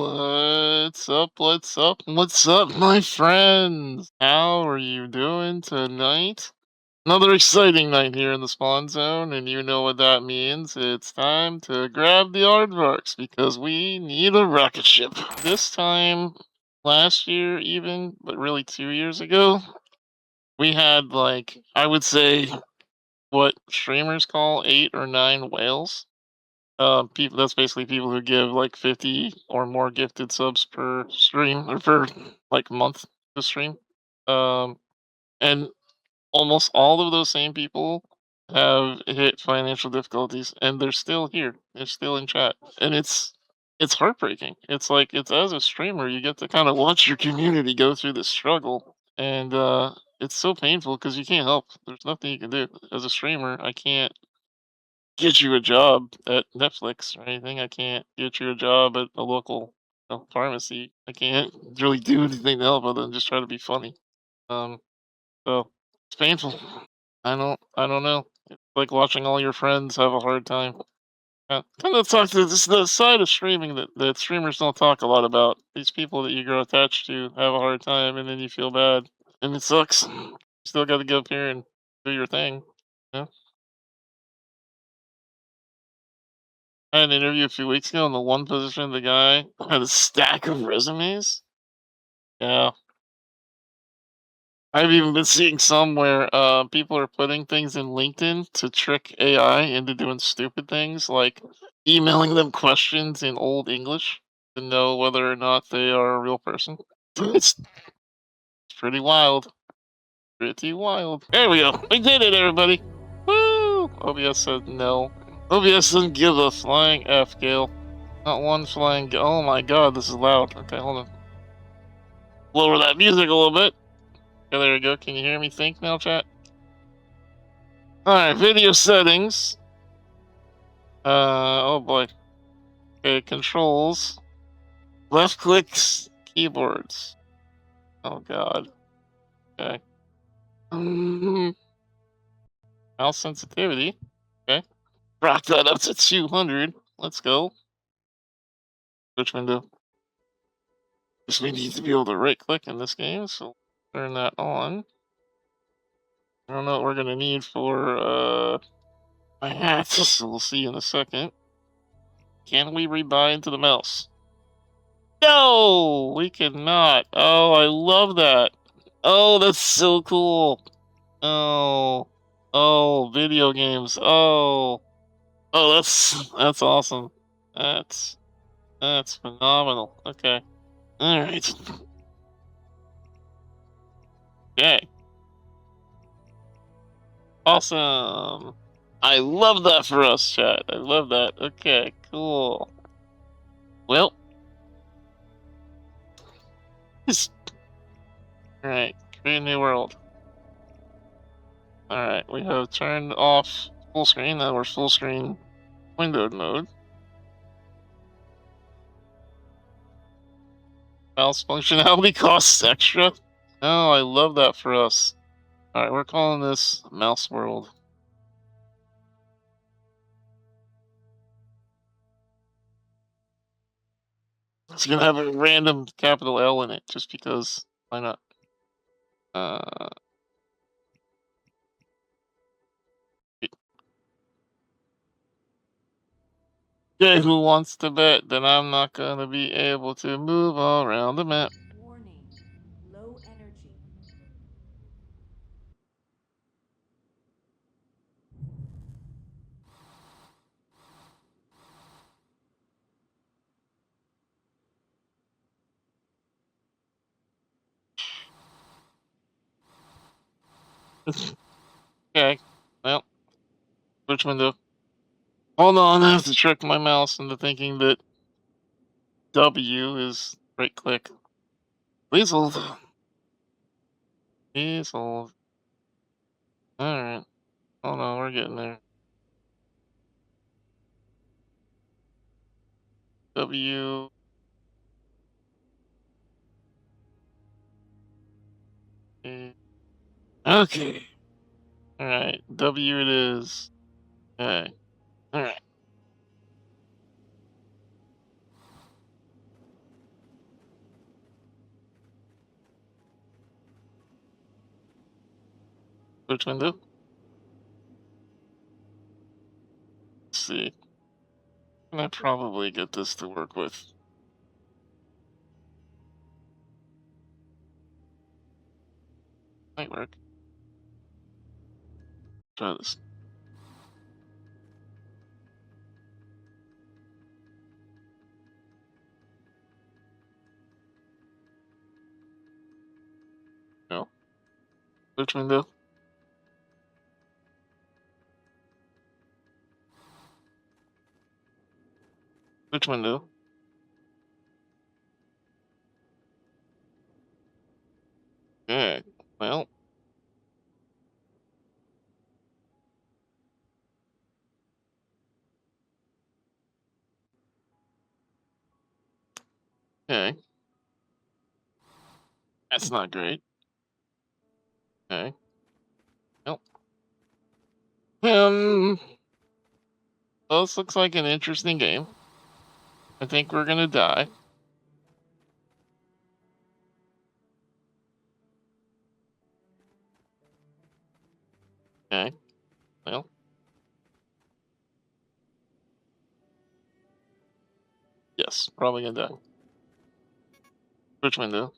What's up? What's up? What's up, my friends? How are you doing tonight? Another exciting night here in the spawn zone, and you know what that means. It's time to grab the aardvarks because we need a rocket ship. This time last year, even, but really 2 years ago, we had like, I would say, what streamers call 8 or 9 whales. People that's basically people who give like 50 or more gifted subs per stream or per like month to stream. Um, and almost all of those same people have hit financial difficulties, and they're still here. They're still in chat, and it's heartbreaking. It's like it's as a streamer, you get to kind of watch your community go through this struggle, and it's so painful because you can't help. There's nothing you can do as a streamer. I can't get you a job at Netflix or anything. I can't get you a job at a local pharmacy. I can't really do anything to help other than just try to be funny. Um, so it's painful. I don't know. It's like watching all your friends have a hard time. Kind of talk to this the side of streaming that streamers don't talk a lot about. These people that you grow attached to have a hard time, and then you feel bad, and it sucks. You still got to go up here and do your thing. You know? I had an interview a few weeks ago, and the one position, the guy had a stack of resumes. Yeah, I've even been seeing some where people are putting things in LinkedIn to trick AI into doing stupid things, like emailing them questions in Old English to know whether or not they are a real person. It's pretty wild. Pretty wild. There we go. We did it, everybody. Woo! OBS said no. OBS doesn't give a flying F, Gale. Not one flying. Oh my god, this is loud. Okay, hold on. Lower that music a little bit. Okay, there we go. Can you hear me think now, chat? Alright, video settings. Oh boy. Okay, controls. Left clicks, keyboards. Oh god. Okay. Mouse sensitivity. Okay. Rock that up to 200. Let's go. Switch window. Guess we need to be able to right click in this game, so turn that on. I don't know what we're gonna need for my hats, so we'll see in a second. Can we rebuy into the mouse? No, we cannot. Oh, I love that. Oh, that's so cool. Oh, oh, video games. Oh, that's awesome. That's phenomenal. Okay. All right. Okay. Awesome. I love that for us, chat. I love that. Okay, cool. Well, alright, create a new world. Alright, we have turned off full screen. Now we're full screen windowed mode. Mouse functionality costs extra. Oh, I love that for us. Alright, we're calling this Mouse World. It's gonna have a random capital L in it, just because. Why not? Okay, who wants to bet that I'm not gonna be able to move around the map? Warning, low energy. Okay, well, which window? Hold on, I have to trick my mouse into thinking that W is right click. Please hold. Please hold. Alright. Hold on, we're getting there. W. A. Okay. Alright, W it is. Okay. Alright. Which window? Let's see. Can I probably get this to work with? Might work. Try this. No. Which window? Which window? Okay. Well, okay. That's not great. Okay. Well, um, this looks like an interesting game. I think we're gonna die. Okay. Well, yes, probably gonna die. Which window?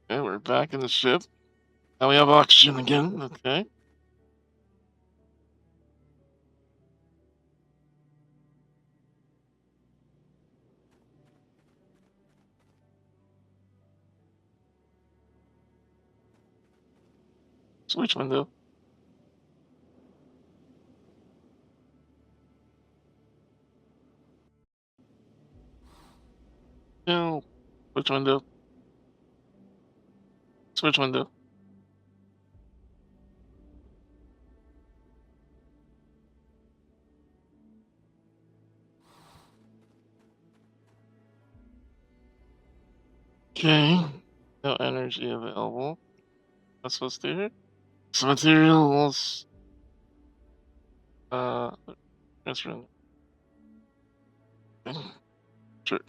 Okay, we're back in the ship. Now we have oxygen again. Okay. So which window? No. Which window? Switch window. Okay. No energy available. What's supposed to do here? Some materials. Uh, transfer. Sure.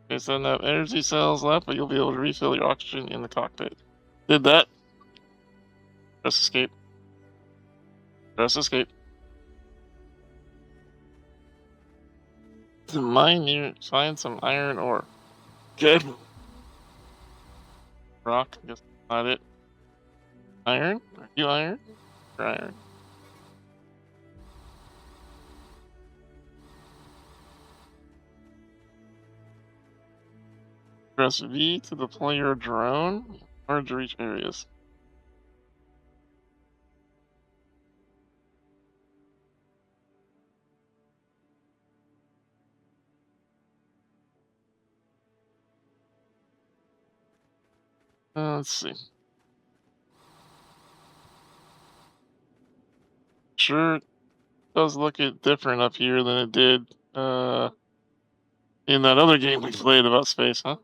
Okay, so now energy cells left, but you'll be able to refill your oxygen in the cockpit. Did that. Press escape. Press escape. To mine near, find some iron ore. Okay. Rock. Guess not it. Iron? Are you iron? Or iron? Press V to deploy your drone. Hard to reach areas. Let's see. Sure does look it different up here than it did in that other game we played about space, huh?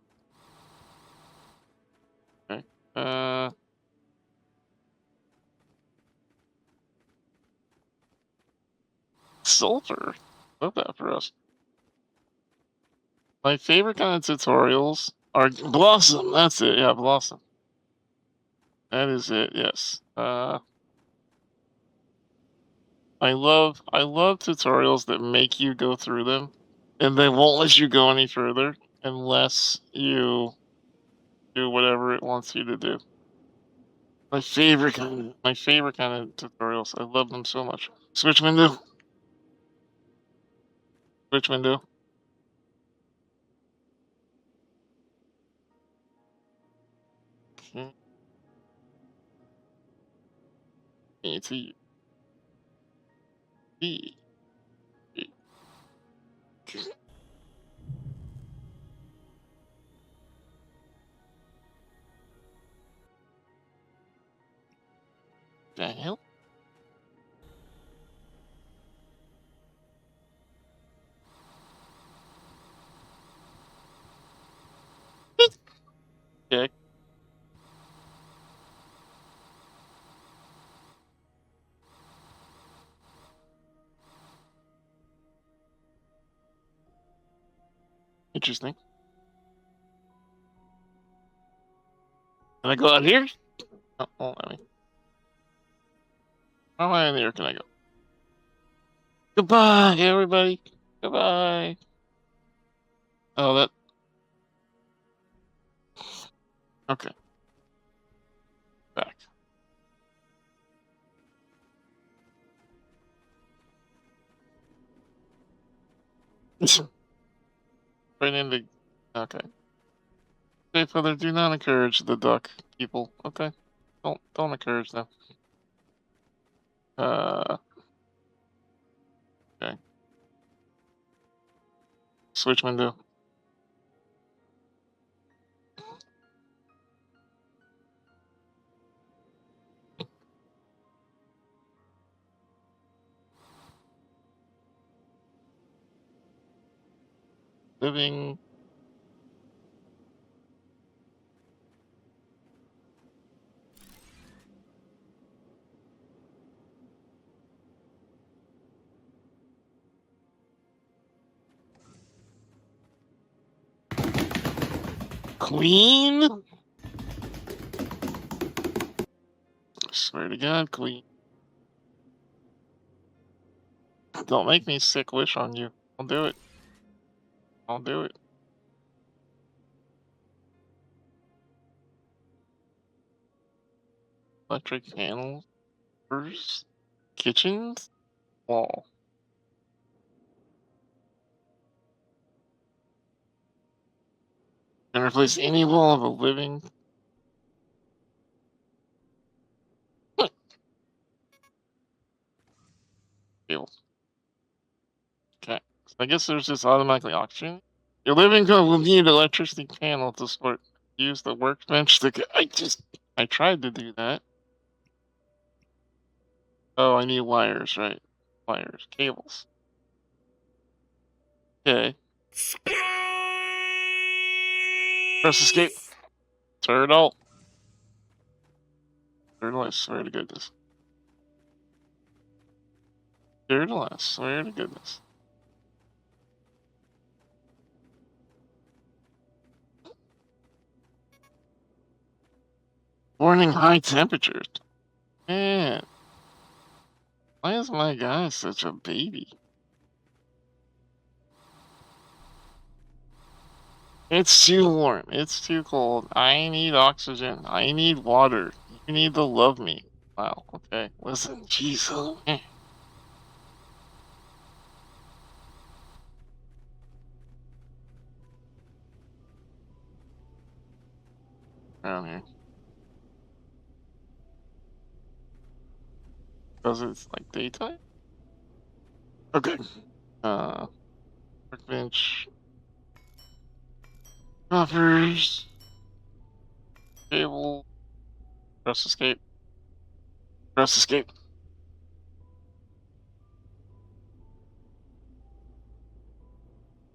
Okay. Uh, sulfur. Love that for us. My favorite kind of tutorials are Blossom. That's it. Yeah, Blossom. That is it. Yes. I love tutorials that make you go through them, and they won't let you go any further unless you do whatever it wants you to do. My favorite kind of tutorials. I love them so much. Switch window. Switch window. Okay. It's E. The hell? Okay. Interesting. Can I go out here? Oh, won't let me. How high in the air can I go? Goodbye, everybody. Goodbye. Oh, that. Okay. Back. Right into. Okay. Okay, Father, do not encourage the duck people. Okay. Don't encourage them. Uh. Okay. Switch window. Living. Queen. Swear to God, Queen. Don't make me sick wish on you. I'll do it. I'll do it. Electric panels. First. Kitchens. Wall. Can replace any wall of a living. Cable. Okay. So I guess there's this automatically auction. Your living room will need electricity panel to support. Use the workbench to. I tried to do that. Oh, I need wires, right? Wires, cables. Okay. Press escape. Turtle. Turtle, I swear to goodness. Turtle, I swear to goodness. Warning high temperatures. Man, why is my guy such a baby? It's too warm. It's too cold. I need oxygen. I need water. You need to love me. Wow, okay. Listen, jeez. Around here. Because it's like daytime? Okay. Uh, workbench. Coffers. Table. Press escape. Press escape.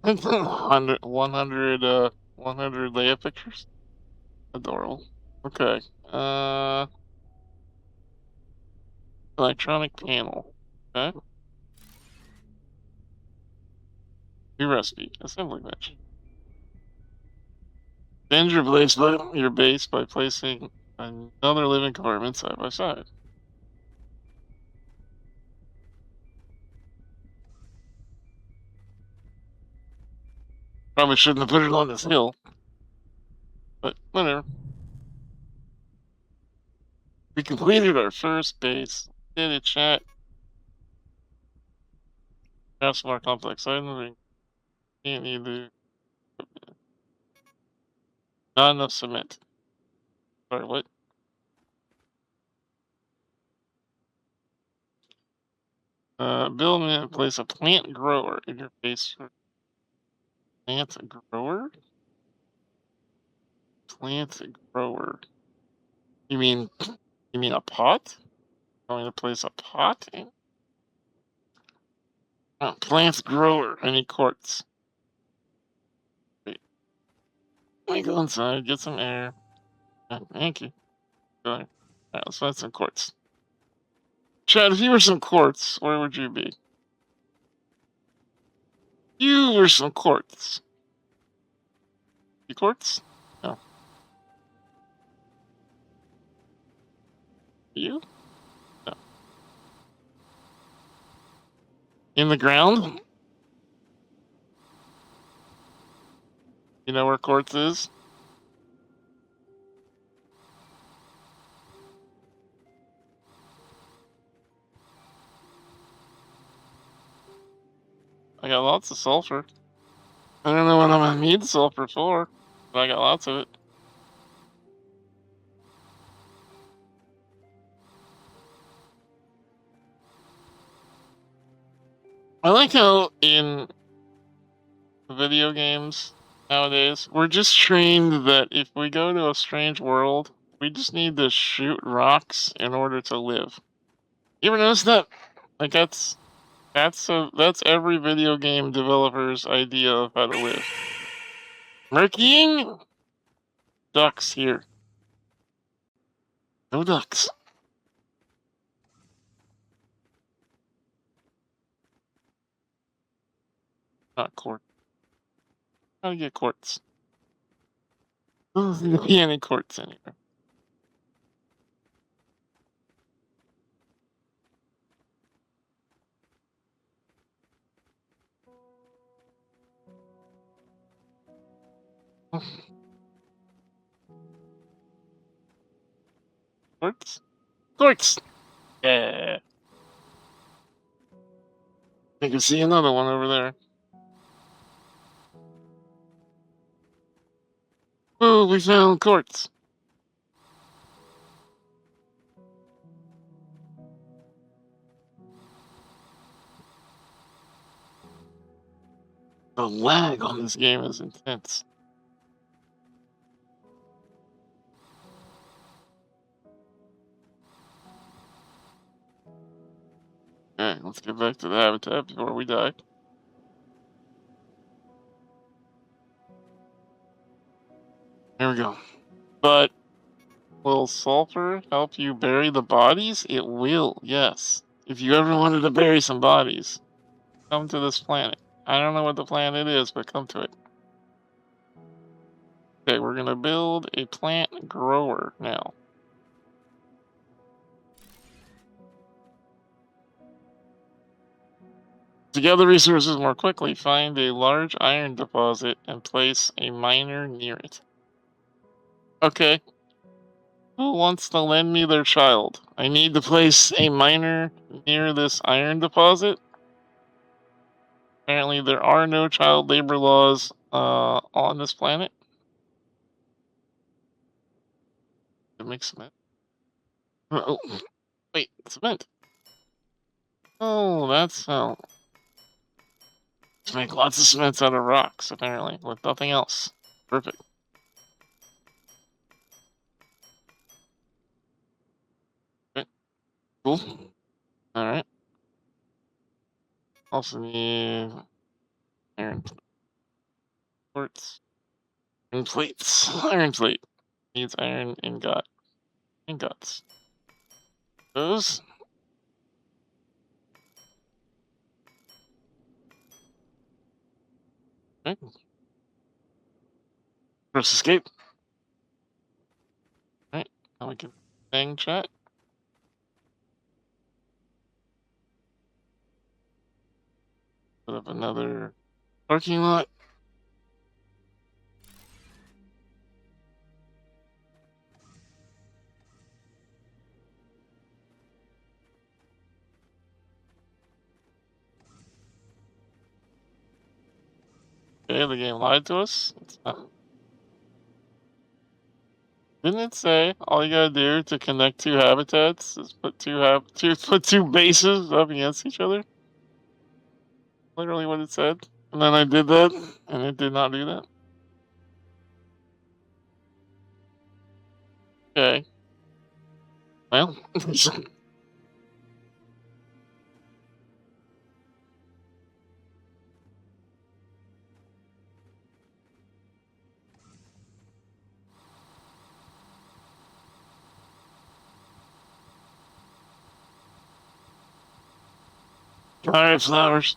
100 layup pictures? Adorable. Okay. Electronic panel. Okay. New recipe. Assembly bench. Bend your base by placing another living compartment side by side. Probably shouldn't have put it on this hill, but whatever. We completed our first base. Did it, chat? Have some more complex items. We can't need to. Not enough cement. Sorry, what? Build and place a plant grower in your base. Plant grower? Plant grower. You mean you mean a pot? Going to place a pot in? Oh, plant grower. I need quartz. Wait. Let me go inside, get some air. Thank you. Go ahead. Alright, let's find some quartz. Chad, if you were some quartz, where would you be? You were some quartz. You quartz? No. You? No. In the ground? You know where quartz is? I got lots of sulfur. I don't know what I'm gonna need sulfur for, but I got lots of it. I like how in video games nowadays, we're just trained that if we go to a strange world, we just need to shoot rocks in order to live. You ever notice that? Like that's every video game developer's idea of how to live. Murkying ducks here. No ducks. Not quartz. How to get quartz? Doesn't be any quartz anywhere. Quartz? Quartz! Yeah. I can see another one over there. Oh, we found quartz. The lag on this game is intense. Alright, let's get back to the habitat before we die. There we go. But will sulfur help you bury the bodies? It will, yes. If you ever wanted to bury some bodies, come to this planet. I don't know what the planet is, but come to it. Okay, we're gonna build a plant grower now. To gather resources more quickly, find a large iron deposit and place a miner near it. Okay. Who wants to lend me their child? I need to place a miner near this iron deposit. Apparently, there are no child labor laws on this planet. To make cement. Oh, wait, cement. Oh, that's how. To make lots of cements out of rocks, apparently, with nothing else. Perfect. Okay, cool. Alright. Also need iron quartz. Iron plates. Iron plate. Needs iron ingot. Ingots. Those. Okay. Press escape. Alright. Now we can hang chat. Put up another parking lot. Okay, the game lied to us. Didn't it say all you gotta do to connect two habitats is put two bases up against each other? Literally what it said. And then I did that, and it did not do that. Okay. Well, alright, flowers.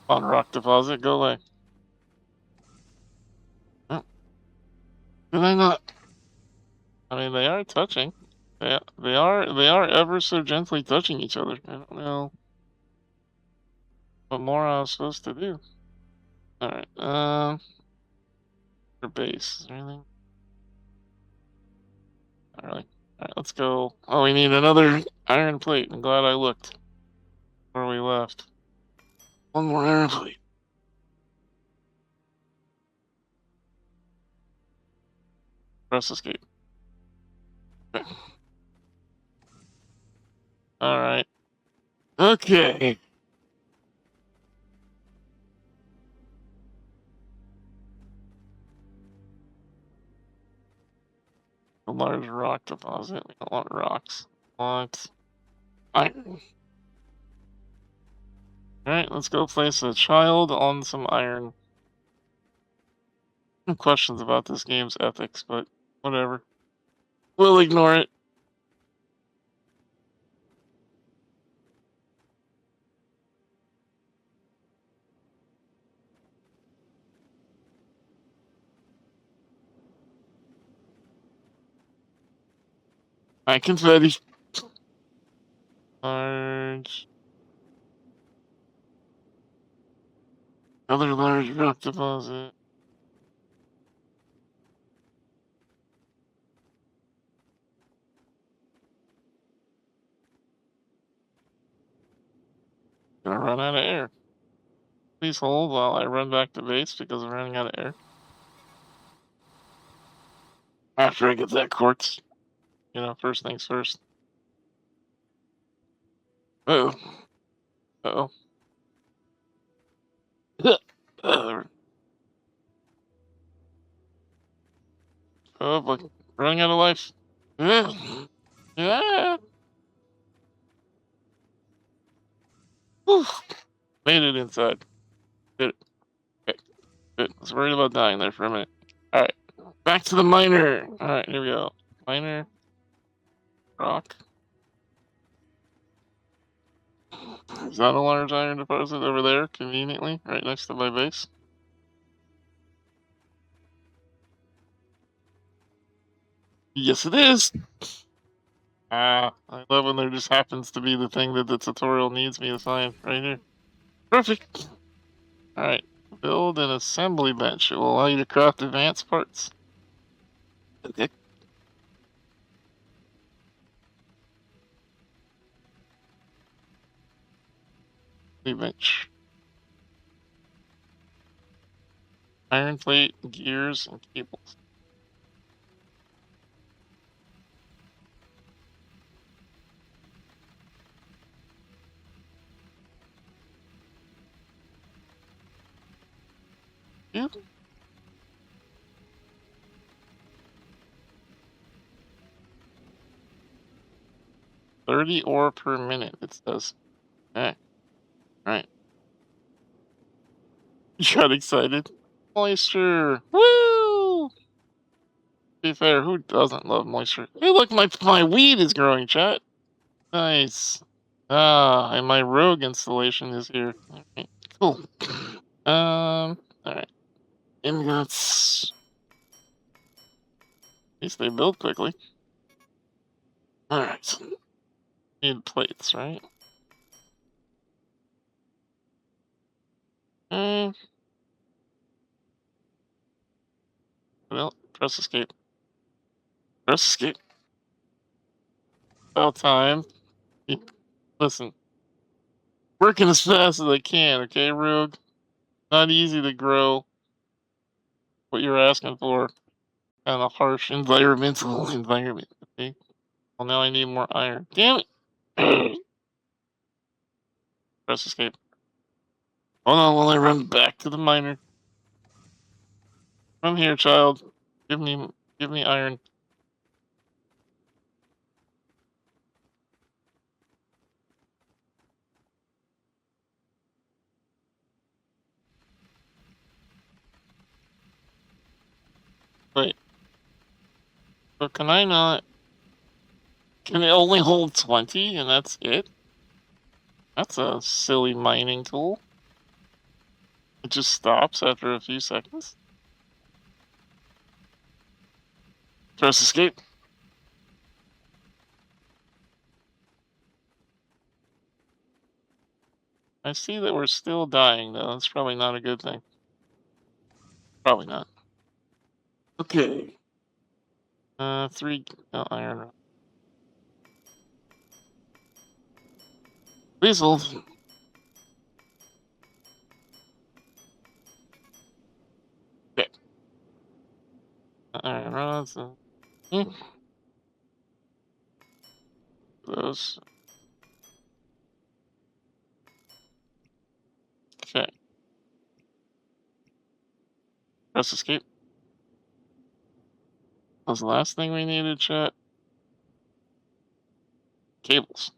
On rock deposit, go away. Did I not? I mean, they are touching. They are ever so gently touching each other. I don't know what more I was supposed to do. All right. For base. Is there anything? All right. All right. Let's go. Oh, we need another iron plate. I'm glad I looked where we left. One more iron plate. Press escape. Okay. All right. Okay. A large rock deposit. We don't want rocks. Want iron. Alright, let's go place a child on some iron. Questions about this game's ethics, but whatever. We'll ignore it. I confetti. Large. Another large rock deposit. Gonna run out of air. Please hold while I run back to base because I'm running out of air. After I get that quartz. First things first. Uh oh. Uh oh. Oh boy. Running out of life. Yeah. Whew. Made it inside. Did it. Okay. Good. I was worried about dying there for a minute. Alright. Back to the miner. Alright, here we go. Miner. Rock. Is that a large iron deposit over there, conveniently, right next to my base? Yes, it is! Ah, I love when there just happens to be the thing that the tutorial needs me to find right here. Perfect! Alright. Build an assembly bench. It will allow you to craft advanced parts. Okay. Bench. Iron plate, gears, and cables. Yeah. 30 ore per minute, it says. Okay. Alright. You got excited? Moisture! Woo! To be fair, who doesn't love moisture? Hey, look, my weed is growing, chat. Nice. Ah, and my rogue installation is here. Alright, cool. Alright. Ingots. At least they build quickly. Alright. Need plates, right? Hmm. Well, press escape. Press escape. About time. Listen. Working as fast as I can, okay, Rogue? Not easy to grow what you're asking for. Kind of harsh environmental environment, okay? Well, now I need more iron. Damn it! Press escape. Hold on while I run back to the miner. Come here, child. Give me iron. Wait. So can I not? Can it only hold 20 and that's it? That's a silly mining tool. It just stops after a few seconds. Press escape. I see that we're still dying, though. That's probably not a good thing. Probably not. Okay. Three iron rod. Please hold. Okay. Iron rods. Those. Okay. Press escape. That was the last thing we needed, chat. Cables.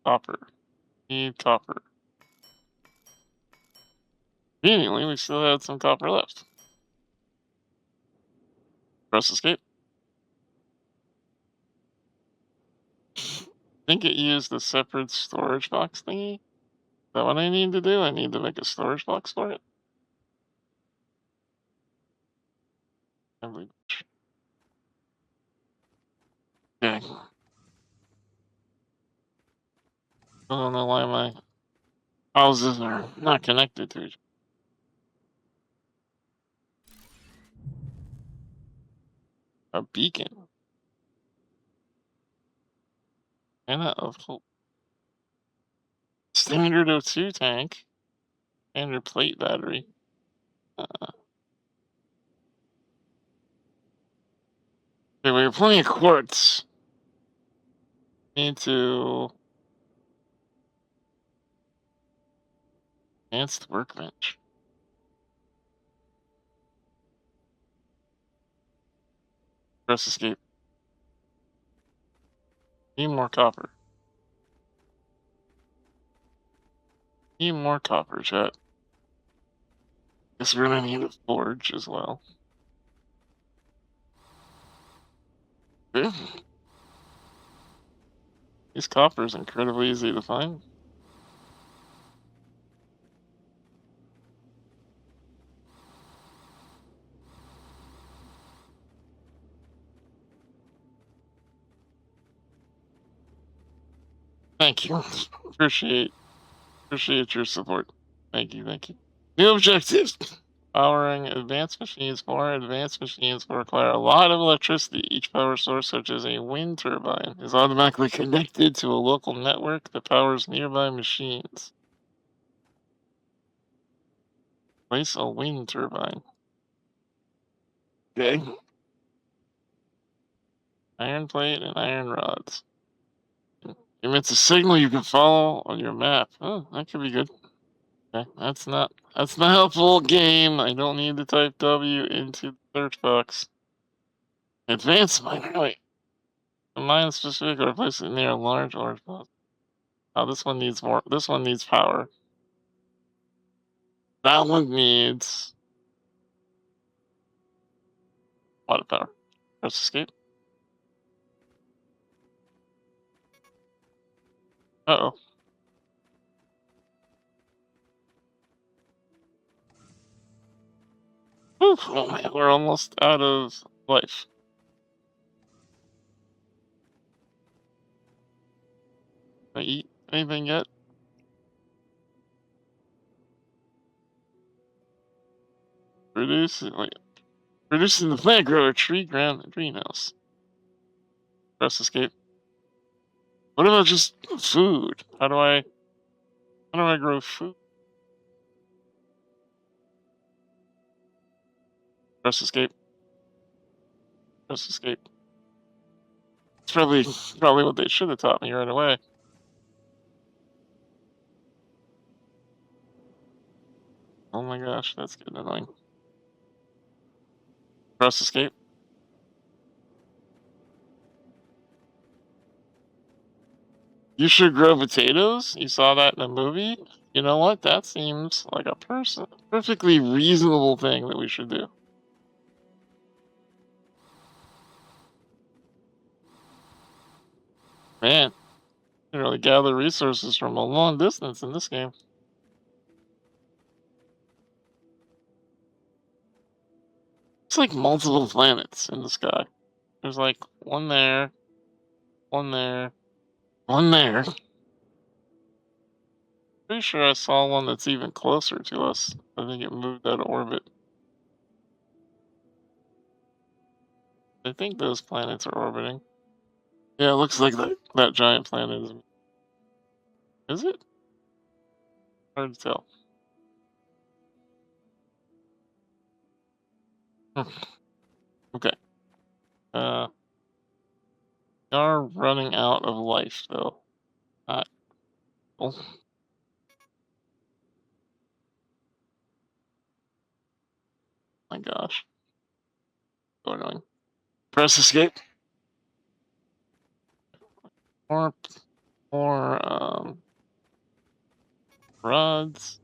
Copper. Need copper. Conveniently, we still had some copper left. Press escape. I think it used a separate storage box thingy. Is that what I need to do? I need to make a storage box for it? Okay. I don't know why my houses are not connected to each other. A beacon. Anna of Hope. Standard O2 tank. Standard plate battery. Okay, we were playing quartz. Need to advanced workbench. Press escape. Need more copper. Need more copper, chat. Guess we're gonna need a forge as well. Okay. This copper is incredibly easy to find. Thank you. Appreciate your support. Thank you, thank you. New objective. Powering advanced machines. More advanced machines will require a lot of electricity. Each power source, such as a wind turbine, is automatically connected to a local network that powers nearby machines. Place a wind turbine. Okay. Iron plate and iron rods. Emits a signal you can follow on your map. Oh, that could be good. Okay, that's not helpful, game. I don't need to type W into the search box. Advanced miner. Wait. A mine specific or place it near a large deposit. Oh, this one needs more. This one needs power. That one needs a lot of power. Press escape. Uh oh. Oh man, we're almost out of life. Can I eat anything yet? Producing the plant grower tree greenhouse. Press escape. What about just food? How do I grow food? Press escape. Press escape. It's probably what they should have taught me right away. Oh my gosh, that's getting annoying. Press escape. You should grow potatoes? You saw that in a movie? You know what? That seems like a perfectly reasonable thing that we should do. Man, you can really gather resources from a long distance in this game. It's like multiple planets in the sky. There's like one there, one there, one there. Pretty sure I saw one that's even closer to us. I think it moved out of orbit. I think those planets are orbiting. Yeah, it looks like that giant planet is. Is it? Hard to tell. Hmm, okay. Uh, we are running out of life though. Oh my gosh. So annoying. Press escape. More, more rods,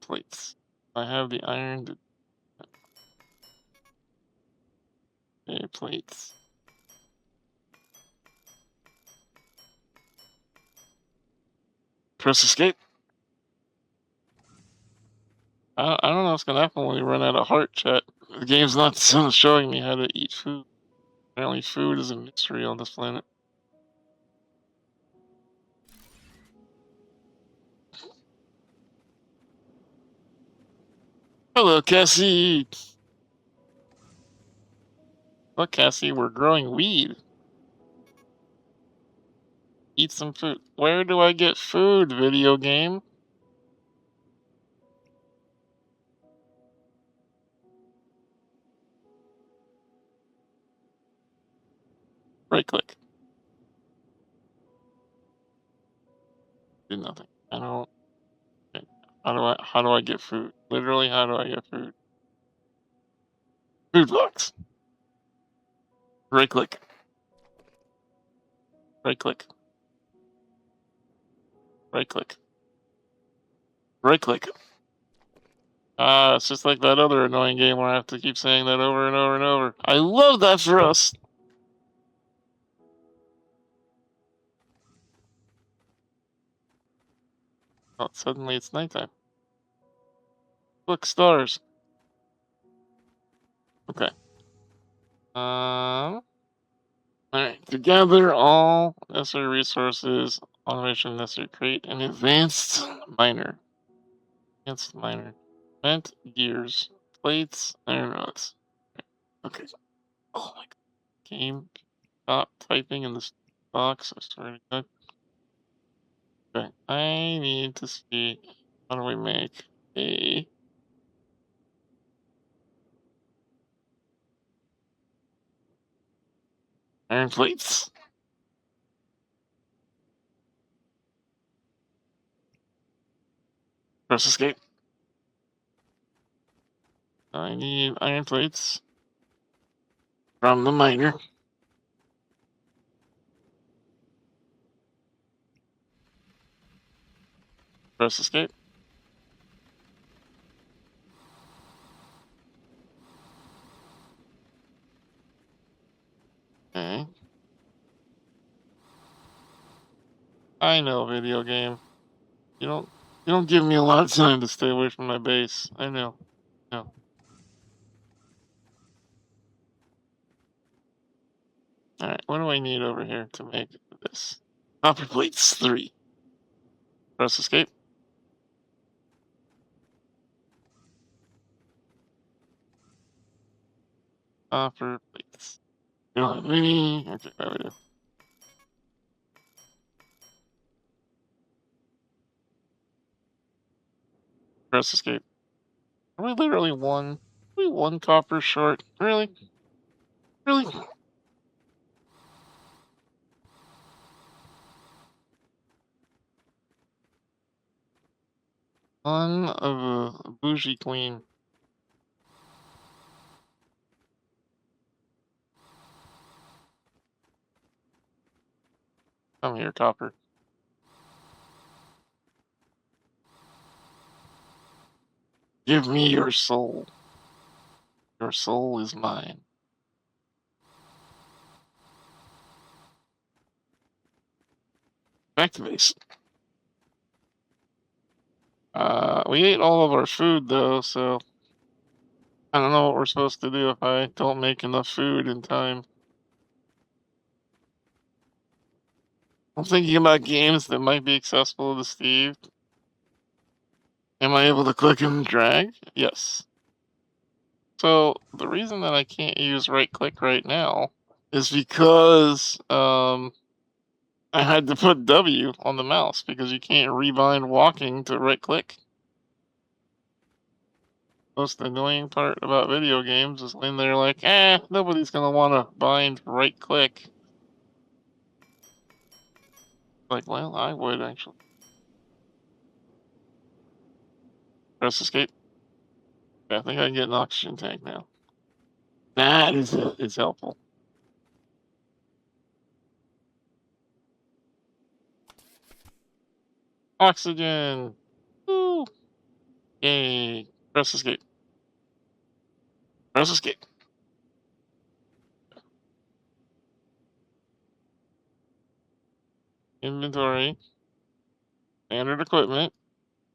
plates. I have the iron to plates. Press escape. I don't know what's gonna happen when we run out of heart, chat. The game's not showing me how to eat food. Apparently, food is a mystery on this planet. Hello, Cassie. Look, Cassie, we're growing weed. Eat some food. Where do I get food, video game? Right click. Do nothing. I don't. Okay. How do I get food? Literally, how do I get food? Food box. Right click. Right click. Right click. Right click. Ah, it's just like that other annoying game where I have to keep saying that over and over and over. I love that for us. Oh, suddenly it's nighttime. Look, stars. Okay. Alright. To gather all necessary resources, automation necessary, create an advanced miner. Advanced miner. Vent gears. Plates, iron rods. Okay. Oh my god. Game. Stop typing in this box. I swear to God. Okay. I need to see how do we make a iron plates. Press escape. I need iron plates from the miner. Press escape. Okay. I know, video game. You don't you don't give me a lot of time to stay away from my base. I know. No. Alright, what do I need over here to make this? Copper plates 3. Press escape. Copper plates. You don't have any. Okay, there we go. Press escape. Are we literally one? Are we one copper short? Really? Really? Son of a bougie queen. Come here, copper. Give me your soul. Your soul is mine. Back to base. We ate all of our food though, so I don't know what we're supposed to do if I don't make enough food in time. I'm thinking about games that might be accessible to Steve. Am I able to click and drag? Yes. So the reason that I can't use right click right now is because I had to put W on the mouse because you can't rebind walking to right click. Most annoying part about video games is when they're like, nobody's gonna wanna bind right click. Like, well, I would actually. Press escape. Yeah, I think I can get an oxygen tank now. That is helpful. Oxygen. Woo! Yay. Press escape. Press escape. Inventory. Standard equipment.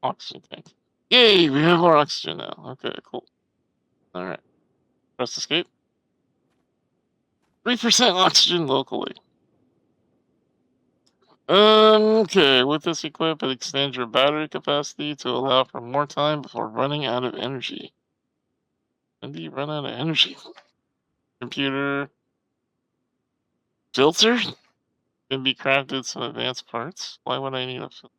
Oxygen tank. Yay, we have more oxygen now. Okay, cool. Alright. Press escape. 3% oxygen locally. Okay, with this equip, it extends your battery capacity to allow for more time before running out of energy. When do you run out of energy? Computer filter can be crafted some advanced parts. Why would I need a filter?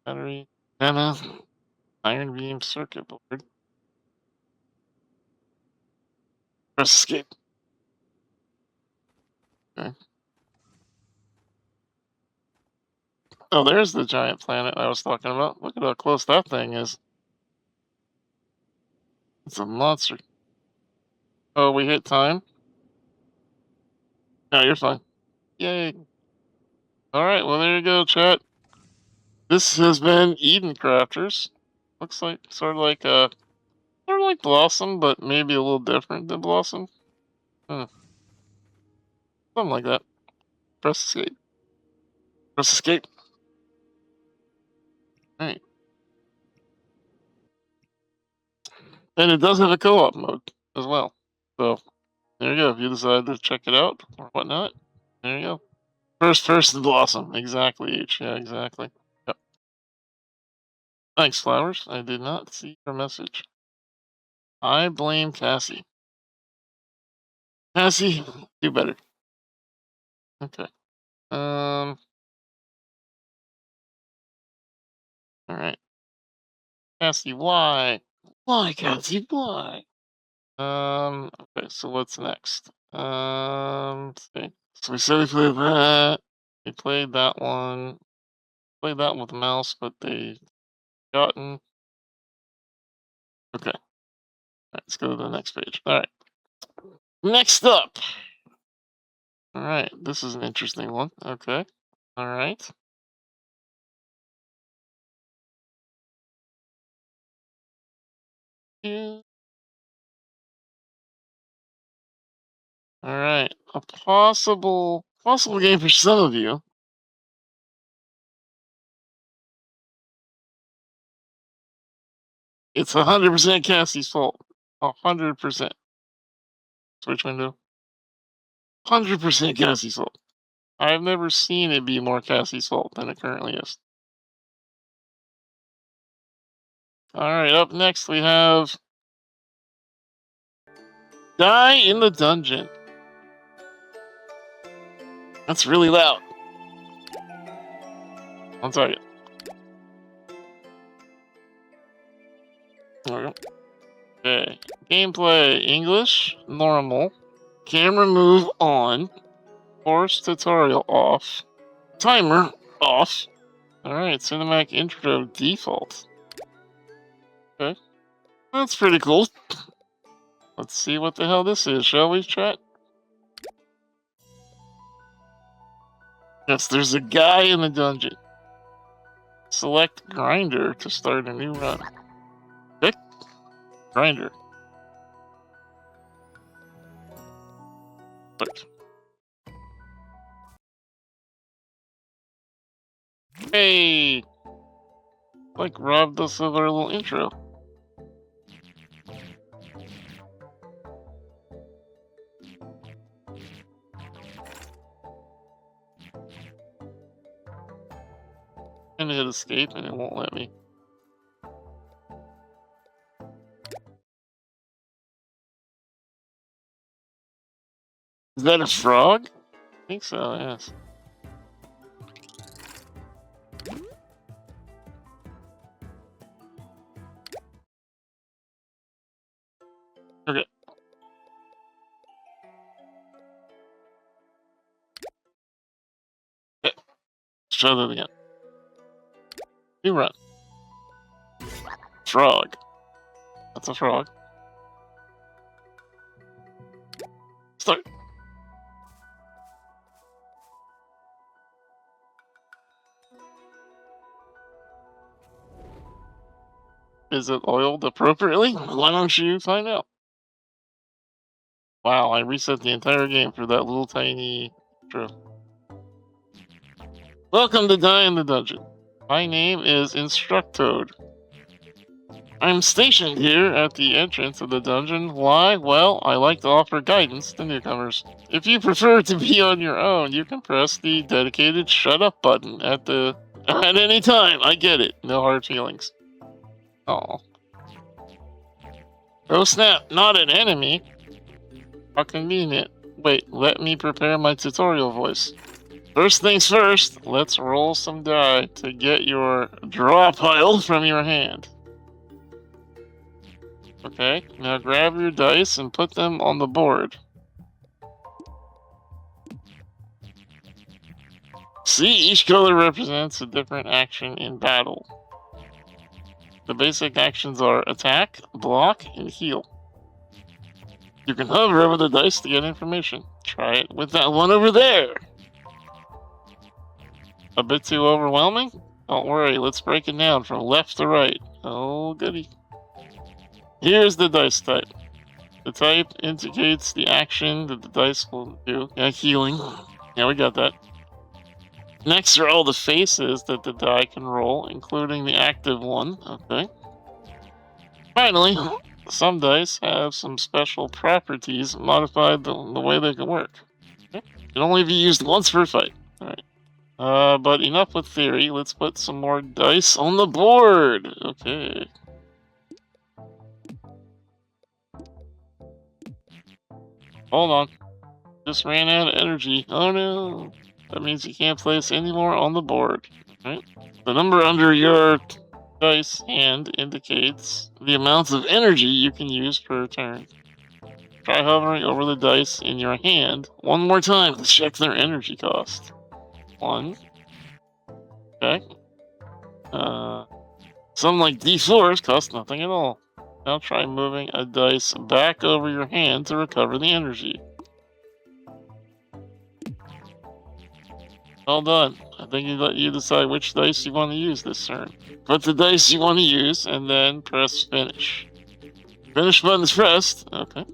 Battery? Antenna, iron beam circuit board. Press escape. Okay. Oh, there's the giant planet I was talking about. Look at how close that thing is. It's a monster. Oh, we hit time? No, you're fine. Yay. Alright, well, there you go, chat. This has been Eden Crafters. Looks like sort of like Blossom, but maybe a little different than Blossom. Hmm, something like that. Press escape. Press escape. Right. And it does have a co-op mode as well. So there you go. If you decide to check it out or whatnot, there you go. First person Blossom. Exactly, H. Yeah, exactly. Yep. Thanks, Flowers. I did not see your message. I blame Cassie. Cassie, do better. Okay. All right. Cassie, why? Why, Cassie? Why? Okay, so what's next? Let's see. So we said we played that. We played that one. Played that one with the mouse, but they gotten. Okay. All right, let's go to the next page. All right. Next up. All right. This is an interesting one. Okay. All right. Yeah. All right. A possible game for some of you. It's 100% Cassie's fault. 100%. Switch window. 100% Cassie's fault. I've never seen it be more Cassie's fault than it currently is. Alright, up next we have Die in the Dungeon. That's really loud. One second. There we go. Okay. Gameplay English, normal. Camera move on. Force tutorial off. Timer off. Alright, cinematic intro default. Okay. That's pretty cool. Let's see what the hell this is, shall we, chat? Yes, there's a guy in the dungeon. Select grinder to start a new run. Pick grinder. But hey, like robbed us of our little intro. And hit escape and it won't let me. Is that a frog? I think so, yes. Okay. Okay. Let's try that again. You run. Frog. That's a frog. Start. Is it oiled appropriately? Why don't you find out? Wow, I reset the entire game for that little tiny intro. Welcome to Die in the Dungeon. My name is Instructoad. I'm stationed here at the entrance of the dungeon. Why? Well, I like to offer guidance to newcomers. If you prefer to be on your own, you can press the dedicated shut up button at any time. I get it. No hard feelings. Oh. Oh snap, not an enemy. How convenient. Wait, let me prepare my tutorial voice. First things first, let's roll some die to get your draw pile from your hand. Okay, now grab your dice and put them on the board. See, each color represents a different action in battle. The basic actions are attack, block, and heal. You can hover over the dice to get information. Try it with that one over there. A bit too overwhelming? Don't worry, let's break it down from left to right. Oh, goody. Here's the dice type. The type indicates the action that the dice will do. Yeah, healing. Yeah, we got that. Next are all the faces that the die can roll, including the active one. Okay. Finally, some dice have some special properties modified the way they can work. Okay. Can only be used once per fight. Alright. But enough with theory. Let's put some more dice on the board. Okay. Hold on. Just ran out of energy. Oh no. That means you can't place any more on the board. Right? The number under your dice hand indicates the amount of energy you can use per turn. Try hovering over the dice in your hand one more time to check their energy cost. 1. Okay. Some like D4s cost nothing at all. Now try moving a dice back over your hand to recover the energy. Well done. I think you let you decide which dice you want to use this turn. Put the dice you want to use and then press finish. Finish button is pressed. Okay.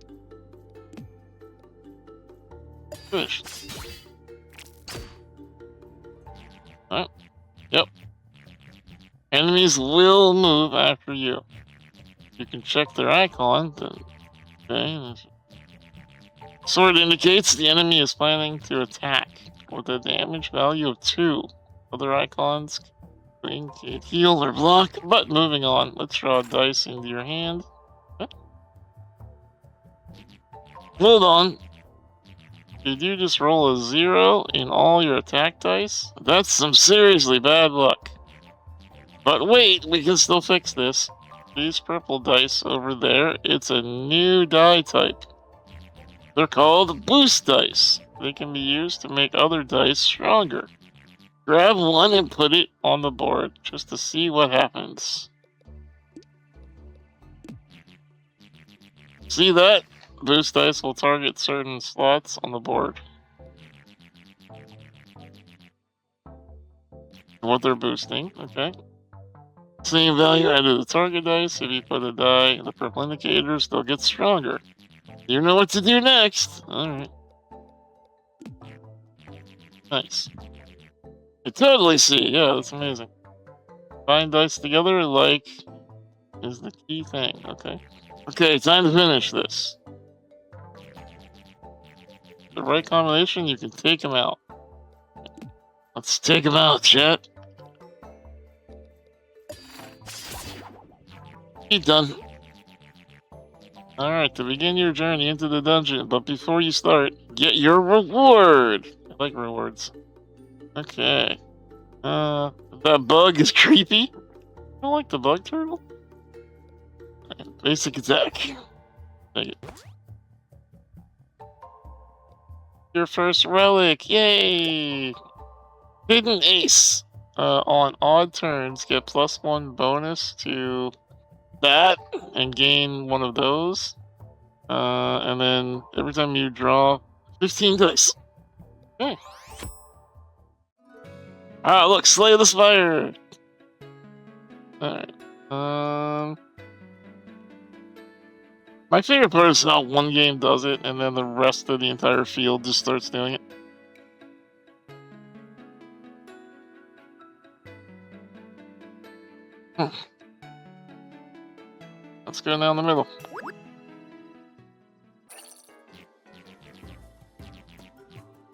Finished. Alright. Yep. Enemies will move after you. You can check their icon. Okay. Sword indicates the enemy is planning to attack with a damage value of 2. Other icons indicate heal or block. But moving on, let's draw a dice into your hand. Okay. Hold on. Did you just roll a 0 in all your attack dice? That's some seriously bad luck. But wait, we can still fix this. These purple dice over there, it's a new die type. They're called boost dice. They can be used to make other dice stronger. Grab one and put it on the board just to see what happens. See that? Boost dice will target certain slots on the board. What they're boosting, okay. Same value added to the target dice. If you put a die in the purple indicators, they'll get stronger. You know what to do next. Alright. Nice. I totally see. Yeah, that's amazing. Bind dice together like is the key thing. Okay. Okay, time to finish this. The right combination, you can take him out. Let's take him out, chat. He's done. Alright, to begin your journey into the dungeon, but before you start, get your reward! I like rewards. Okay. That bug is creepy. I don't like the bug turtle. Basic attack. Take it. Your first relic, yay! Hidden Ace. On odd turns, get +1 bonus to that and gain one of those. And then every time you draw 15 dice. Okay. Ah, look, Slay the Spire! Alright. My favorite part is how one game does it, and then the rest of the entire field just starts doing it. Let's go down the middle.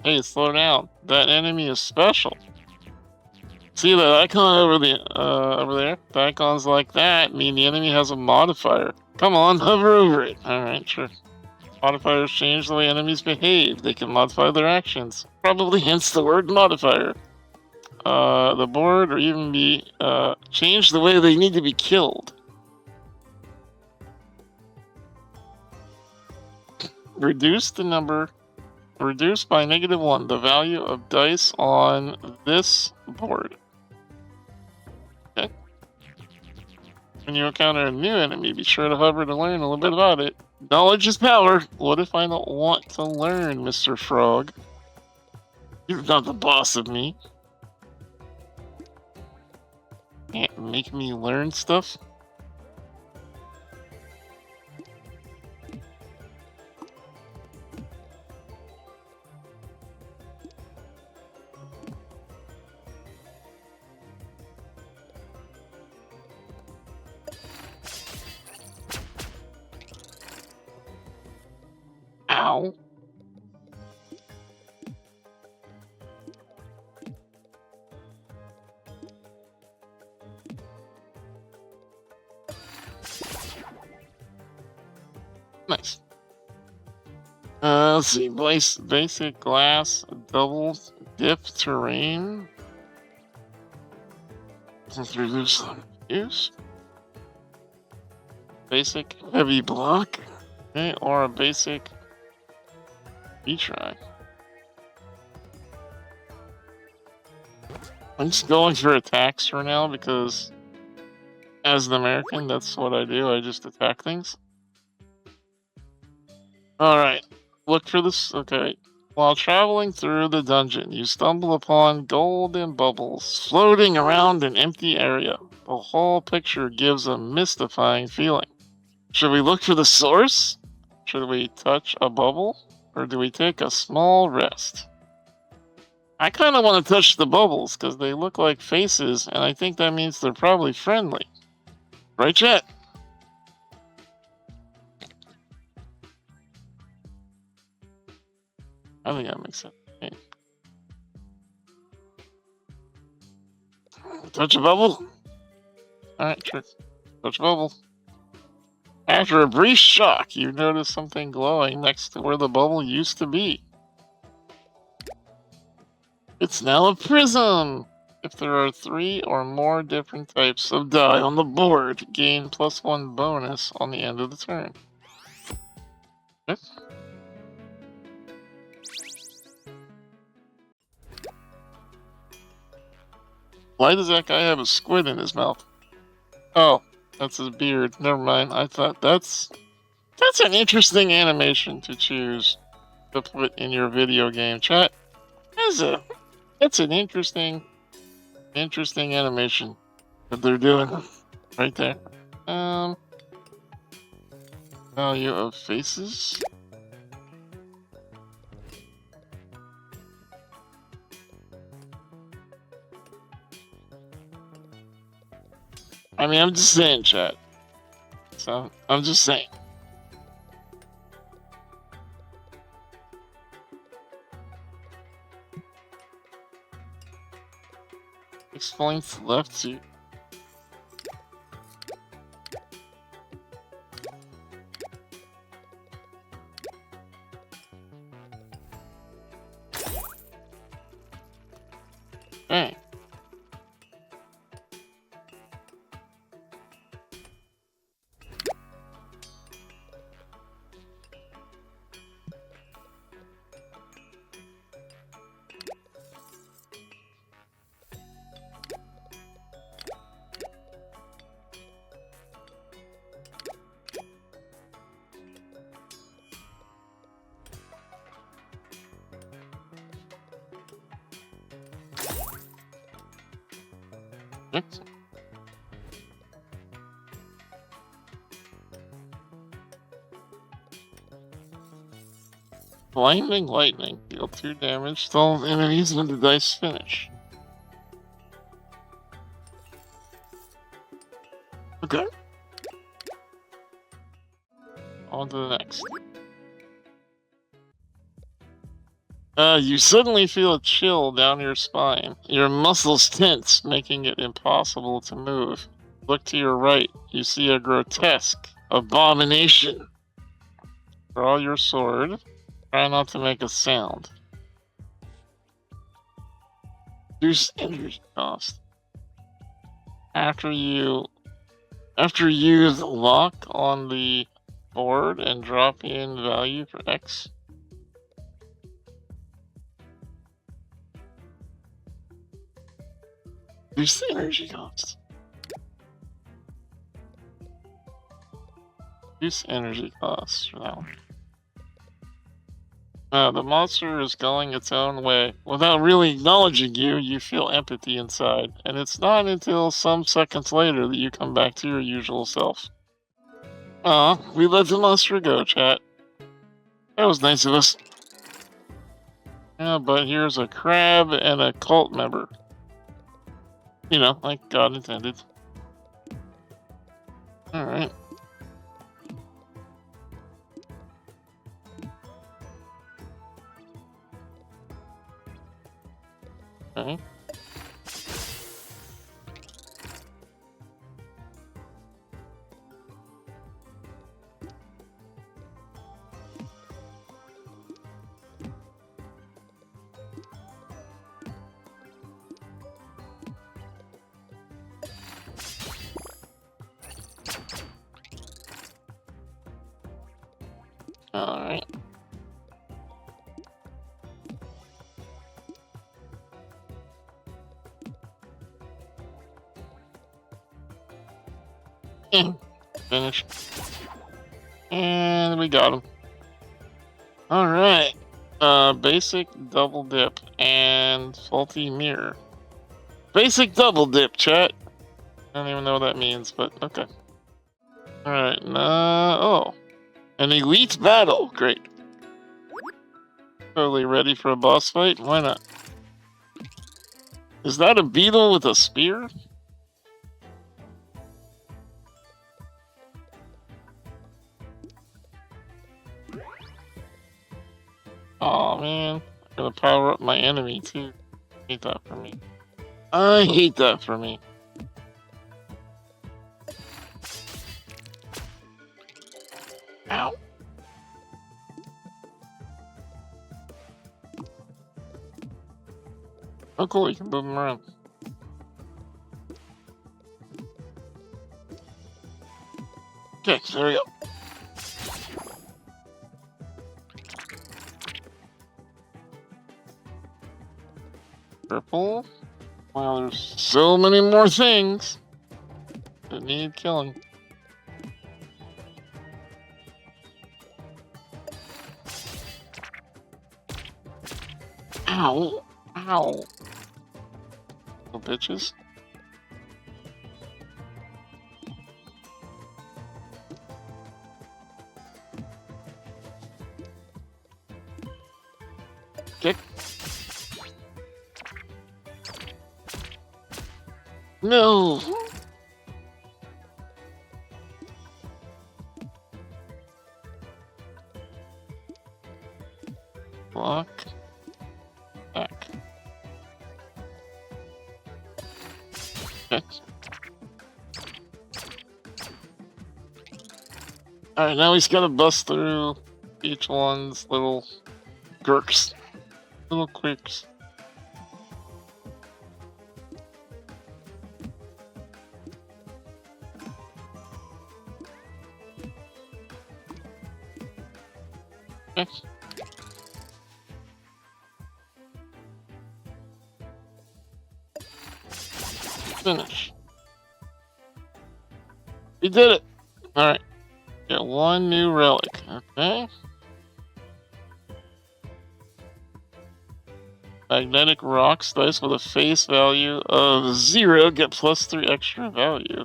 Hey, slow down. That enemy is special. See that icon over there? The icons like that mean the enemy has a modifier. Come on, hover over it. Alright, sure. Modifiers change the way enemies behave. They can modify their actions. Probably hence the word modifier. The board or even be change the way they need to be killed. Reduce by -1 the value of dice on this board. Okay. When you encounter a new enemy, be sure to hover to learn a little bit about it. Knowledge is power. What if I don't want to learn, Mr. Frog? You're not the boss of me. Can't make me learn stuff. Ow. Nice. Let's see. Basic glass, double dip terrain. Let's reduce some use. Basic heavy block. Okay, or a basic retry. I'm just going for attacks for now because as an American, that's what I do. I just attack things. Alright, look for this. Okay. While traveling through the dungeon, you stumble upon golden bubbles floating around an empty area. The whole picture gives a mystifying feeling. Should we look for the source? Should we touch a bubble? Or do we take a small rest? I kind of want to touch the bubbles because they look like faces, and I think that means they're probably friendly. Right, chat? I think that makes sense. Okay. Touch a bubble? Alright, sure. Touch a bubble. After a brief shock, you notice something glowing next to where the bubble used to be. It's now a prism! If there are 3 or more different types of die on the board, gain +1 bonus on the end of the turn. Okay. Why does that guy have a squid in his mouth? Oh, that's his beard. Never mind. I thought that's an interesting animation to choose to put in your video game chat. That's an interesting animation that they're doing right there. Value of faces. I mean, I'm just saying, chat. So, I'm just saying. Explains left to. Dang. Excellent. Blinding lightning. Deal 2 damage to all enemies when the dice finish. Okay. On to the next. You suddenly feel a chill down your spine. Your muscles tense, making it impossible to move. Look to your right. You see a grotesque abomination. Draw your sword. Try not to make a sound. Reduce energy cost. After you lock on the board and drop in value for X. Reduce the energy cost. Reduce energy costs for that one. The monster is going its own way. Without really acknowledging you, you feel empathy inside, and it's not until some seconds later that you come back to your usual self. Aw, we let the monster go, chat. That was nice of us. Yeah, but here's a crab and a cult member. You know, like God intended. Alright. Okay. Alright. Finish. And we got him. Alright. Basic double dip and faulty mirror. Basic double dip, chat. I don't even know what that means, but okay. Alright, oh. An elite battle. Great. Totally ready for a boss fight? Why not? Is that a beetle with a spear? Aw, man. I'm gonna power up my enemy, too. I hate that for me. I hate that for me. Ow. Oh, cool, you can move them around. Okay, there we go. Purple. Wow, there's so many more things that need killing. Ow! Ow! Little bitches. Kick. No! Block. Back. Okay. Alright, now he's gotta bust through each one's little quirks. Little quirks. Okay. Finish. He did it! Alright. Get one new relic. Okay. Magnetic rocks dice with a face value of 0 get +3 extra value.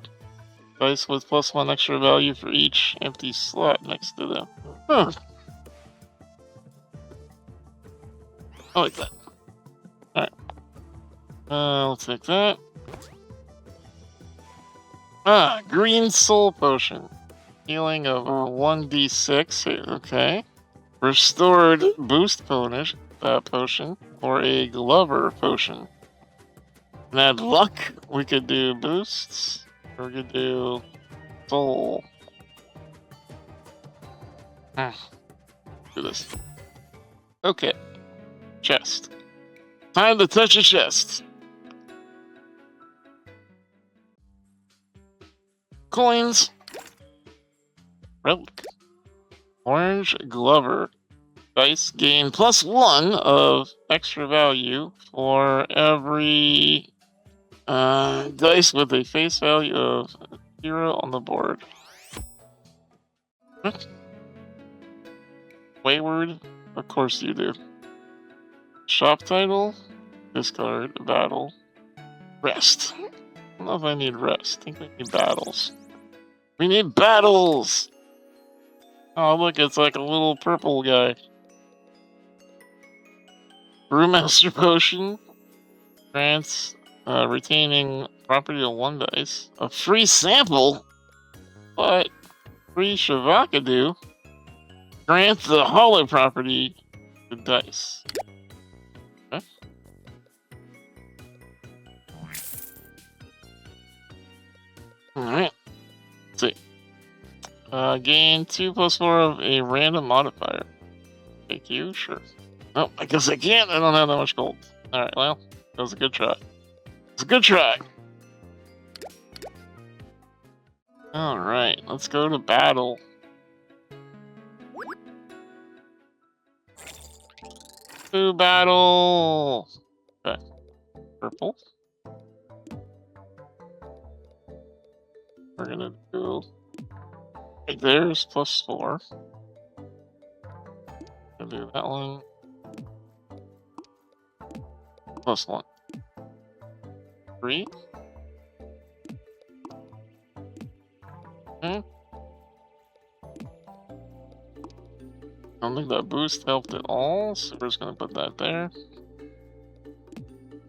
Dice with +1 extra value for each empty slot next to them. Huh. I like that. Alright. I'll take that. Green soul potion. Healing of 1d6. Okay. Restored boost potion. Or a Glover potion. And add luck. We could do boosts. Or we could do soul. Do this. Okay. Chest. Time to touch a chest. Coins. Relic. Orange Glover. Dice gain +1 of extra value for every dice with a face value of 0 on the board. What? Wayward? Of course you do. Shop title? Discard. Battle. Rest. I don't know if I need rest. I think we need battles. We need battles! Oh, look, it's like a little purple guy. Brewmaster Potion. Grants retaining property of 1 dice. A free sample? What? Free Shavakadu? Grant the hollow property to dice. Okay. Alright. Let's see. Gain 2 + 4 of a random modifier. Thank you, sure. Oh, I guess I can't. I don't have that much gold. Alright, well, that was a good try. It's a good try. Alright, let's go to battle. To battle! Okay. Purple. We're gonna do... Right there's +4. Gonna do that one. +1. 3. Okay. I don't think that boost helped at all, so we're just gonna put that there.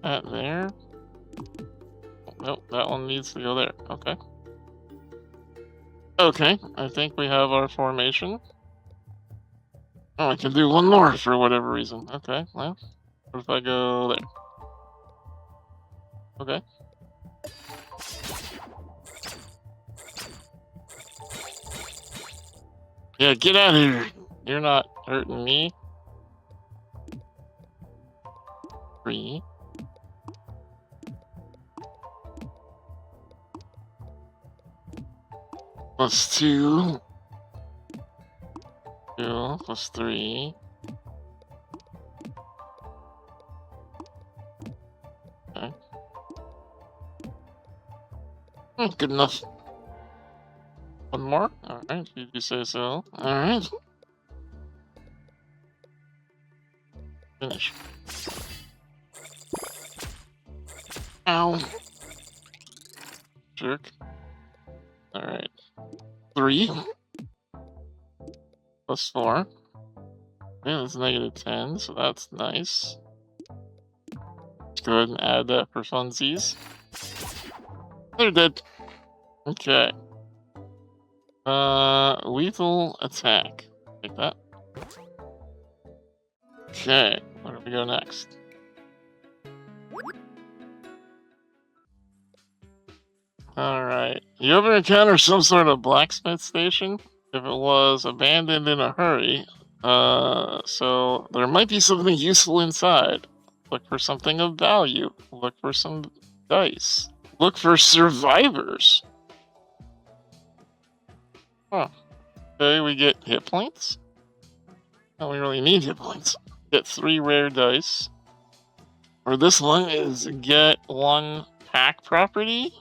That there. Nope, that one needs to go there. Okay. Okay, I think we have our formation. Oh, I can do one more for whatever reason. Okay, well, what if I go there? Okay. Yeah, get out of here. You're not hurting me. 3. +2. 2 +3. Okay. Good enough. One more? Alright, if you say so. Alright. Finish. Ow. Jerk. Alright. 3. +4. Yeah, that's -10, so that's nice. Let's go ahead and add that for funsies. They're dead. Okay. Lethal attack. Take that. Okay, where do we go next? Alright. You ever encounter some sort of blacksmith station? If it was abandoned in a hurry, so there might be something useful inside. Look for something of value. Look for some dice. Look for survivors. Huh. Okay, we get hit points. Don't we really need hit points? Get 3 rare dice. Or this one is get 1 pack property.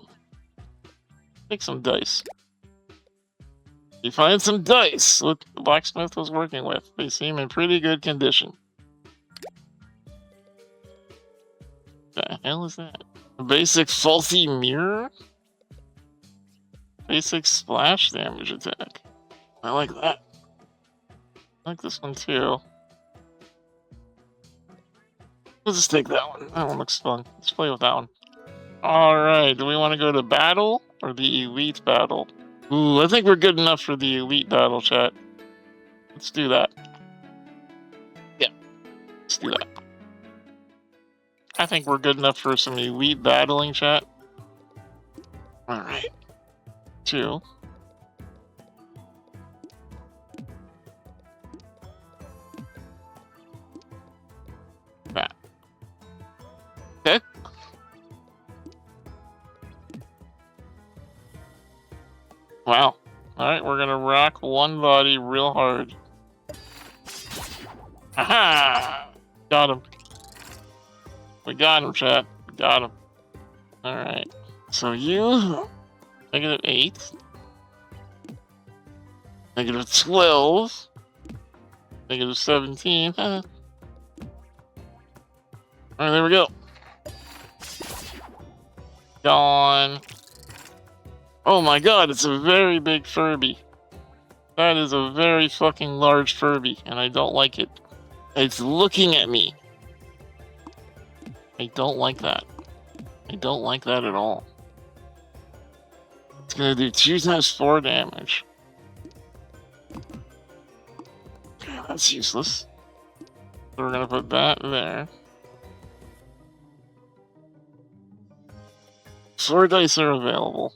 Take some dice. You find some dice what the blacksmith was working with. They seem in pretty good condition. The hell is that? A basic faulty mirror? Basic splash damage attack. I like that. I like this one too. We'll just take that one. That one looks fun. Let's play with that one. Alright, do we want to go to battle or the elite battle? Ooh, I think we're good enough for the elite battle, chat. Let's do that. Yeah, let's do that. I think we're good enough for some elite battling, chat. Alright. 2. That. Okay. Wow. Alright, we're gonna rock one body real hard. Aha! Got him. We got him, chat. We got him. Alright. So you... -8. -12. -17. Alright, there we go. Gone. Oh my god, it's a very big Furby. That is a very fucking large Furby, and I don't like it. It's looking at me. I don't like that. I don't like that at all. It's gonna do 2 times 4 damage. Okay, that's useless. So we're gonna put that there. 4 dice are available.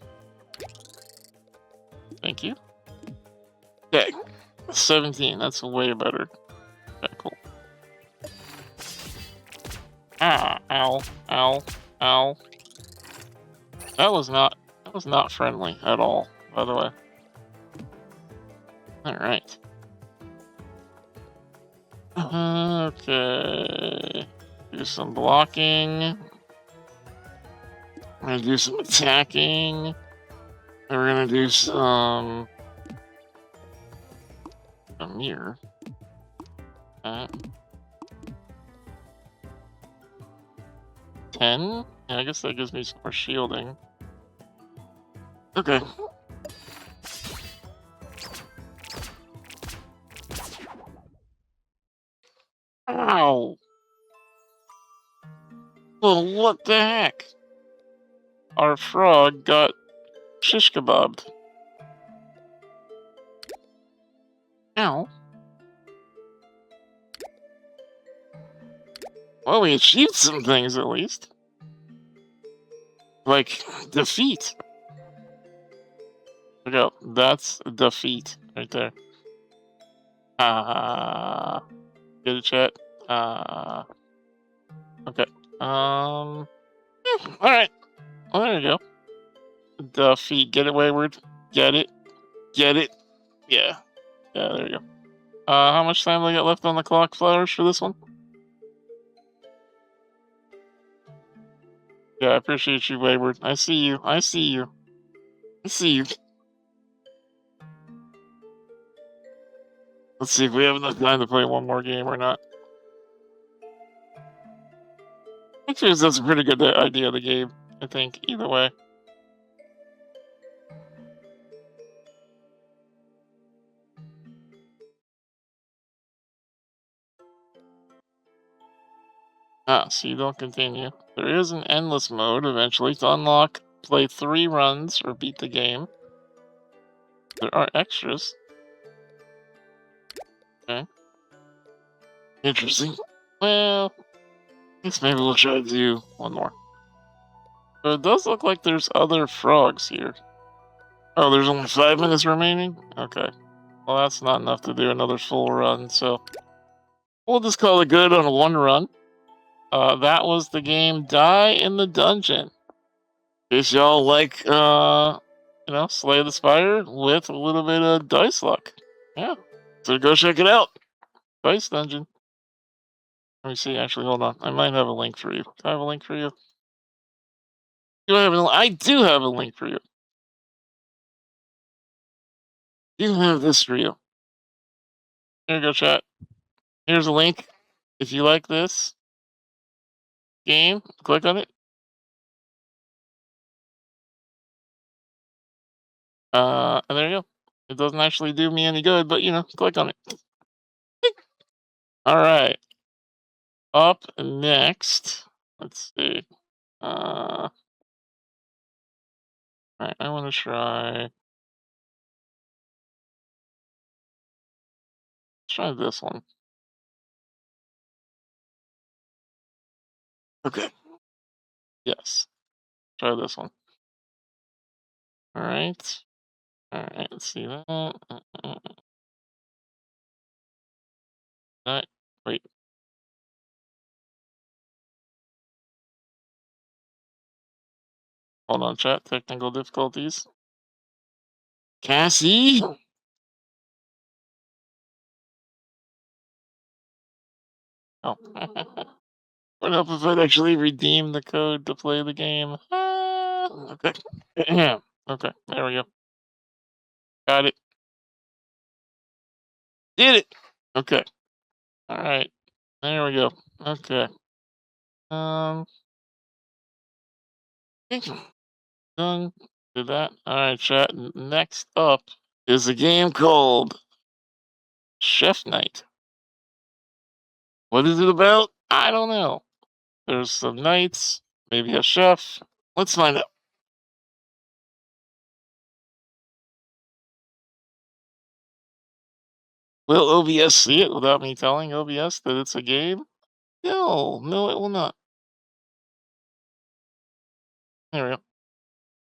Thank you. Okay, 17. That's way better. Okay, cool. Ah, ow, ow, ow. That was not friendly at all, by the way. Alright. Okay. Do some blocking. We're gonna do some attacking. And we're gonna do some... a mirror. 10? Yeah, I guess that gives me some more shielding. Okay. Ow! Well, what the heck? Our frog got shish kebabbed. Ow. Well, we achieved some things at least. Like, defeat. Look out, that's a defeat right there. Get a chat. Okay. Alright. Well, there you go. Defeat. Get it, Wayward. Get it. Get it. Yeah. Yeah, there you go. How much time do I got left on the clock, Flowers, for this one? Yeah, I appreciate you, Wayward. I see you. I see you. I see you. Let's see if we have enough time to play one more game or not. Actually, that's a pretty good idea of the game, I think, either way. So you don't continue. There is an endless mode eventually to unlock. Play 3 runs or beat the game. There are extras. Okay. Interesting. Well, I guess maybe we'll try to do one more. So it does look like there's other frogs here. Oh, there's only 5 minutes remaining? Okay. Well, that's not enough to do another full run, so we'll just call it good on a one run. That was the game Die in the Dungeon. In case y'all like, Slay the Spire with a little bit of dice luck. Yeah. So go check it out. Dice Dungeon. Let me see. Actually, hold on. I might have a link for you. Do I have a link for you? I do have a link for you. You have this for you. Here you go, chat. Here's a link. If you like this game, click on it. And there you go. It doesn't actually do me any good, but click on it. All right. Up next, let's see. All right. I want to try. Let's try this one. Okay. Yes. Try this one. All right. All right. Let's see that. That. Wait. Hold on, chat. Technical difficulties. Cassie. Oh. What up if I'd actually redeem the code to play the game? Okay. Okay. There we go. Got it. Did it. Okay. All right. There we go. Okay. Um. Done. Did that. All right, chat. Next up is a game called Chef Night. What is it about? I don't know. There's some knights, maybe a chef. Let's find out. Will OBS see it without me telling OBS that it's a game? No, no, it will not. There we go.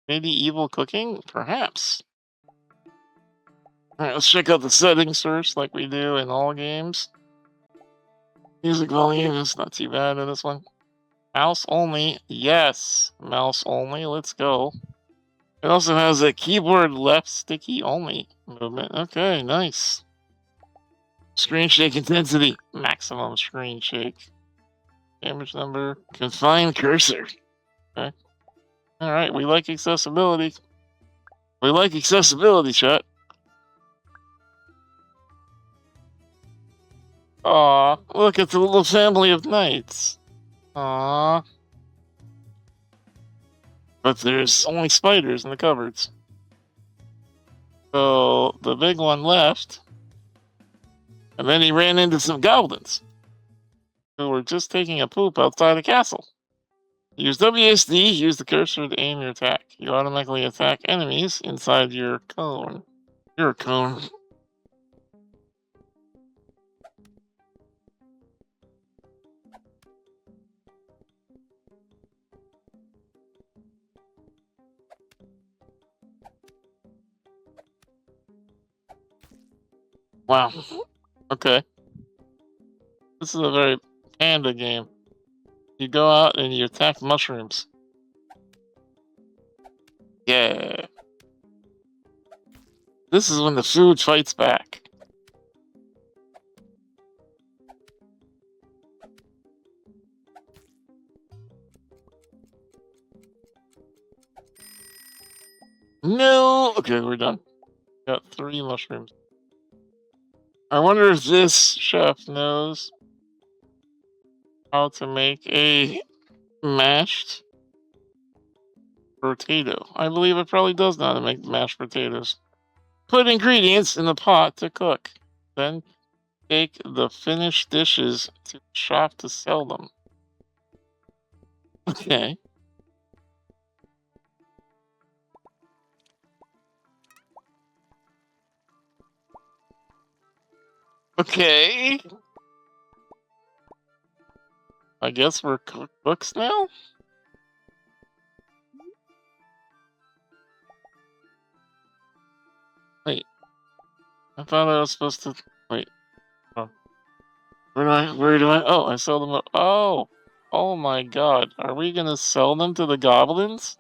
Medieval cooking? Perhaps. Alright, let's check out the settings first, like we do in all games. Music volume is not too bad in this one. Mouse only. Yes, mouse only. Let's go. It also has a keyboard left sticky only movement. Okay, nice. Screen shake intensity. Maximum screen shake. Damage number. Confined cursor. Okay. Alright, we like accessibility. We like accessibility, chat. Aw, look at the little family of knights. Aw. But there's only spiders in the cupboards. So the big one left. And then he ran into some goblins who were just taking a poop outside a castle. Use WSD, use the cursor to aim your attack. You automatically attack enemies inside your cone. Your cone. Wow. Okay. This is a very panda game. You go out and you attack mushrooms. Yeah. This is when the food fights back. No! Okay, we're done. Got 3 mushrooms. I wonder if this chef knows how to make a mashed potato. I believe it probably does know how to make mashed potatoes. Put ingredients in the pot to cook. Then take the finished dishes to the shop to sell them. Okay. Okay. I guess we're cookbooks now? Wait, I thought I was supposed to... Wait, oh. Oh, I sell them... Oh! Oh my god, are we gonna sell them to the goblins?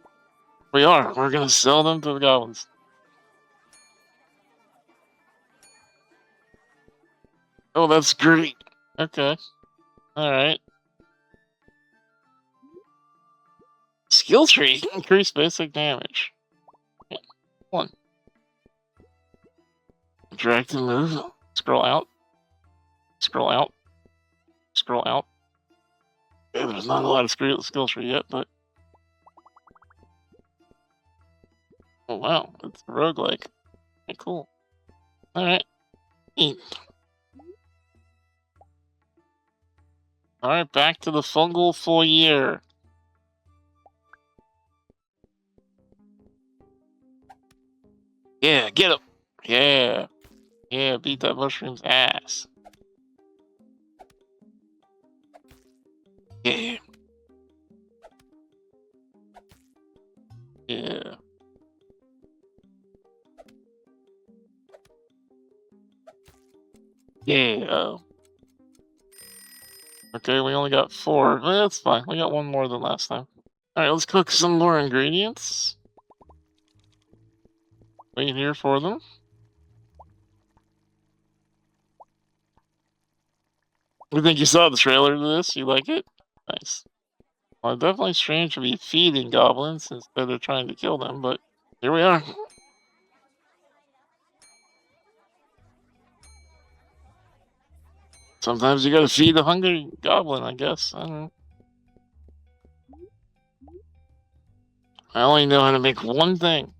We are, we're gonna sell them to the goblins. Oh, that's great. Okay. Alright. Skill tree. Increase basic damage. Yeah. 1. Drag to move. Scroll out. Scroll out. Scroll out. Yeah, there's not a lot of skill tree yet, but... Oh wow, it's a roguelike. Okay, cool. Alright. Alright, back to the fungal foyer. Yeah, get him! Yeah. Yeah, beat that mushroom's ass. Yeah. Yeah. Yeah. Okay, we only got 4. But that's fine. We got 1 more than last time. Alright, let's cook some more ingredients. Wait here for them. You think you saw the trailer to this? You like it? Nice. Well, definitely strange to be feeding goblins instead of trying to kill them, but here we are. Sometimes you gotta feed a hungry goblin, I guess. I don't know. I only know how to make one thing.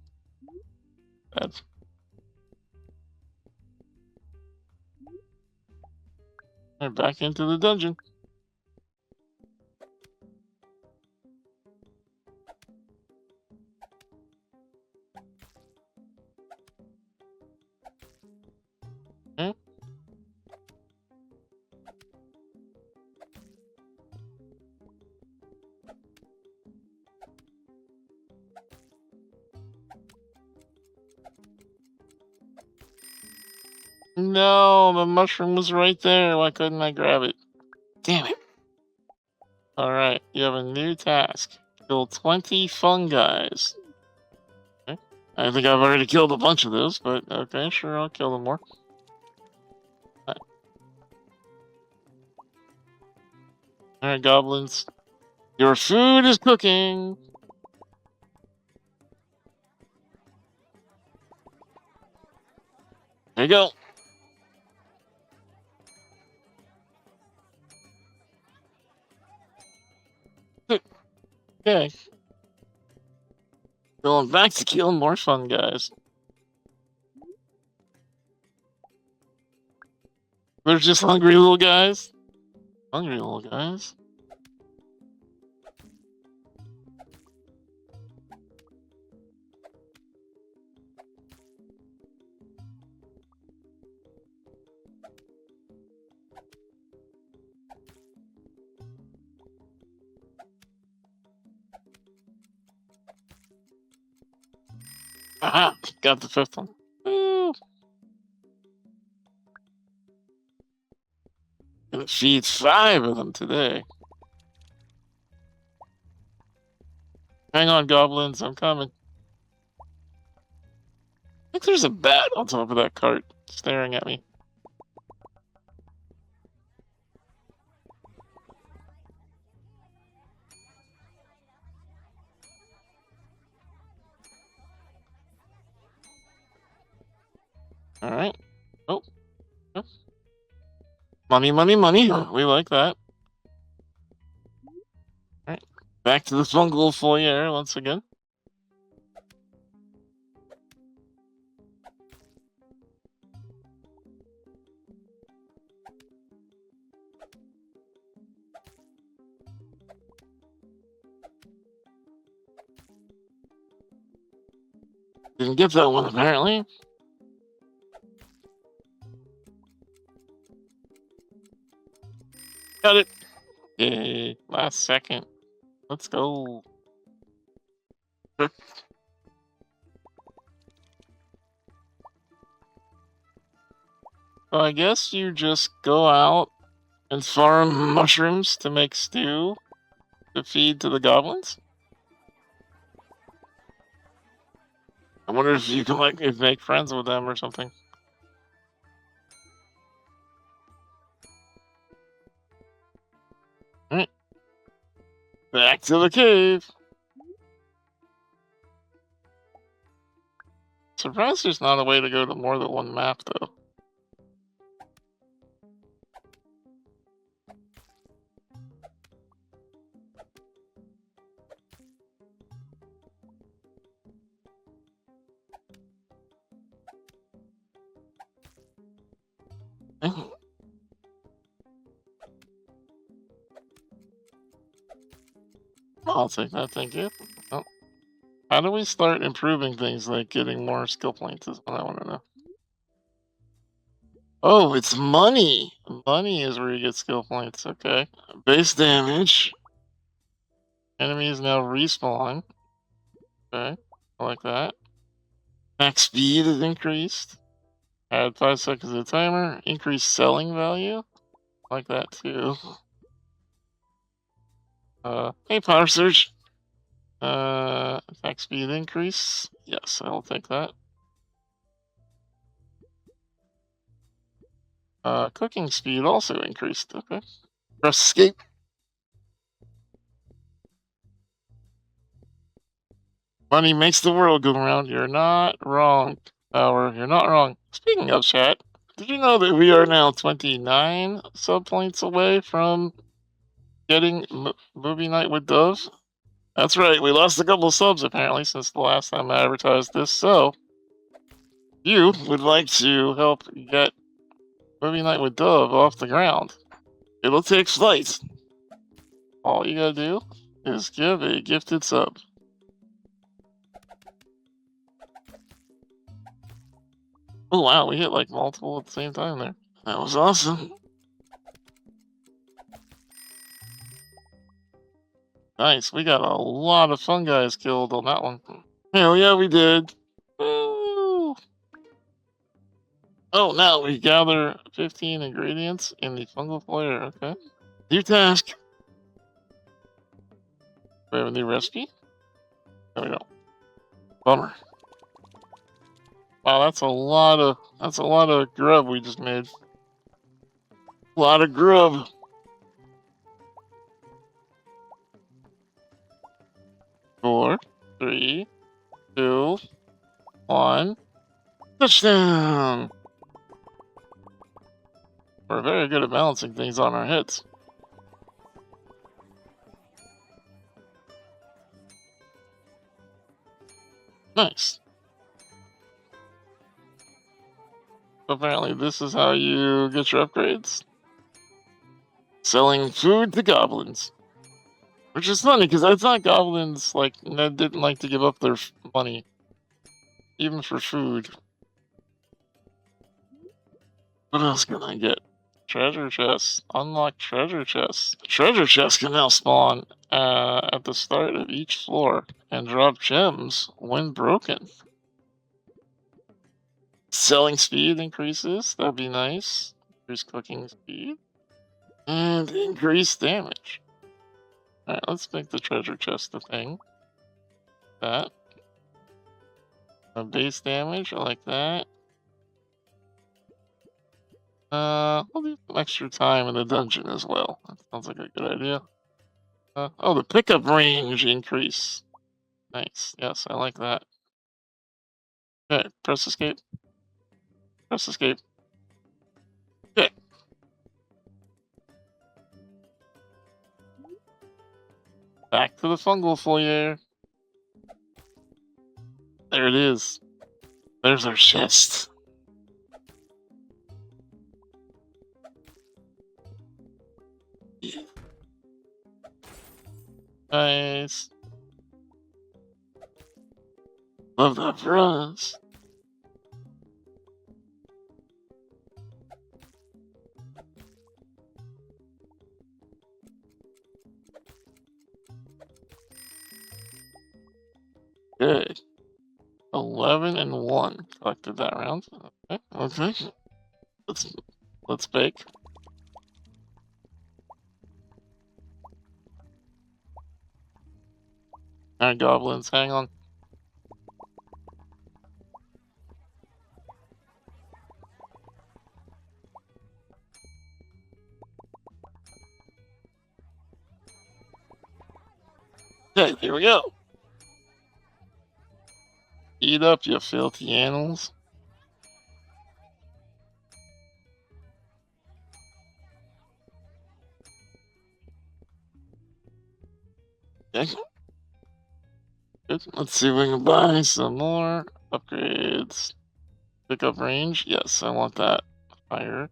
That's... Right, back into the dungeon. Okay. No, the mushroom was right there. Why couldn't I grab it? Damn it. Alright, you have a new task. Kill 20 fungi. Okay. I think I've already killed a bunch of those, but okay, sure, I'll kill them more. Alright, goblins. Your food is cooking! There you go. Okay. Going back to killing more fun guys. They're just hungry little guys. Hungry little guys. Aha! Got the 5th one. Woo! Gonna feed 5 of them today. Hang on, goblins, I'm coming. I think there's a bat on top of that cart staring at me. Alright. Oh. Oh. Money, money, money. We like that. Alright. Back to the fungal foyer once again. Didn't get that one apparently. Got it. Yay, last second. Let's go. So I guess you just go out and farm mushrooms to make stew to feed to the goblins. I wonder if you can like make friends with them or something. Alright, back to the cave. Surprised there's not a way to go to more than one map though. I'll take that, thank you. Oh, how do we start improving things like getting more skill points is what I want to know. Oh, it's money. Money is where you get skill points, okay. Base damage. Enemies now respawn. Okay, I like that. Max speed is increased. Add 5 seconds of timer. Increase selling value. I like that too. Hey, power surge. Attack speed increase. Yes, I'll take that. Cooking speed also increased. Okay. Press escape. Money makes the world go round. You're not wrong, Power. You're not wrong. Speaking of chat, did you know that we are now 29 sub points away from getting movie night with Dove? That's right. We lost a couple subs apparently since the last time I advertised this. So, if you would like to help get movie night with Dove off the ground, it'll take flight. All you gotta do is give a gifted sub. Oh wow, we hit like multiple at the same time there. That was awesome. Nice, we got a lot of fun guys killed on that one. Hell yeah, we did. Woo! Oh, now we gather 15 ingredients in the fungal flare. Okay. New task. We have a new recipe. There we go. Bummer. Wow, that's a lot of grub we just made. A lot of grub. Four, three, two, one. Touchdown! We're very good at balancing things on our hits. Nice. Apparently this is how you get your upgrades. Selling food to goblins. Which is funny, because I thought goblins, like, didn't like to give up their money. Even for food. What else can I get? Treasure chests. Unlock treasure chests. Treasure chests can now spawn at the start of each floor and drop gems when broken. Selling speed increases. That'd be nice. Increase cooking speed. And increase damage. Alright, let's make the treasure chest a thing. That. Base damage, I like that. We'll do some extra time in the dungeon as well. That sounds like a good idea. Oh, the pickup range increase. Nice. Yes, I like that. Okay, press escape. Press escape. Okay. Back to the fungal foyer. There it is. There's our chest. Yeah. Nice. Love that for us. Okay. 11 and 1 collected that round. Okay. Okay. Let's let's bake. Alright, goblins, hang on. Okay, here we go. Eat up, you filthy animals. Okay, good. Let's see if we can buy some more upgrades. Pick up range. Yes, I want that. Fire.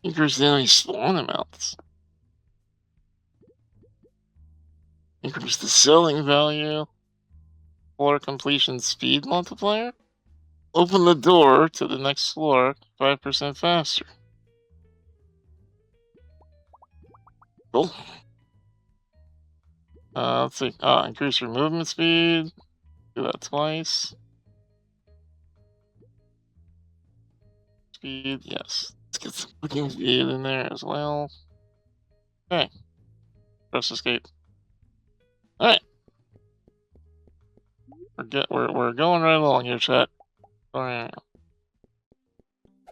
Increase the enemy spawn amounts. Increase the selling value. Floor completion speed multiplier. Open the door to the next floor 5% faster. Cool. Let's see. Increase your movement speed. Do that twice. Speed, yes. Let's get some clicking speed in there as well. Okay. Press escape. Alright. We're going right along here, chat. Alright.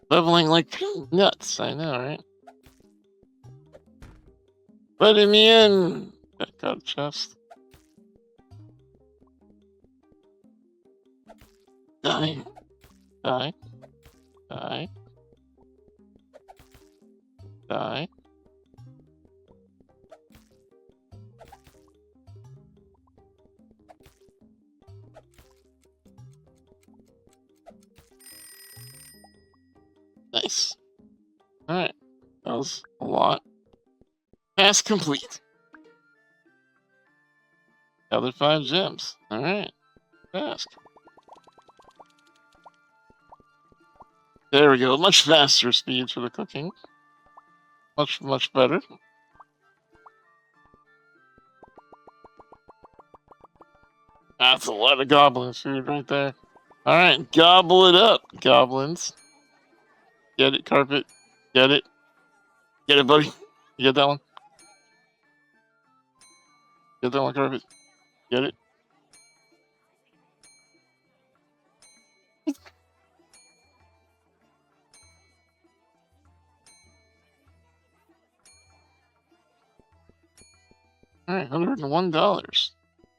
Leveling like nuts, I know, right? Letting me in! Got a chest. Die. Die. Die. Die. Nice. Alright. That was a lot. Task complete. Other 5 gems. Alright. Task. There we go. Much faster speed for the cooking. Much better. That's a lot of goblin food right there. Alright, gobble it up, goblins. Get it, carpet. Get it. Get it, buddy. You get that one? Get that one, carpet. Get it? Alright, $101.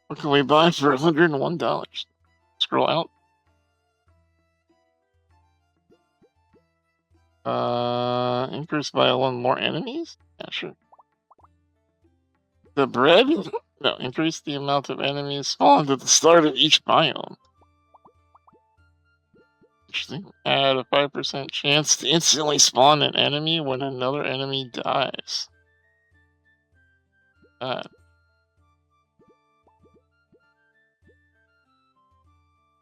What can we buy for $101? Scroll out. Increased by 1 more enemies? Yeah, sure. The bread? No, increase the amount of enemies spawned at the start of each biome. Interesting. Add a 5% chance to instantly spawn an enemy when another enemy dies.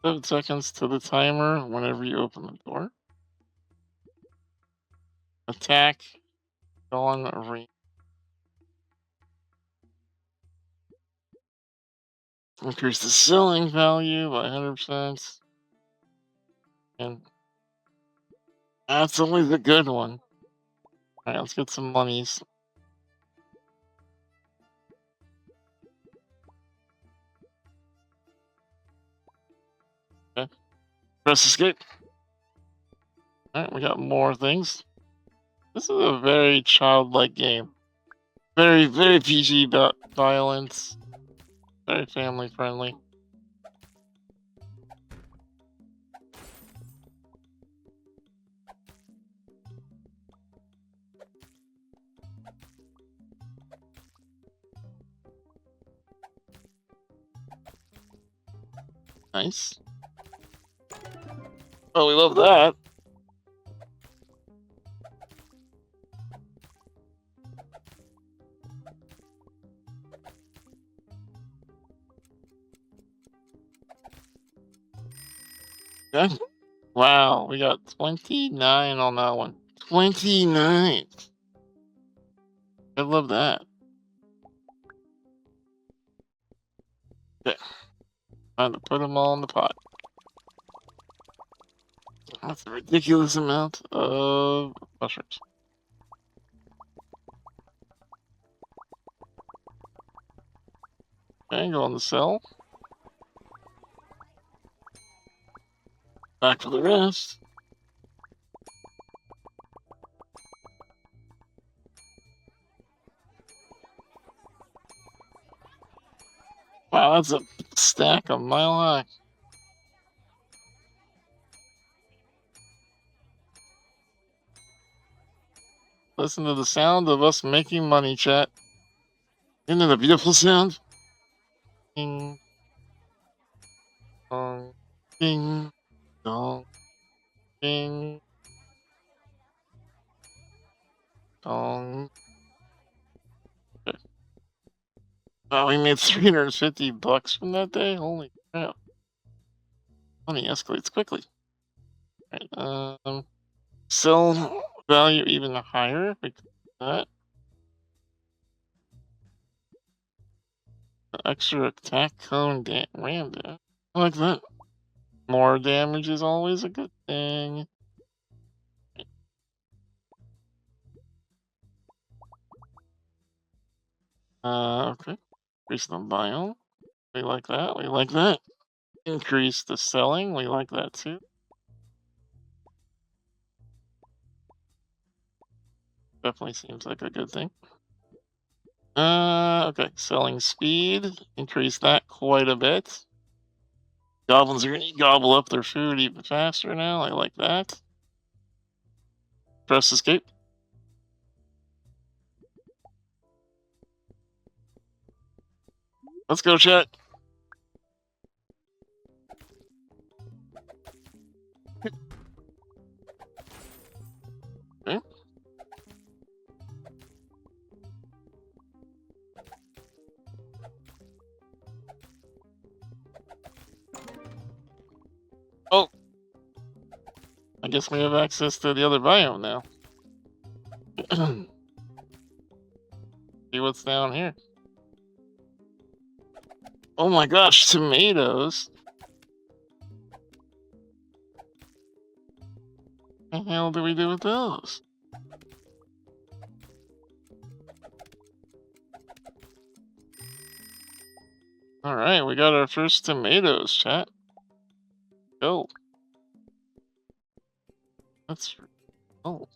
7 seconds to the timer whenever you open the door. Attack. Dawn range. Increase the selling value by 100%. And that's only the good one. Alright, let's get some monies. Okay. Press escape. Alright, we got more things. This is a very childlike game. Very, very PG violence. Very family friendly. Nice. Oh, we love that. Okay. Wow, we got 29 on that one. 29. I love that. Okay, time to put them all in the pot. That's a ridiculous amount of mushrooms. Okay, go on the cell. Back for the rest. Wow, that's a stack a mile high. Listen to the sound of us making money, chat. Isn't it a beautiful sound? Ding dong, ding dong, ding dong. Okay. Wow, we made 350 bucks from that day. Holy crap! Money escalates quickly. Right, sell value even higher. We could do that. Extra attack cone ram damage. I like that. More damage is always a good thing. Okay. Increase the biome. We like that. We like that. Increase the selling. We like that too. Definitely seems like a good thing. Okay. Selling speed. Increase that quite a bit. Goblins are gonna gobble up their food even faster now. I like that. Press escape. Let's go, chat. Okay. Oh, I guess we have access to the other biome now. See what's down here. Oh my gosh, tomatoes. What the hell do we do with those? Alright, we got our first tomatoes, chat. Go. That's oh.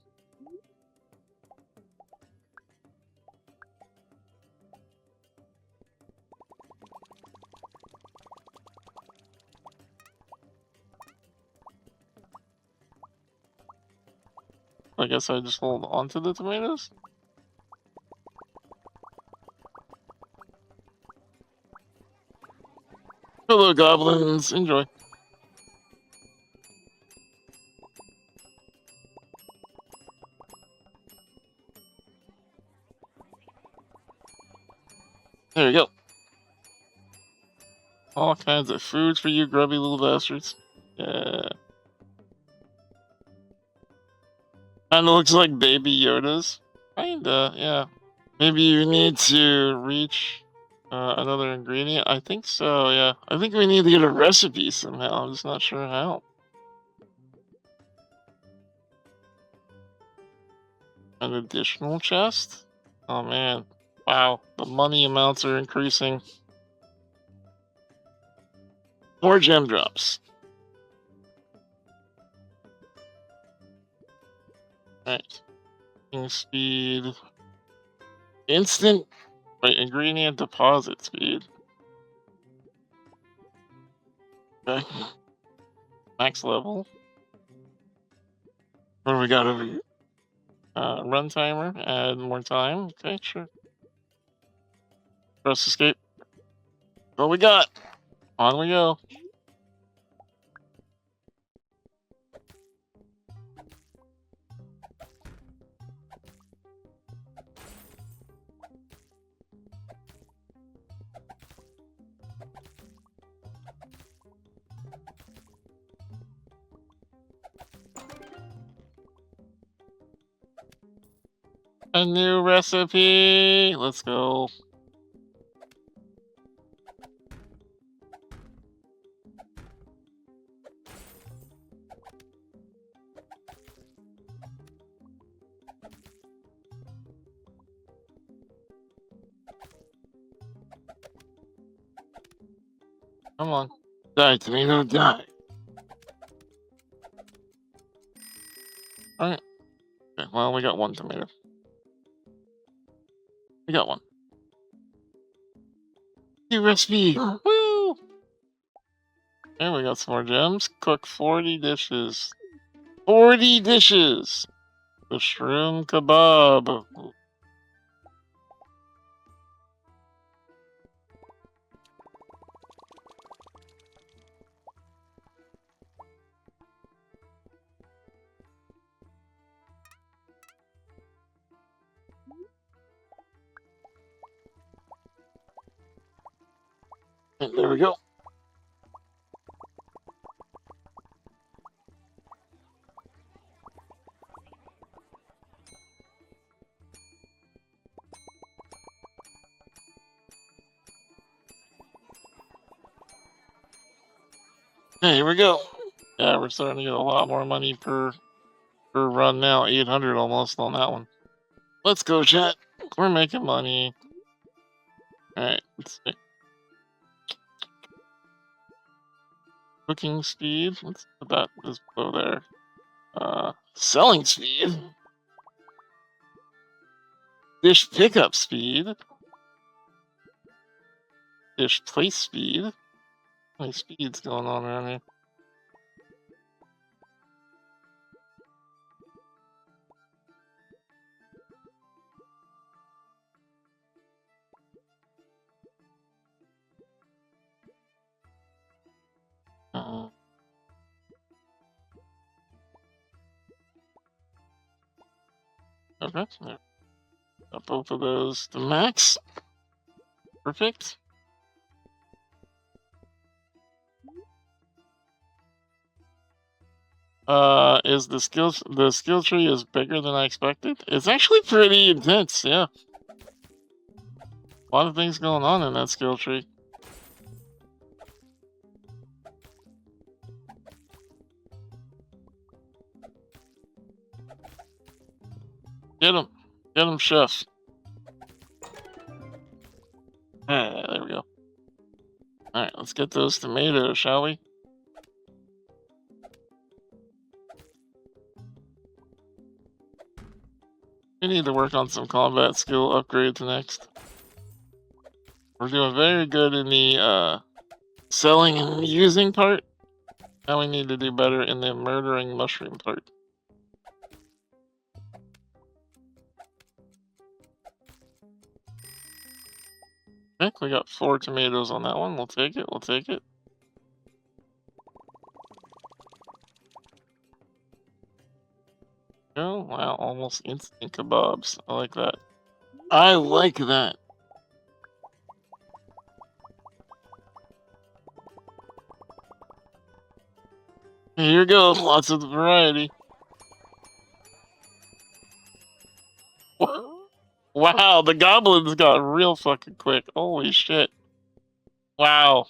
I guess I just hold on to the tomatoes. Hello, goblins. Enjoy. There we go. All kinds of food for you grubby little bastards. Yeah. Kinda looks like baby Yodas. Kinda, yeah. Maybe you need to reach another ingredient. I think so, yeah. I think we need to get a recipe somehow. I'm just not sure how. An additional chest? Oh man. Wow. The money amounts are increasing. More gem drops. Right. Speed. Instant. Wait, ingredient deposit speed. Okay. Max level. What do we got over here? Run timer. Add more time. Okay, sure. Press escape. What we got? On we go. A new recipe. Let's go. Come on. Die, tomato, die. Alright. Okay, well, we got one tomato. We got one. New recipe! Woo! And we got some more gems. Cook 40 dishes. 40 dishes! Mushroom kebab. And there we go. Okay, here we go. Yeah, we're starting to get a lot more money per run now. 800 almost on that one. Let's go, chat. We're making money. Alright, let's see. Cooking speed. Let's put that just below there. Selling speed. Dish pickup speed. Dish place speed. How many speeds going on around here? Uh, okay, there. Got both of those to max. Perfect. Is the skill tree is bigger than I expected? It's actually pretty intense, yeah. A lot of things going on in that skill tree. Get him. Get him, chef. There we go. Alright, let's get those tomatoes, shall we? We need to work on some combat skill upgrades next. We're doing very good in the selling and using part. Now we need to do better in the murdering mushroom part. Okay, we got 4 tomatoes on that one. We'll take it, we'll take it. Oh, wow, almost instant kebabs. I like that. I like that. Here you go, lots of variety. Wow, the goblins got real fucking quick. Holy shit. Wow.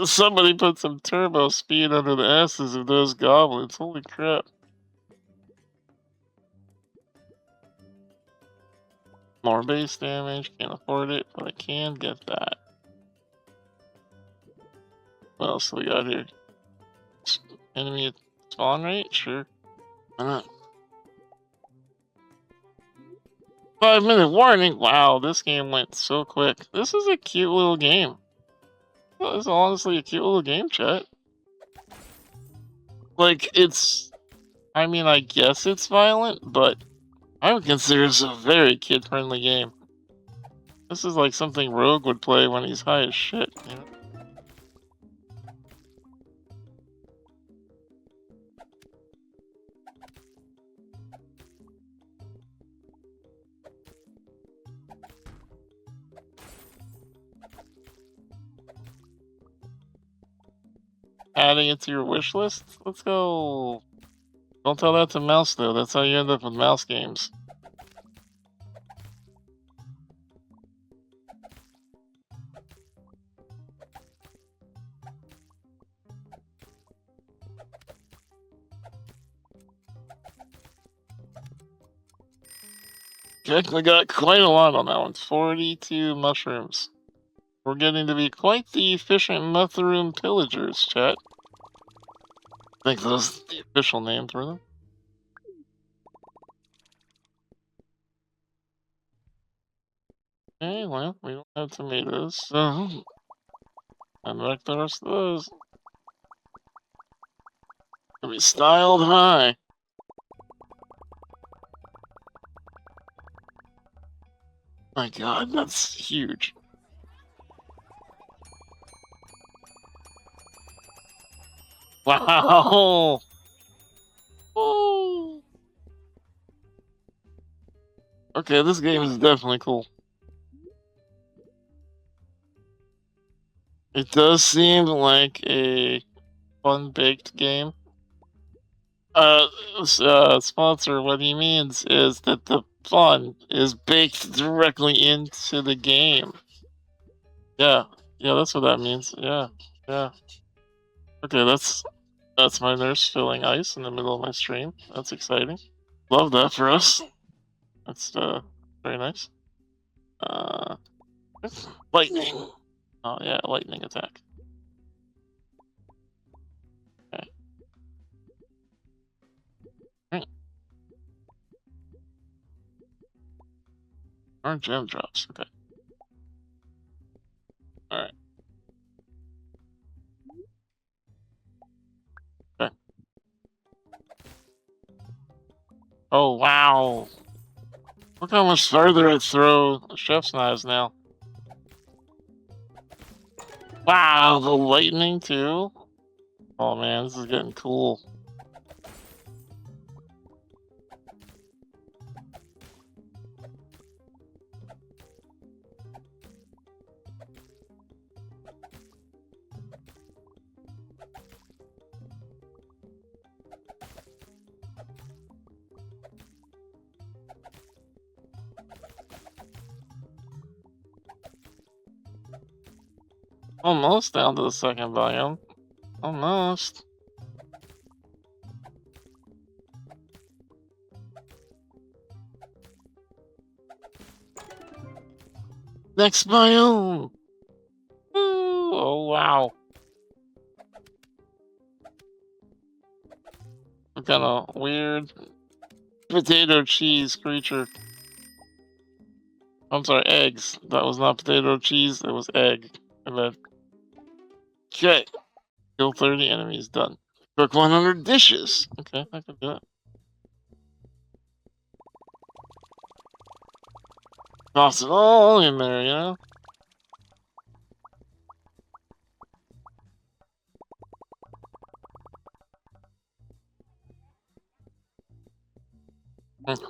Somebody put some turbo speed under the asses of those goblins. Holy crap. More base damage, can't afford it, but I can get that. What else do we got here? Enemy spawn rate? Sure. Why not? 5-minute warning? Wow, this game went so quick. This is a cute little game. This is honestly a cute little game, chat. Like, I mean, I guess it's violent, but I would consider this a very kid-friendly game. This is like something Rogue would play when he's high as shit, you know? Adding it to your wish list? Let's go. Don't tell that to Mouse, though. That's how you end up with mouse games. Okay, we got quite a lot on that one. 42 mushrooms. We're getting to be quite the efficient mushroom pillagers, chat. I think those the official name for them. Okay, well, we don't have tomatoes, so and like the rest of those. Can be styled high. My god, that's huge. Wow! Oh. Okay, this game is definitely cool. It does seem like a fun-baked game. Sponsor, what he means is that the fun is baked directly into the game. Yeah, yeah, that's what that means. Yeah, yeah. Okay, that's my nurse filling ice in the middle of my stream. That's exciting. Love that for us. That's very nice. Uh, lightning. Oh yeah, lightning attack. Okay. Right. Orange gem drops. Okay. All right. Okay. Oh wow! Look how much farther I throw chef's knives now. Wow, the lightning too. Oh man, this is getting cool. Almost down to the second biome. Almost. Next biome. Ooh, oh wow. What kind of weird potato cheese creature. I'm sorry, eggs. That was not potato cheese, it was egg. I meant. Okay. Kill 30 enemies, done. Cook 100 dishes. Okay, I can do it. Toss it all in there, you know?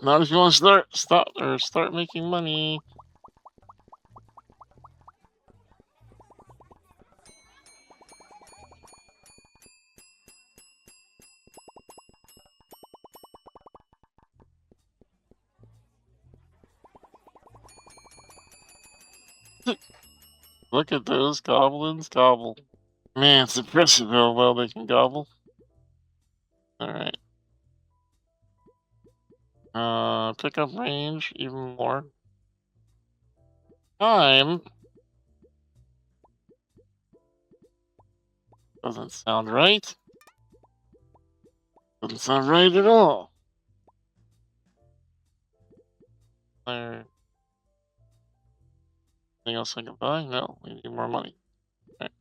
Not if you want to start making money. Look at those goblins gobble. Man, it's impressive how well they can gobble. Alright. Pick up range even more. Time. Doesn't sound right. Doesn't sound right at all. There. Anything else I can buy? No, we need more money. Right.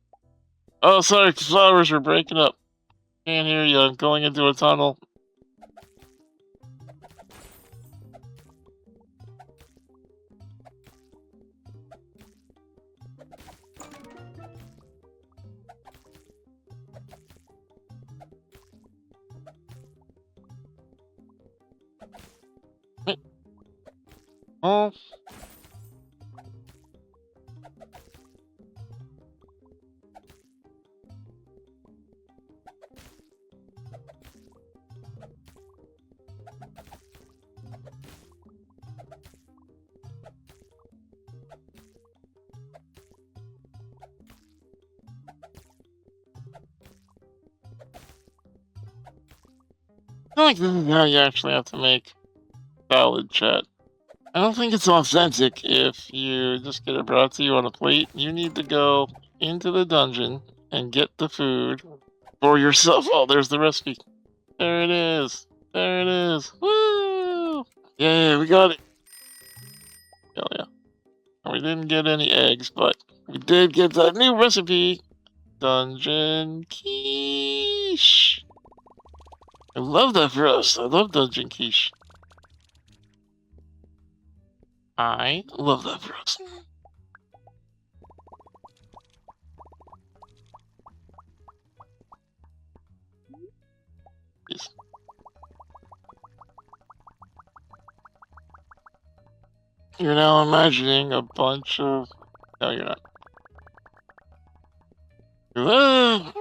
Oh, sorry, flowers are breaking up. Can't hear you. I'm going into a tunnel. Wait. Oh. I feel like this is how you actually have to make valid chat. I don't think it's authentic if you just get it brought to you on a plate. You need to go into the dungeon and get the food for yourself. Oh, there's the recipe. There it is. There it is. Woo! Yeah, we got it. Hell yeah. And we didn't get any eggs, but we did get that new recipe. Dungeon quiche. I love that for us. I love dungeon quiche. I love that for us. Yes. You're now imagining a bunch of... No, you're not. Ah!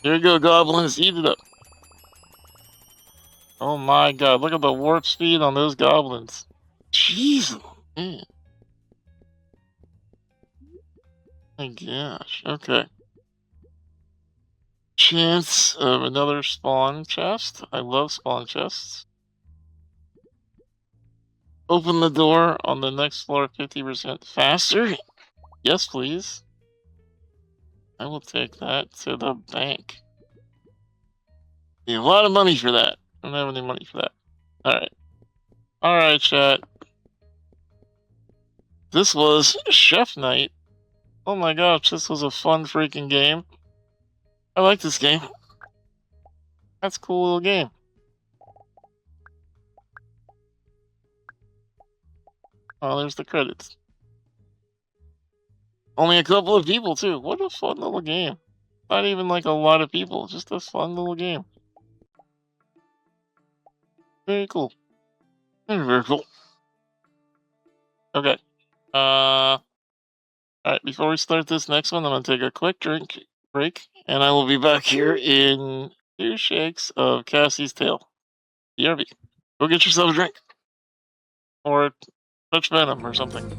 Here you go, goblins. Eat it up. Oh my god, look at the warp speed on those goblins. Jeez. Man. My gosh. Okay. Chance of another spawn chest. I love spawn chests. Open the door on the next floor 50% faster. Yes, please. I will take that to the bank. Need a lot of money for that. I don't have any money for that. Alright. Alright, chat. This was Chef Night. Oh my gosh, this was a fun freaking game. I like this game. That's a cool little game. Oh, there's the credits. Only a couple of people, too. What a fun little game. Not even like a lot of people, just a fun little game. Very cool. Very, very cool. Okay. Alright, before we start this next one, I'm gonna take a quick drink break, and I will be back here in 2 shakes of Cassie's tail. BRB. Go get yourself a drink. Or touch venom or something.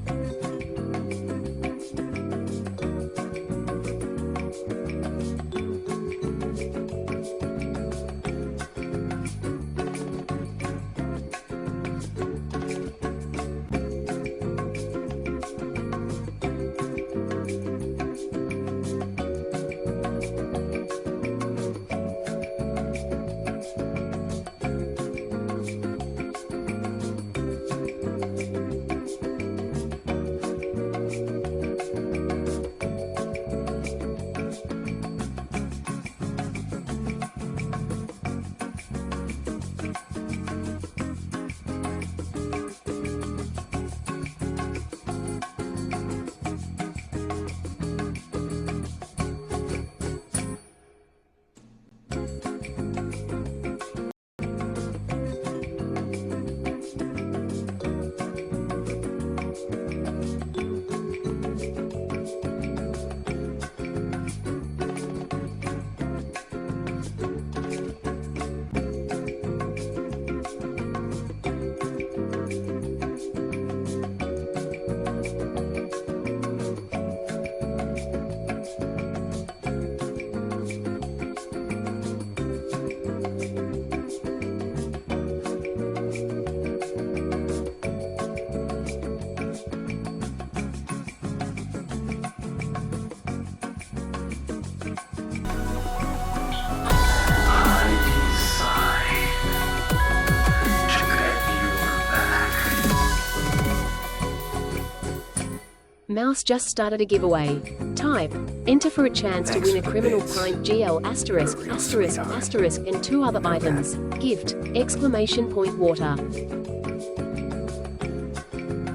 Mouse just started a giveaway. Type, enter for a chance to win a criminal pint GL asterisk asterisk asterisk and 2 other items. Gift, exclamation point water.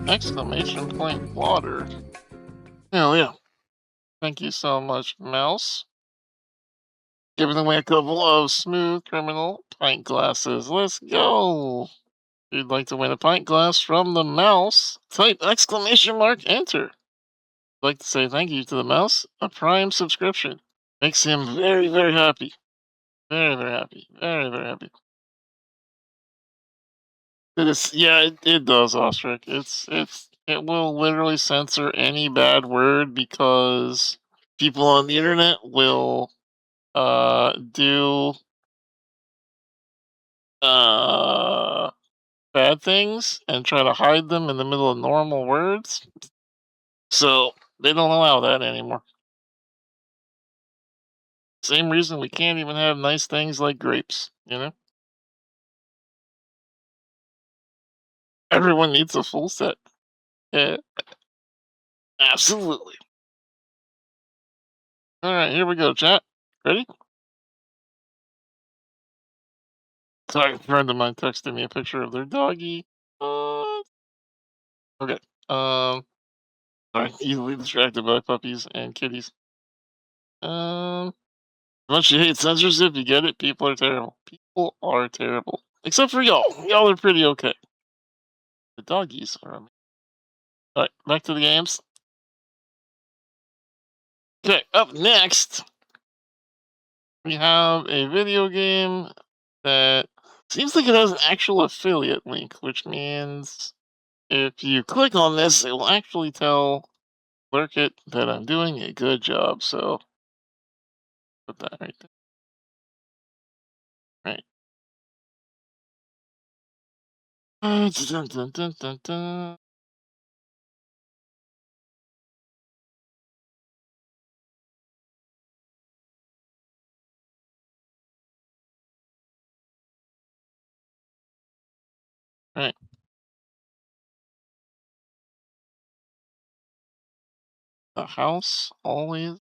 Exclamation point water. Hell yeah. Thank you so much, Mouse. Giving away a couple of smooth criminal pint glasses. Let's go. If you'd like to win a pint glass from the Mouse, type exclamation mark enter. I'd like to say thank you to the Mouse. A Prime subscription makes him very, very happy. Very, very happy. Very, very happy. It is, yeah, it does, Ostrich. It will literally censor any bad word because people on the internet will do bad bad things and try to hide them in the middle of normal words. So they don't allow that anymore. Same reason we can't even have nice things like grapes, you know? Everyone needs a full set. Yeah, absolutely. All right, here we go, chat. Ready? Sorry, a friend of mine texted me a picture of their doggy. Okay. Sorry, easily distracted by puppies and kitties. Um, Don't you hate censorship? You get it? People are terrible. People are terrible. Except for y'all. Y'all are pretty okay. The doggies are amazing. Alright, back to the games. Okay, up next, we have a video game that seems like it has an actual affiliate link, which means if you click on this, it will actually tell Lurkit that I'm doing a good job. So put that right there. Right. Dun, dun, dun, dun, dun. Right. The house always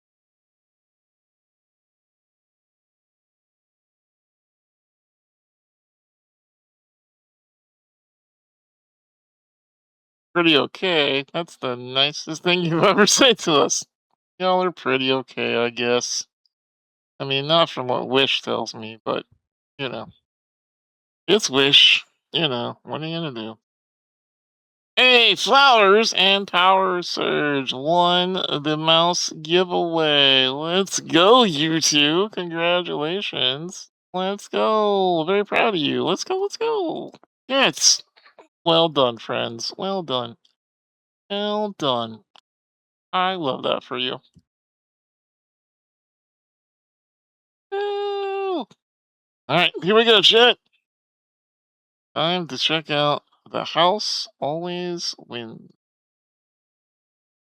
pretty okay. That's the nicest thing you've ever said to us. Y'all are pretty okay, I guess. I mean, not from what Wish tells me, but, you know. It's Wish. You know, what are you gonna do? Hey, Flowers and Power Surge won the mouse giveaway. Let's go, you two. Congratulations. Let's go. Very proud of you. Let's go, let's go. Yes. Well done, friends. Well done. Well done. I love that for you. Woo! Alright, here we go, chat. Time to check out The House Always Wins.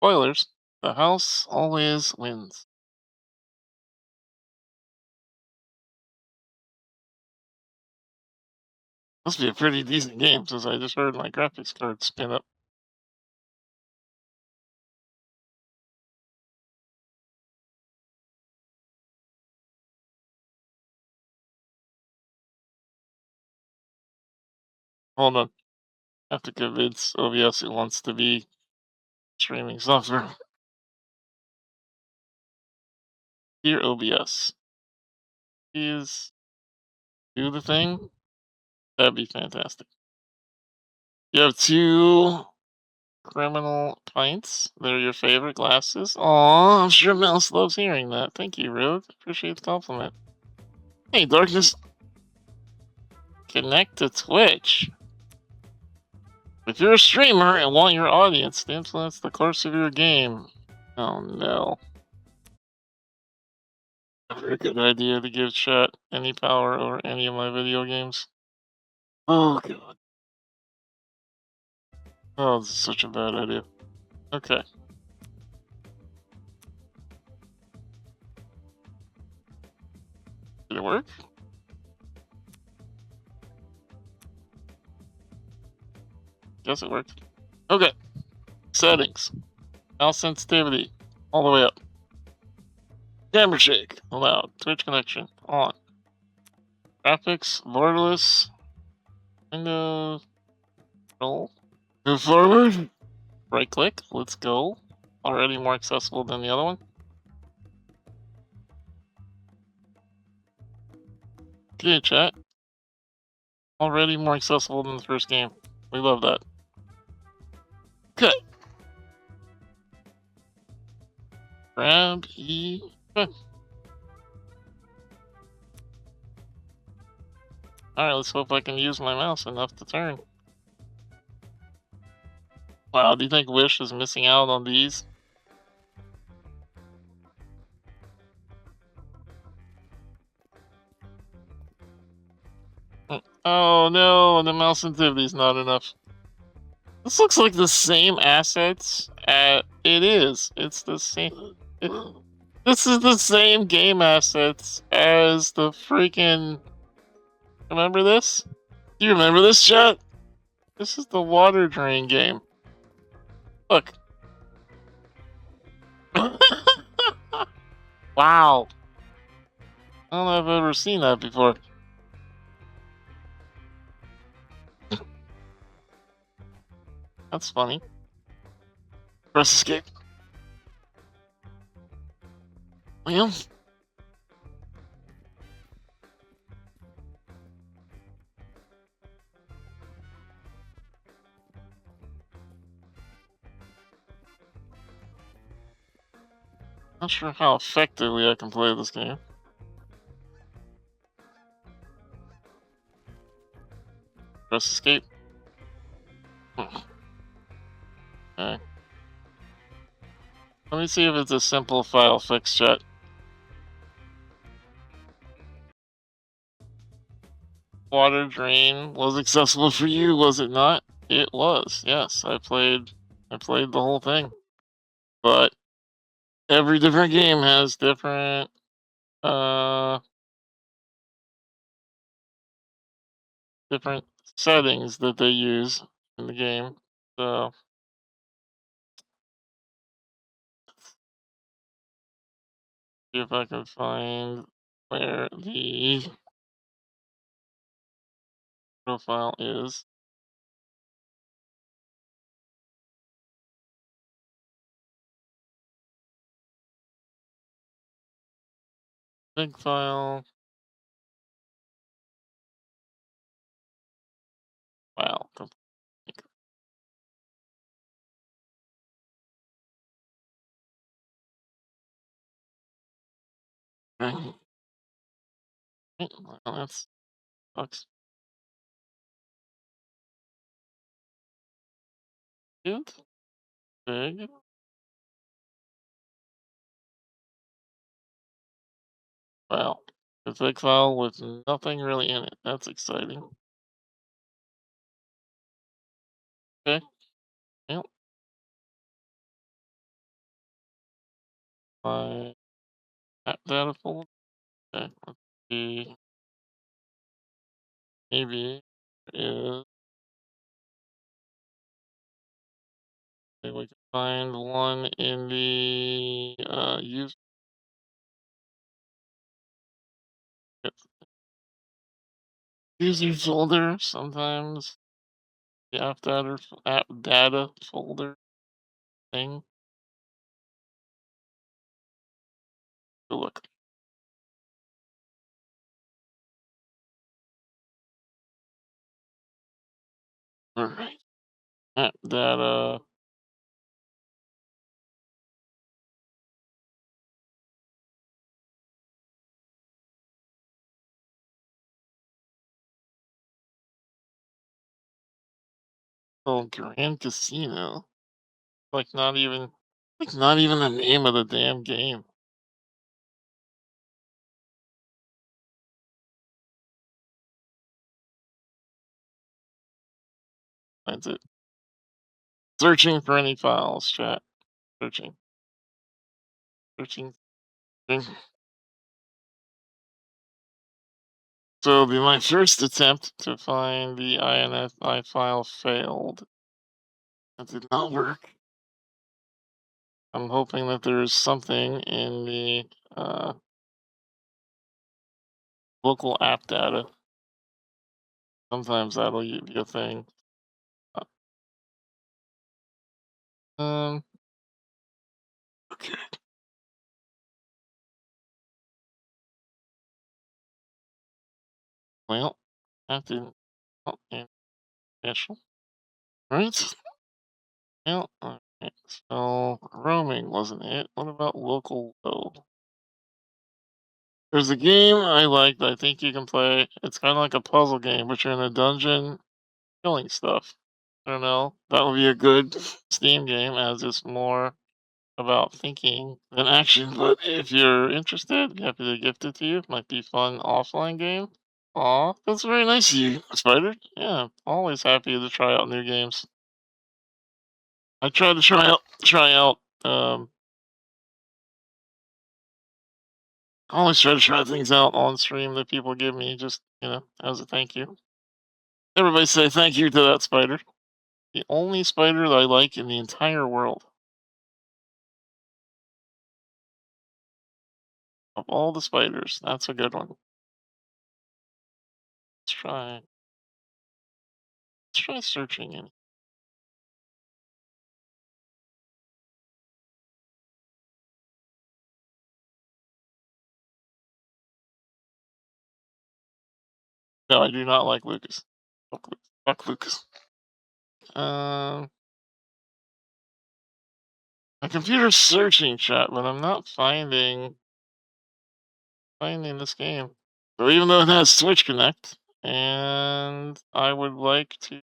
Spoilers. The house always wins. Must be a pretty decent game since I just heard my graphics card spin up. Hold on. I have to convince OBS it wants to be streaming software. Dear OBS, please do the thing. That'd be fantastic. You have two criminal pints. They're your favorite glasses. Aw, I'm sure Mouse loves hearing that. Thank you, Rogue. Appreciate the compliment. Hey, Darkness. Connect to Twitch. If you're a streamer and want your audience to influence the course of your game, oh no. Never a good idea to give chat any power over any of my video games. Oh god. Oh, this is such a bad idea. Okay. Did it work? Guess it worked. Okay. Settings. Mouse sensitivity. All the way up. Camera shake. Allowed. Twitch connection. On. Graphics. Borderless. Windows. Roll. Move forward. Right click. Let's go. Already more accessible than the other one. Okay, chat. Already more accessible than the first game. We love that. Okay. Grab E. Okay. Alright, let's hope I can use my mouse enough to turn. Wow, do you think Wish is missing out on these? Oh no, the mouse sensitivity is not enough. This looks like the same assets. It is. It's the same. This is the same game assets as the freaking. Remember this? Do you remember this, chat? This is the water drain game. Look. Wow. I don't know if I've ever seen that before. That's funny. Press escape. Well, not sure how effectively I can play this game. Press escape. Okay. Let me see if it's a simple file fix, chat. Water drain was accessible for you, was it not? It was. Yes, I played the whole thing. But every different game has different uh different settings that they use in the game. So see if I can find where the profile is. Big file. File. Okay. Well, that's sucks. Cute. Big. Wow. A big file with nothing really in it. That's exciting. Okay. Yep. My app data folder. Okay. Let's see. Maybe is maybe we can find one in the user folder. Sometimes the app data folder thing. Go look. All right. App data. Oh, Grand Casino. Like not even the name of the damn game. That's it. Searching for any files, chat. Searching. Searching. Searching. So my first attempt to find the INFI file failed. That did not work. I'm hoping that there is something in the local app data. Sometimes that'll be a thing. Uh, okay. Well, that didn't. Oh, and special. Right? Well, alright. So roaming wasn't it? What about local though? There's a game I like that I think you can play. It's kind of like a puzzle game, but you're in a dungeon killing stuff. I don't know. That would be a good Steam game as it's more about thinking than action. But if you're interested, happy to gift it to you. Might be fun offline game. Aw, that's very nice of you, Spider. Yeah, always happy to try out new games. I try to try out. I always try to try things out on stream that people give me, just as a thank you. Everybody say thank you to that spider. The only spider that I like in the entire world. Of all the spiders, that's a good one. Let's try. Let's try searching in. No, I do not like Lucas. Fuck Lucas. Fuck Lucas. Um, my computer's searching chat, but I'm not finding this game. So even though it has Switch Connect, and I would like to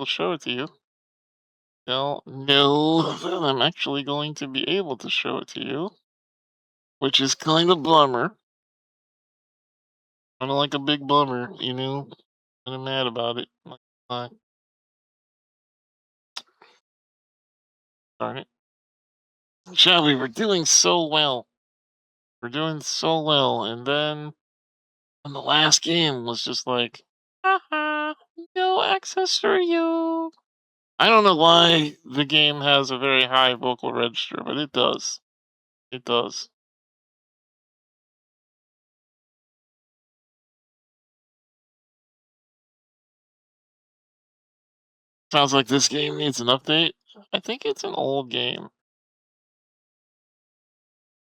show it to you. No, that I'm actually going to be able to show it to you, which is kind of bummer. Kind of like a big bummer, and I'm mad about it. Like, darn it. Chat, we were doing so well. We're doing so well, and then when the last game was just like, haha, no access for you. I don't know why the game has a very high vocal register, but it does. It does. Sounds like this game needs an update. I think it's an old game.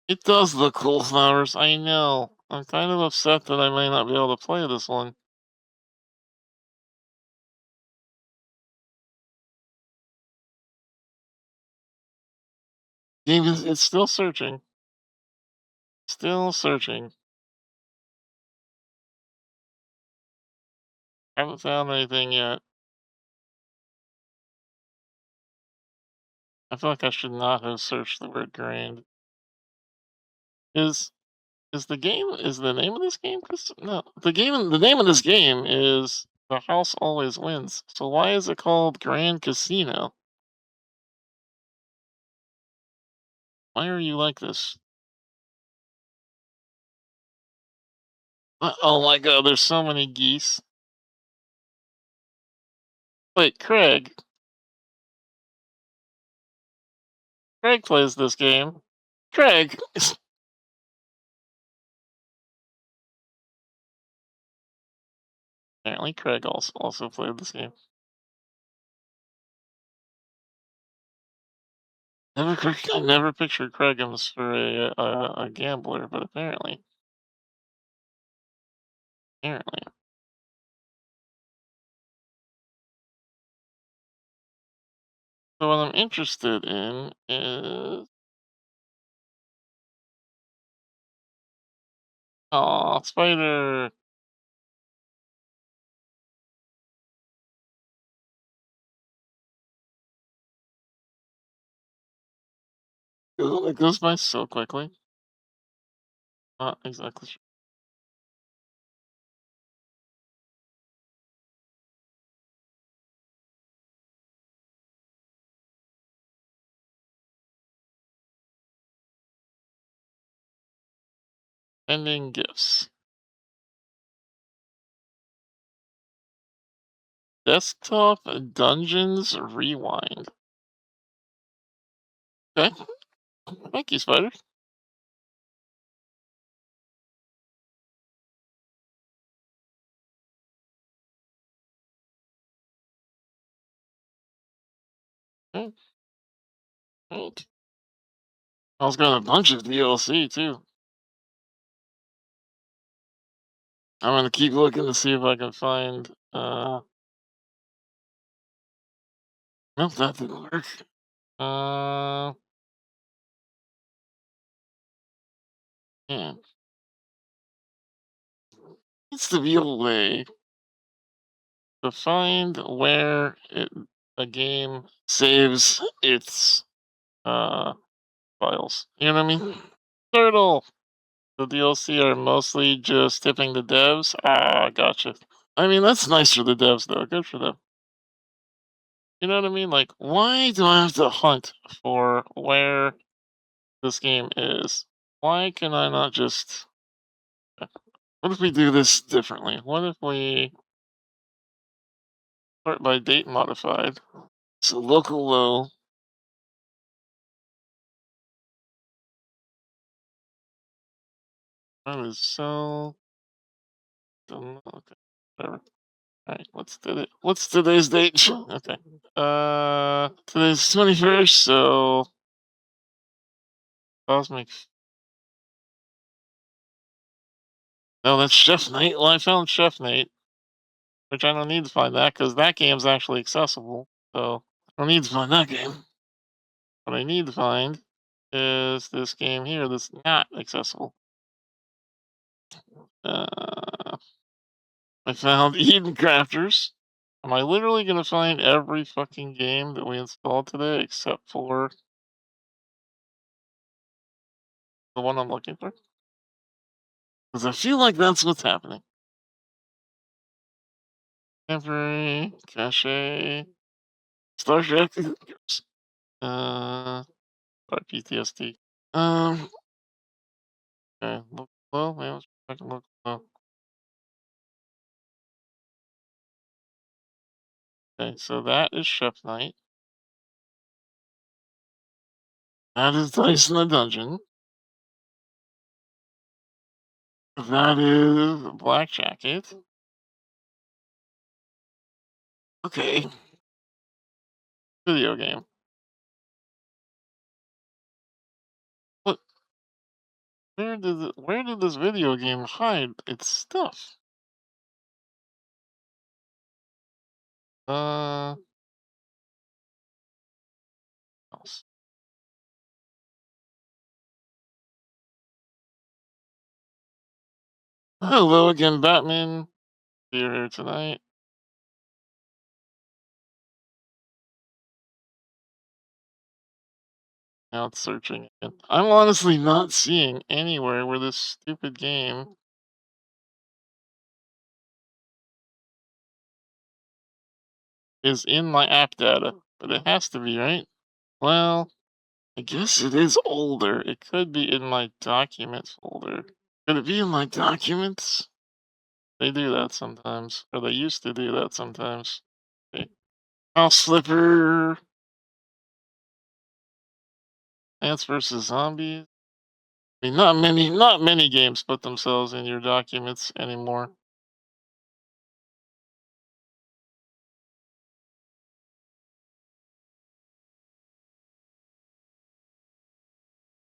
It does look cool, flowers. I know. I'm kind of upset that I may not be able to play this one. Game is it's still searching. Still searching. Haven't found anything yet. I feel like I should not have searched the word grand. Is is the name of this game No. The name of this game is The House Always Wins. So why is it called Grand Casino? Why are you like this? Oh my god, there's so many geese. Wait, Craig plays this game. Craig! Apparently Craig also played this game. I never pictured Craig as for a gambler, but apparently. So what I'm interested in is oh, spider. Ooh, it goes by so quickly. Not exactly sure. Sending gifts. Desktop Dungeons Rewind. Okay. Thank you, Spider. Okay. Right. I was got a bunch of DLC too. I'm gonna keep looking to see if I can find nope, that didn't work. Uh yeah. Needs to be a way to find where a game saves its uh files. You know what I mean? Turtle! The DLC are mostly just tipping the devs? Ah, gotcha. I mean, that's nice for the devs, though. Good for them. You know what I mean? Like, why do I have to hunt for where this game is? Why can I not just... What if we do this differently? What if we sort by date modified? So local low. That is so dumb. Okay, whatever. Alright, what's today's date? Okay. Today's 21st, so Cosmic. No, that's Chef Nate. Well, I found Chef Nate, which I don't need to find that because that game's actually accessible. So I don't need to find that game. What I need to find is this game here that's not accessible. Uh, I found Eden Crafters. Am I literally gonna find every fucking game that we installed today except for the one I'm looking for? Because I feel like that's what's happening. Temporary, cache, Star Trek, uh, or PTSD. Okay, look low, man, let's fucking look low. Okay, so that is Chef Knight. That is Dice in the Dungeon. That is Black Jacket. Okay, video game. What? Where did this video game hide its stuff? Uh, else. Hello again, Batman. You're here tonight. Now it's searching again. I'm honestly not seeing anywhere where this stupid game is in my app data, but it has to be, right? Well, I guess it is older. It could be in my documents folder. Could it be in my documents? They do that sometimes, or they used to do that sometimes. Okay. House Flipper, Ants vs Zombies. I mean, not many games put themselves in your documents anymore.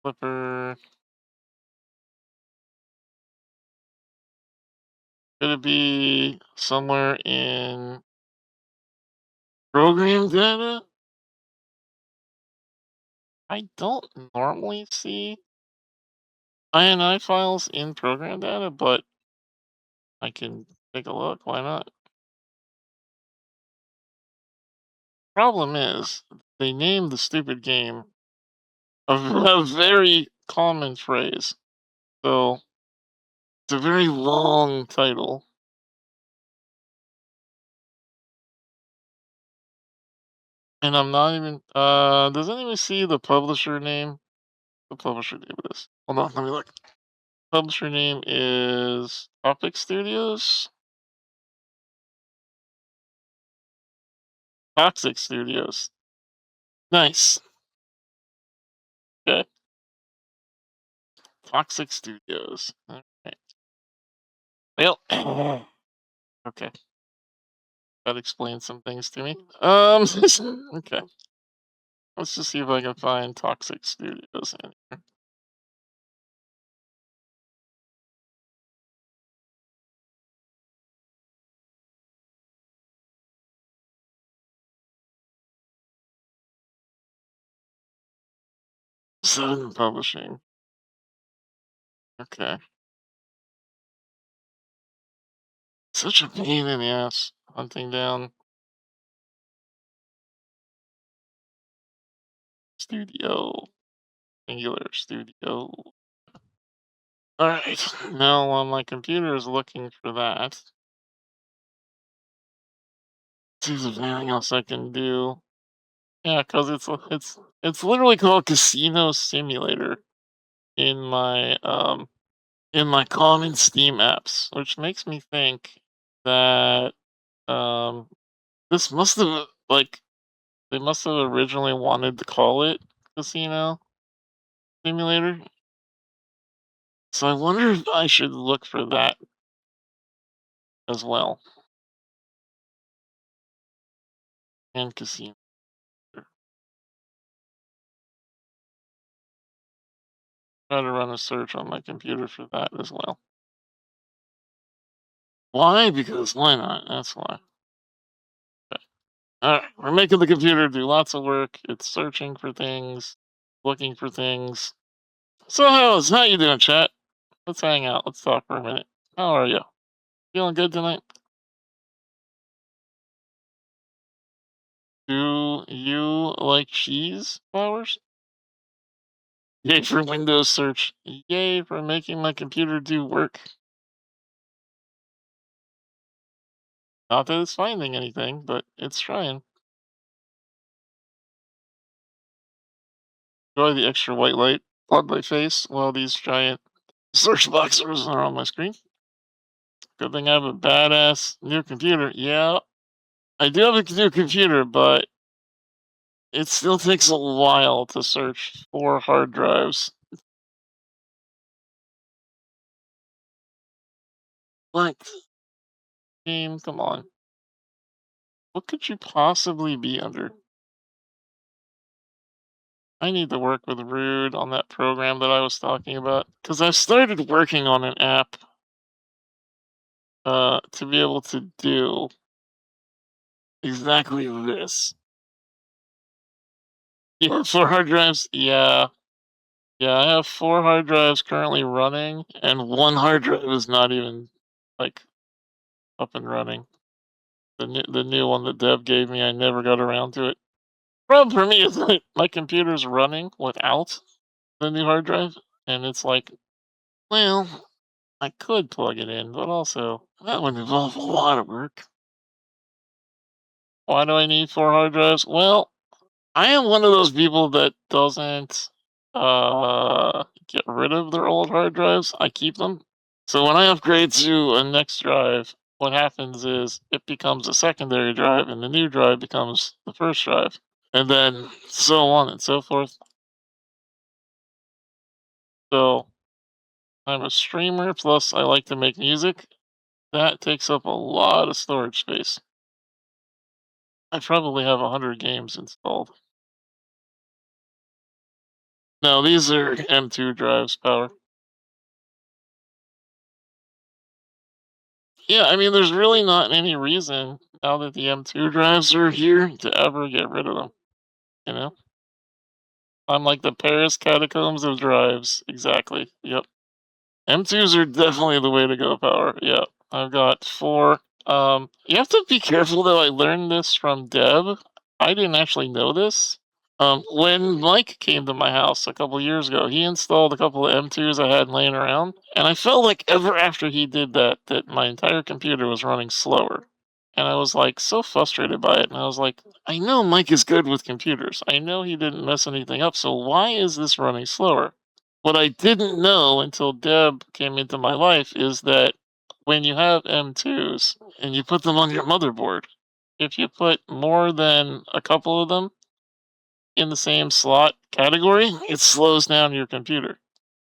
Flipper. Could it be somewhere in program data? I don't normally see INI files in program data, but I can take a look. Why not? Problem is, they named the stupid game a very common phrase. So it's a very long title. And I'm not even does anyone see the publisher name? The publisher name of this. Hold on, let me look. Publisher name is Topic Studios? Toxic Studios. Nice. Okay. Toxic Studios. Alright. Well, okay. That explains some things to me. Okay. Let's just see if I can find Toxic Studios in here. Southern Publishing. Okay. Such a pain in the ass hunting down studio, singular studio. Alright, now while my computer is looking for that, see if there's anything else I can do. Yeah, because it's literally called Casino Simulator in my common Steam apps, which makes me think that um this must have like they must have originally wanted to call it Casino Simulator. So I wonder if I should look for that as well. And Casino. Try to run a search on my computer for that as well. Why? Because why not? That's why. Alright, we're making the computer do lots of work. It's searching for things, looking for things. So how you doing, chat? Let's hang out. Let's talk for a minute. How are you? Feeling good tonight? Do you like cheese flowers? Yay for Windows search. Yay for making my computer do work. Not that it's finding anything, but it's trying. Enjoy the extra white light on my face while these giant search boxes are on my screen. Good thing I have a badass new computer. Yeah, I do have a new computer, but it still takes a while to search for hard drives. Like, game, come on. What could you possibly be under? I need to work with Rude on that program that I was talking about because I've started working on an app to be able to do exactly this. Yeah, 4 hard drives. Yeah, yeah, I have 4 hard drives currently running, and one hard drive is not even like up and running. The new one that Deb gave me, I never got around to it. Problem for me is that my computer's running without the new hard drive, and it's like, well, I could plug it in, but also that would involve a lot of work. Why do I need 4 hard drives? Well, I am one of those people that doesn't get rid of their old hard drives. I keep them. So when I upgrade to a next drive, what happens is it becomes a secondary drive and the new drive becomes the first drive. And then so on and so forth. So I'm a streamer, plus I like to make music. That takes up a lot of storage space. I probably have 100 games installed. No, these are M2 drives, power. Yeah, I mean, there's really not any reason now that the M2 drives are here to ever get rid of them. You know, I'm like the Paris catacombs of drives. Exactly. Yep. M2s are definitely the way to go, power. Yeah. I've got 4. You have to be careful though. I learned this from Deb. I didn't actually know this. When Mike came to my house a couple years ago, he installed a couple of M2s I had laying around, and I felt like ever after he did that, that my entire computer was running slower. And I was like so frustrated by it, and I was like, I know Mike is good with computers. I know he didn't mess anything up, so why is this running slower? What I didn't know until Deb came into my life is that when you have M2s and you put them on your motherboard, if you put more than a couple of them in the same slot category, it slows down your computer.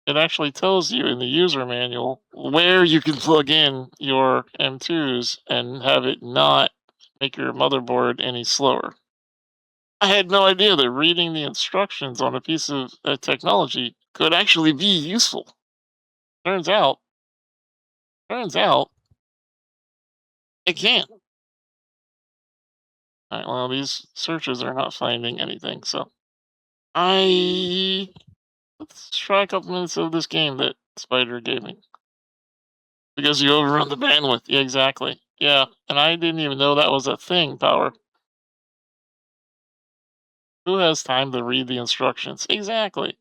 It actually tells you in the user manual where you can plug in your M2s and have it not make your motherboard any slower. I had no idea that reading the instructions on a piece of technology could actually be useful. Turns out, turns out, it can. Alright, well, these searches are not finding anything, so I let's try a couple minutes of this game that Spider gave me. Because you overrun the bandwidth. Yeah, exactly. Yeah, and I didn't even know that was a thing, Power. Who has time to read the instructions? Exactly.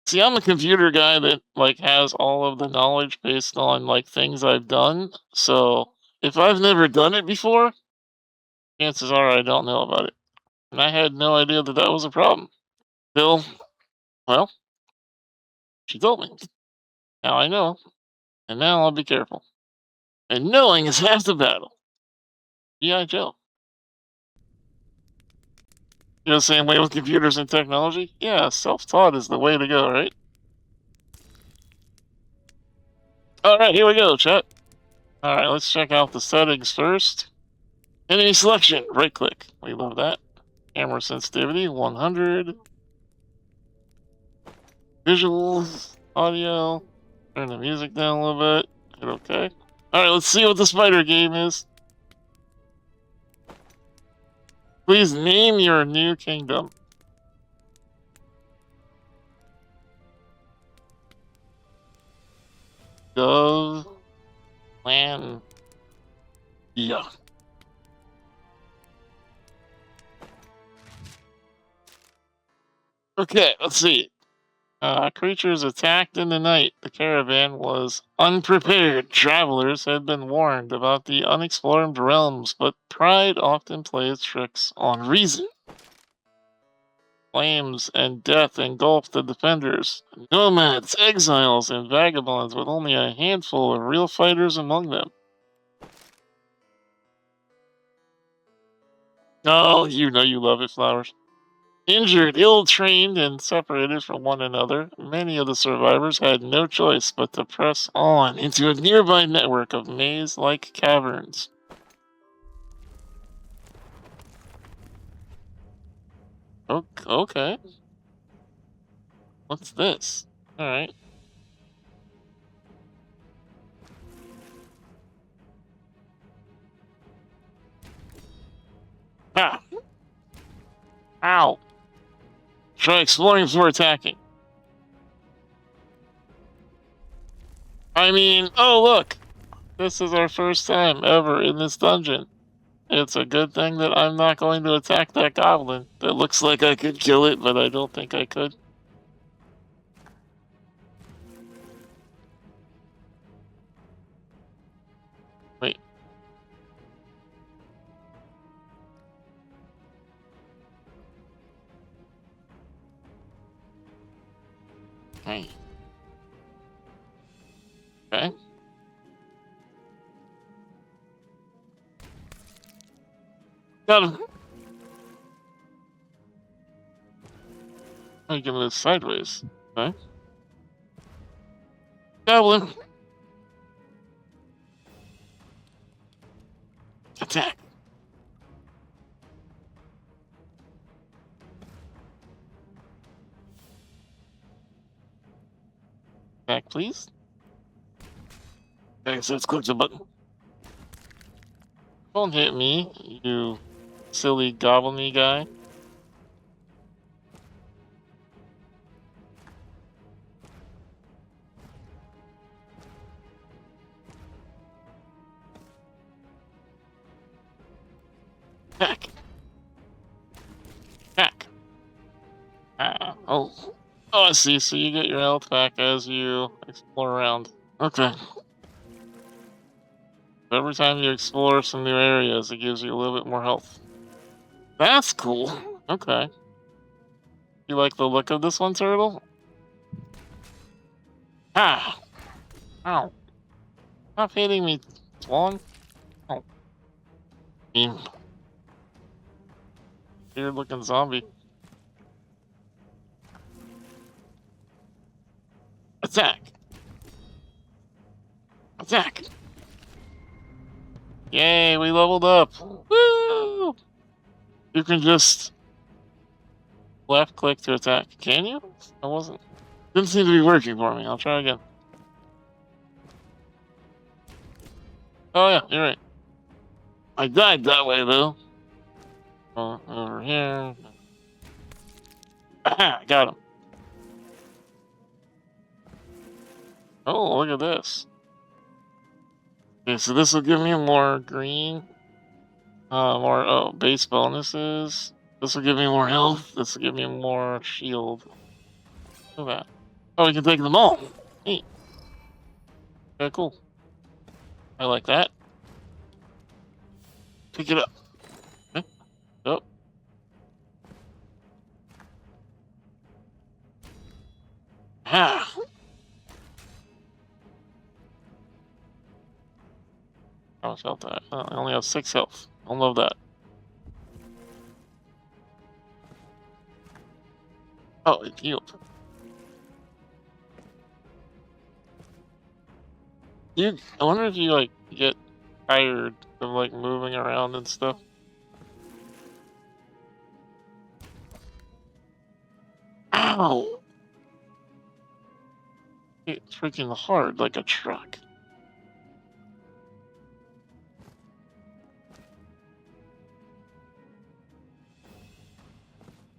See, I'm a computer guy that like has all of the knowledge based on like things I've done. So if I've never done it before, chances are I don't know about it. And I had no idea that that was a problem. Till, well, she told me. Now I know, and now I'll be careful. And knowing is half the battle. G.I. Joe. You know the same way with computers and technology? Yeah, self-taught is the way to go, right? Alright, here we go, chat. Alright, let's check out the settings first. Enemy selection, right click. We love that. Camera sensitivity, 100. Visuals, audio. Turn the music down a little bit. Hit OK. Alright, let's see what the spider game is. Please name your new kingdom. Gov. Land. Yeah. Okay, let's see. Creatures attacked in the night. The caravan was unprepared. Travelers had been warned about the unexplored realms, but pride often plays tricks on reason. Flames and death engulfed the defenders. Nomads, exiles, and vagabonds with only a handful of real fighters among them. Oh, you know you love it, Flowers. Injured, ill-trained, and separated from one another, many of the survivors had no choice but to press on into a nearby network of maze-like caverns. Okay. What's this? Alright. Ah! Ow! Try exploring before attacking. I mean, oh look! This is our first time ever in this dungeon. It's a good thing that I'm not going to attack that goblin. That looks like I could kill it, but I don't think I could. Wait. Hey. Okay. Got him. I can move sideways. Okay. Goblin. Attack. Attack, please. Okay, so let's click the button. Don't hit me, you silly goblin-y guy. Attack. Attack. Oh. Oh, I see. So you get your health back as you explore around. Okay. Every time you explore some new areas, it gives you a little bit more health. That's cool. Okay. You like the look of this one, Turtle? Ah! Ow. Stop hitting me, Swan. Oh. Mean. Weird looking zombie. Attack! Attack! Yay, we leveled up! Woo! You can just left click to attack. Can you? I wasn't. Didn't seem to be working for me. I'll try again. Oh yeah, you're right. I died that way though. Over here. Aha, got him. Oh, look at this. Okay, so this will give me more green. More base bonuses. This will give me more health. This will give me more shield. Look at that. Oh, we can take them all. Neat. Okay, cool. I like that. Pick it up. Okay. Oh. Ah. How much health I only have 6 health. I love that. Oh, it healed. I wonder if you like get tired of like moving around and stuff. Ow! It's freaking hard like a truck.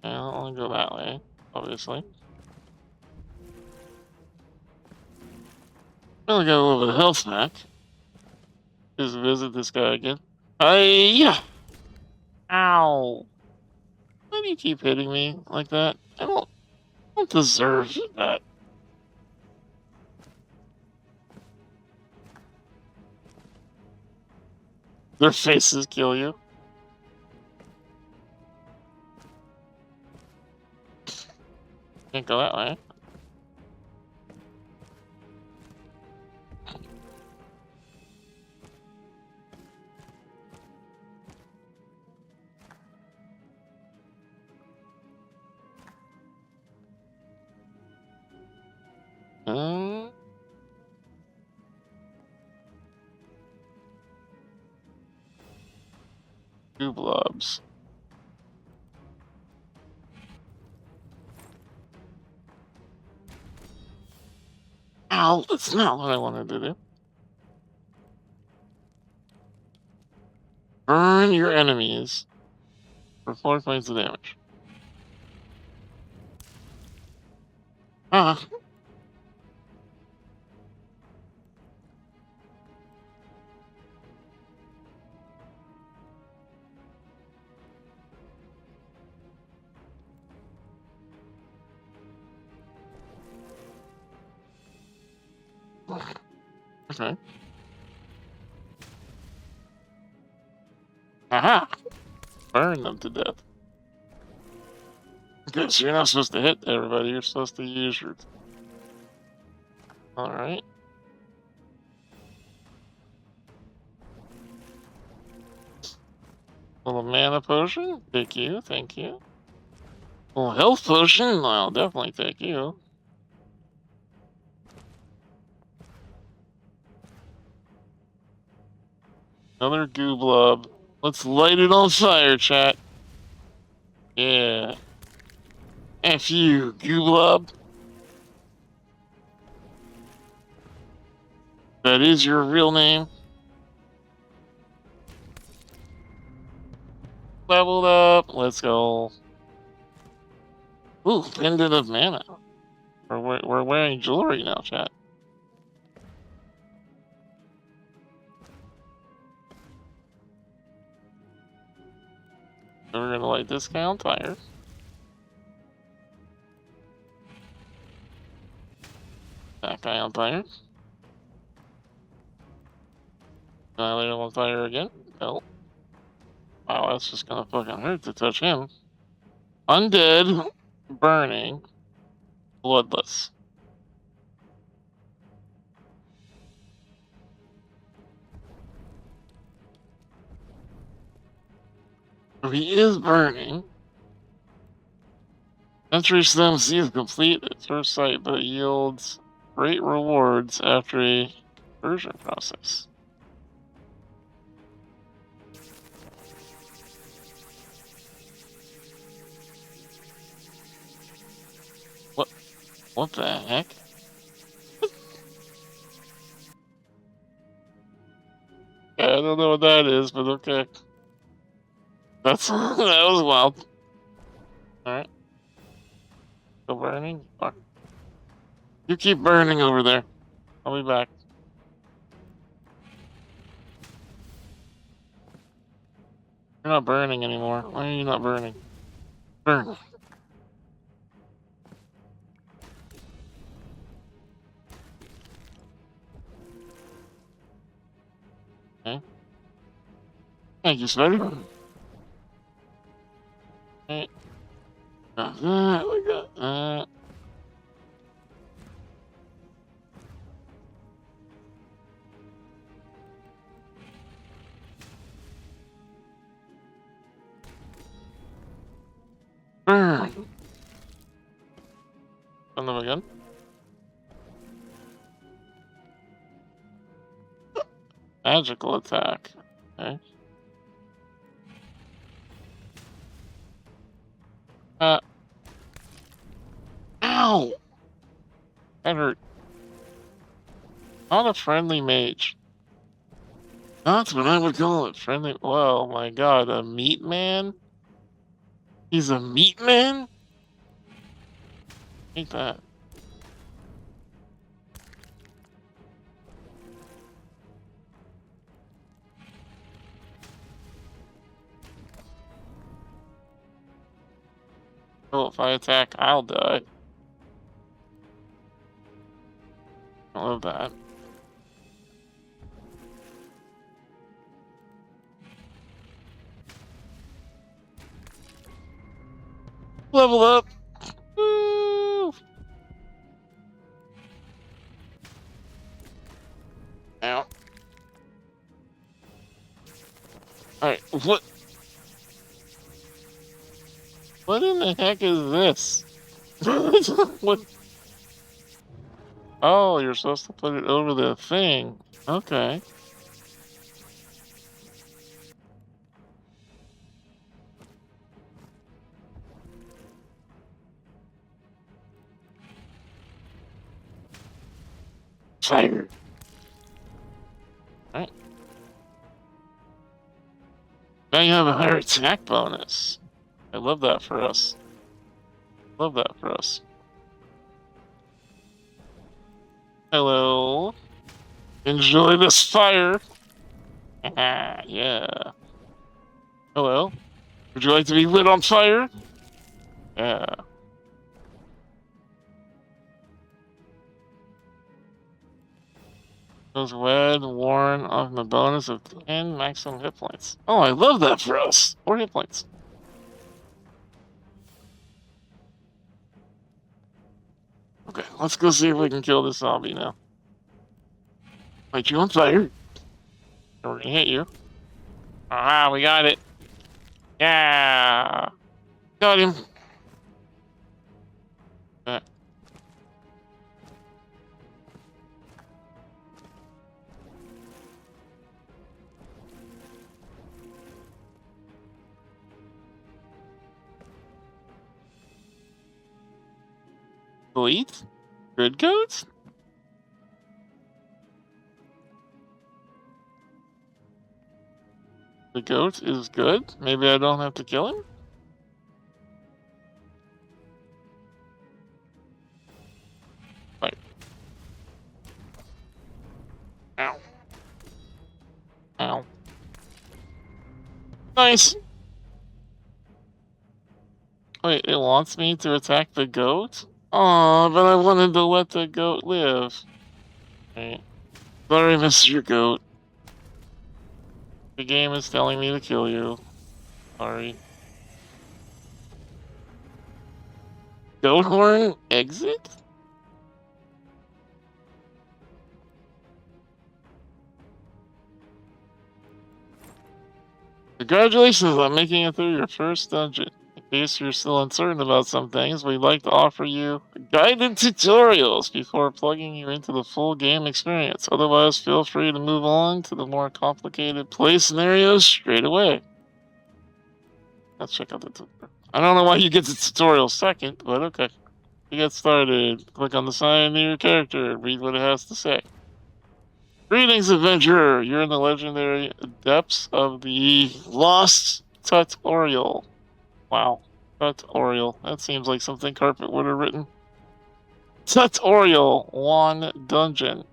Yeah, I don't want to go that way, obviously. Well, I got a little bit of health back. Just visit this guy again. Yeah. Ow! Why do you keep hitting me like that? I don't deserve that. Their faces kill you. Can't go that way. Um, Two blobs. Ow! That's not what I wanted to do. Burn your enemies for 4 points of damage. Ah. Okay. Aha! Burn them to death. Okay, so you're not supposed to hit everybody, you're supposed to use your... Alright. Little mana potion? Take you, thank you. Little health potion? I'll definitely take you. Another goo blob. Let's light it on fire, chat. Yeah. F you, goo blob. That is your real name. Leveled up. Let's go. Ooh, pendant of mana. We're wearing jewelry now, chat. So we're gonna light this guy on fire. That guy on fire. Can I light him on fire again? No. Wow, that's just gonna fucking hurt to touch him. Undead, burning, bloodless. So he is burning. Entry stems is complete at first sight, but yields great rewards after a conversion process. What the heck? Yeah, I don't know what that is, but okay. That was wild. Alright. Still burning? Fuck. You keep burning over there. I'll be back. You're not burning anymore. Why are you not burning? Burn. Thank you, Spider. Okay. Got that. We got that. Burn. Run them again. Magical attack. Okay. Ow! That hurt. Not a friendly mage. That's what I would call it. Friendly. Well, my god, a meat man? He's a meat man? Ain't that. Oh, if I attack, I'll die. I love that. Level up! Woo! Ow. Alright, what? What in the heck is this? What? Oh, you're supposed to put it over the thing. Okay. Fire! Alright. Now you have a higher attack bonus. I love that for us. Love that for us. Hello. Enjoy this fire. Yeah. Hello. Would you like to be lit on fire? Yeah. Goes red, worn off the bonus of 10 maximum hit points. Oh, I love that for us. 4 hit points. Okay, let's go see if we can kill this zombie now. Light you on fire. We're gonna hit you. Ah, we got it. Yeah. Got him. Elite? Good goat? The goat is good? Maybe I don't have to kill him? Right. Ow. Ow. Nice! Wait, it wants me to attack the goat? Aw, but I wanted to let the goat live. Right. Sorry, Mr. Goat. The game is telling me to kill you. Sorry. Goat horn exit? Congratulations on making it through your first dungeon. In case you're still uncertain about some things, we'd like to offer you guided tutorials before plugging you into the full game experience. Otherwise, feel free to move on to the more complicated play scenarios straight away. Let's check out the tutorial. I don't know why you get the tutorial second, but okay. To get started, click on the sign near your character and read what it has to say. Greetings, adventurer! You're in the legendary depths of the Lost Tutorial. Wow. Tutorial. That seems like something Carpet would have written. Tutorial 1 dungeon.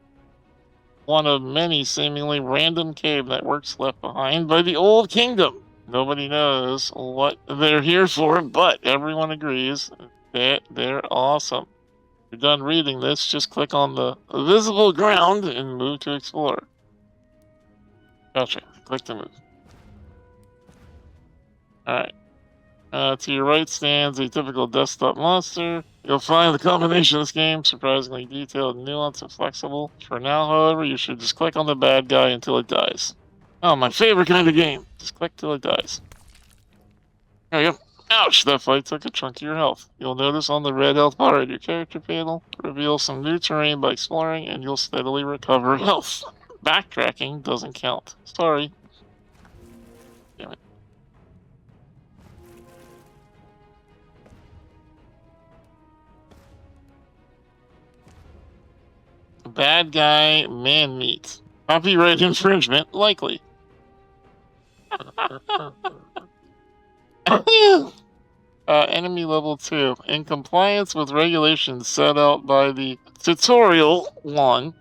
One of many seemingly random cave networks left behind by the Old Kingdom. Nobody knows what they're here for, but everyone agrees that they're awesome. If you're done reading this, just click on the visible ground and move to explore. Gotcha. Click to move. Alright. To your right stands a typical desktop monster. You'll find the combination of this game surprisingly detailed, nuanced, and flexible. For now, however, you should just click on the bad guy until it dies. Oh, my favorite kind of game. Just click till it dies. There you go. Ouch! That fight took a chunk of your health. You'll notice on the red health bar at your character panel, reveal some new terrain by exploring, and you'll steadily recover health. Backtracking doesn't count. Sorry. Damn it. Bad guy, man meat. Copyright infringement, likely. Enemy level 2. In compliance with regulations set out by the Tutorial 1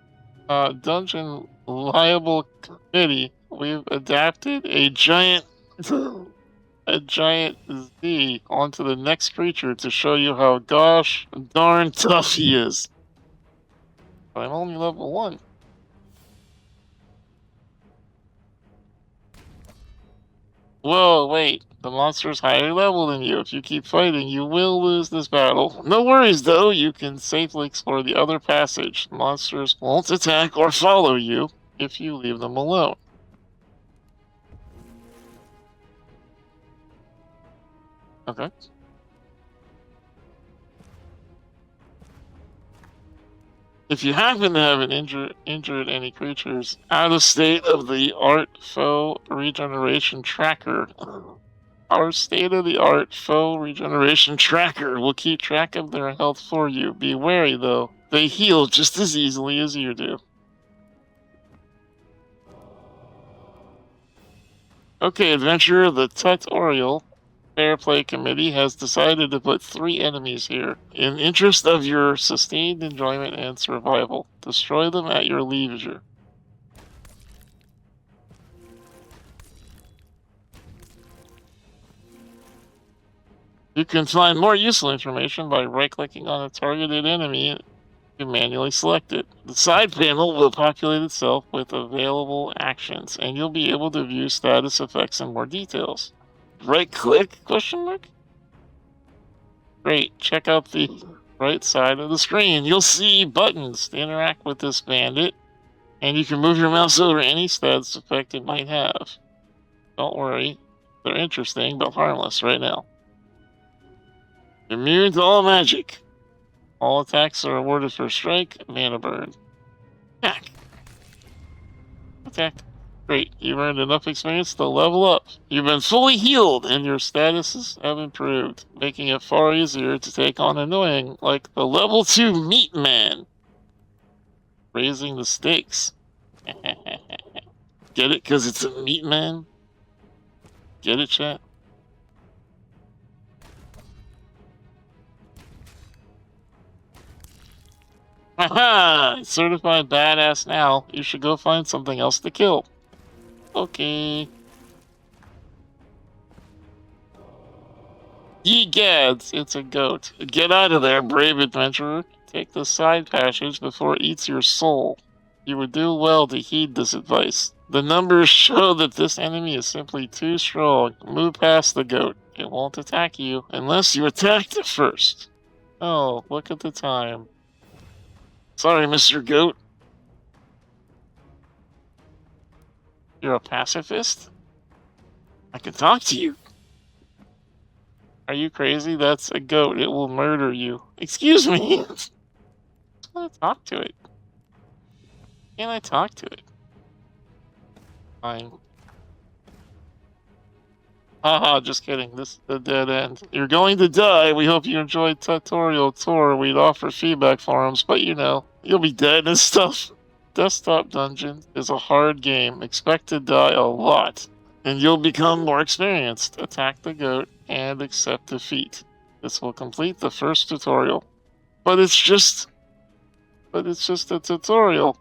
Dungeon Liable Committee, we've adapted a giant Z onto the next creature to show you how gosh darn tough he is. I'm only level 1. Whoa, wait. The monster's higher level than you. If you keep fighting, you will lose this battle. No worries, though. You can safely explore the other passage. Monsters won't attack or follow you if you leave them alone. Okay. If you happen to have injured any creatures out of state of the art foe regeneration tracker, our state-of-the-art foe regeneration tracker will keep track of their health for you. Be wary, though. They heal just as easily as you do. Okay, adventurer, the tutorial Fair Play Committee has decided to put 3 enemies here. In interest of your sustained enjoyment and survival, destroy them at your leisure. You can find more useful information by right-clicking on a targeted enemy to manually select it. The side panel will populate itself with available actions, and you'll be able to view status effects and more details. Right-click? Question mark? Great. Check out the right side of the screen. You'll see buttons to interact with this bandit, and you can move your mouse over any status effect it might have. Don't worry. They're interesting, but harmless right now. Immune to all magic. All attacks are awarded for strike, mana burn. Attack. Attack. Great, you've earned enough experience to level up. You've been fully healed, and your statuses have improved, making it far easier to take on annoying, like the level 2 Meat Man. Raising the stakes. Get it? Because it's a Meat Man? Get it, chat? Haha! Certified badass now. You should go find something else to kill. Okay. Ye gads, it's a goat. Get out of there, brave adventurer. Take the side passage before it eats your soul. You would do well to heed this advice. The numbers show that this enemy is simply too strong. Move past the goat. It won't attack you unless you attacked it first. Oh, look at the time. Sorry, Mr. Goat. You're a pacifist? I can talk to you. Are you crazy? That's a goat. It will murder you. Excuse me. I just want to talk to it. Can I talk to it? Fine. Haha, just kidding. This is the dead end. You're going to die. We hope you enjoyed tutorial tour. We'd offer feedback forums, but you know, you'll be dead and stuff. Desktop Dungeon is a hard game. Expect to die a lot, and you'll become more experienced. Attack the goat and accept defeat. This will complete the first tutorial. But it's just a tutorial.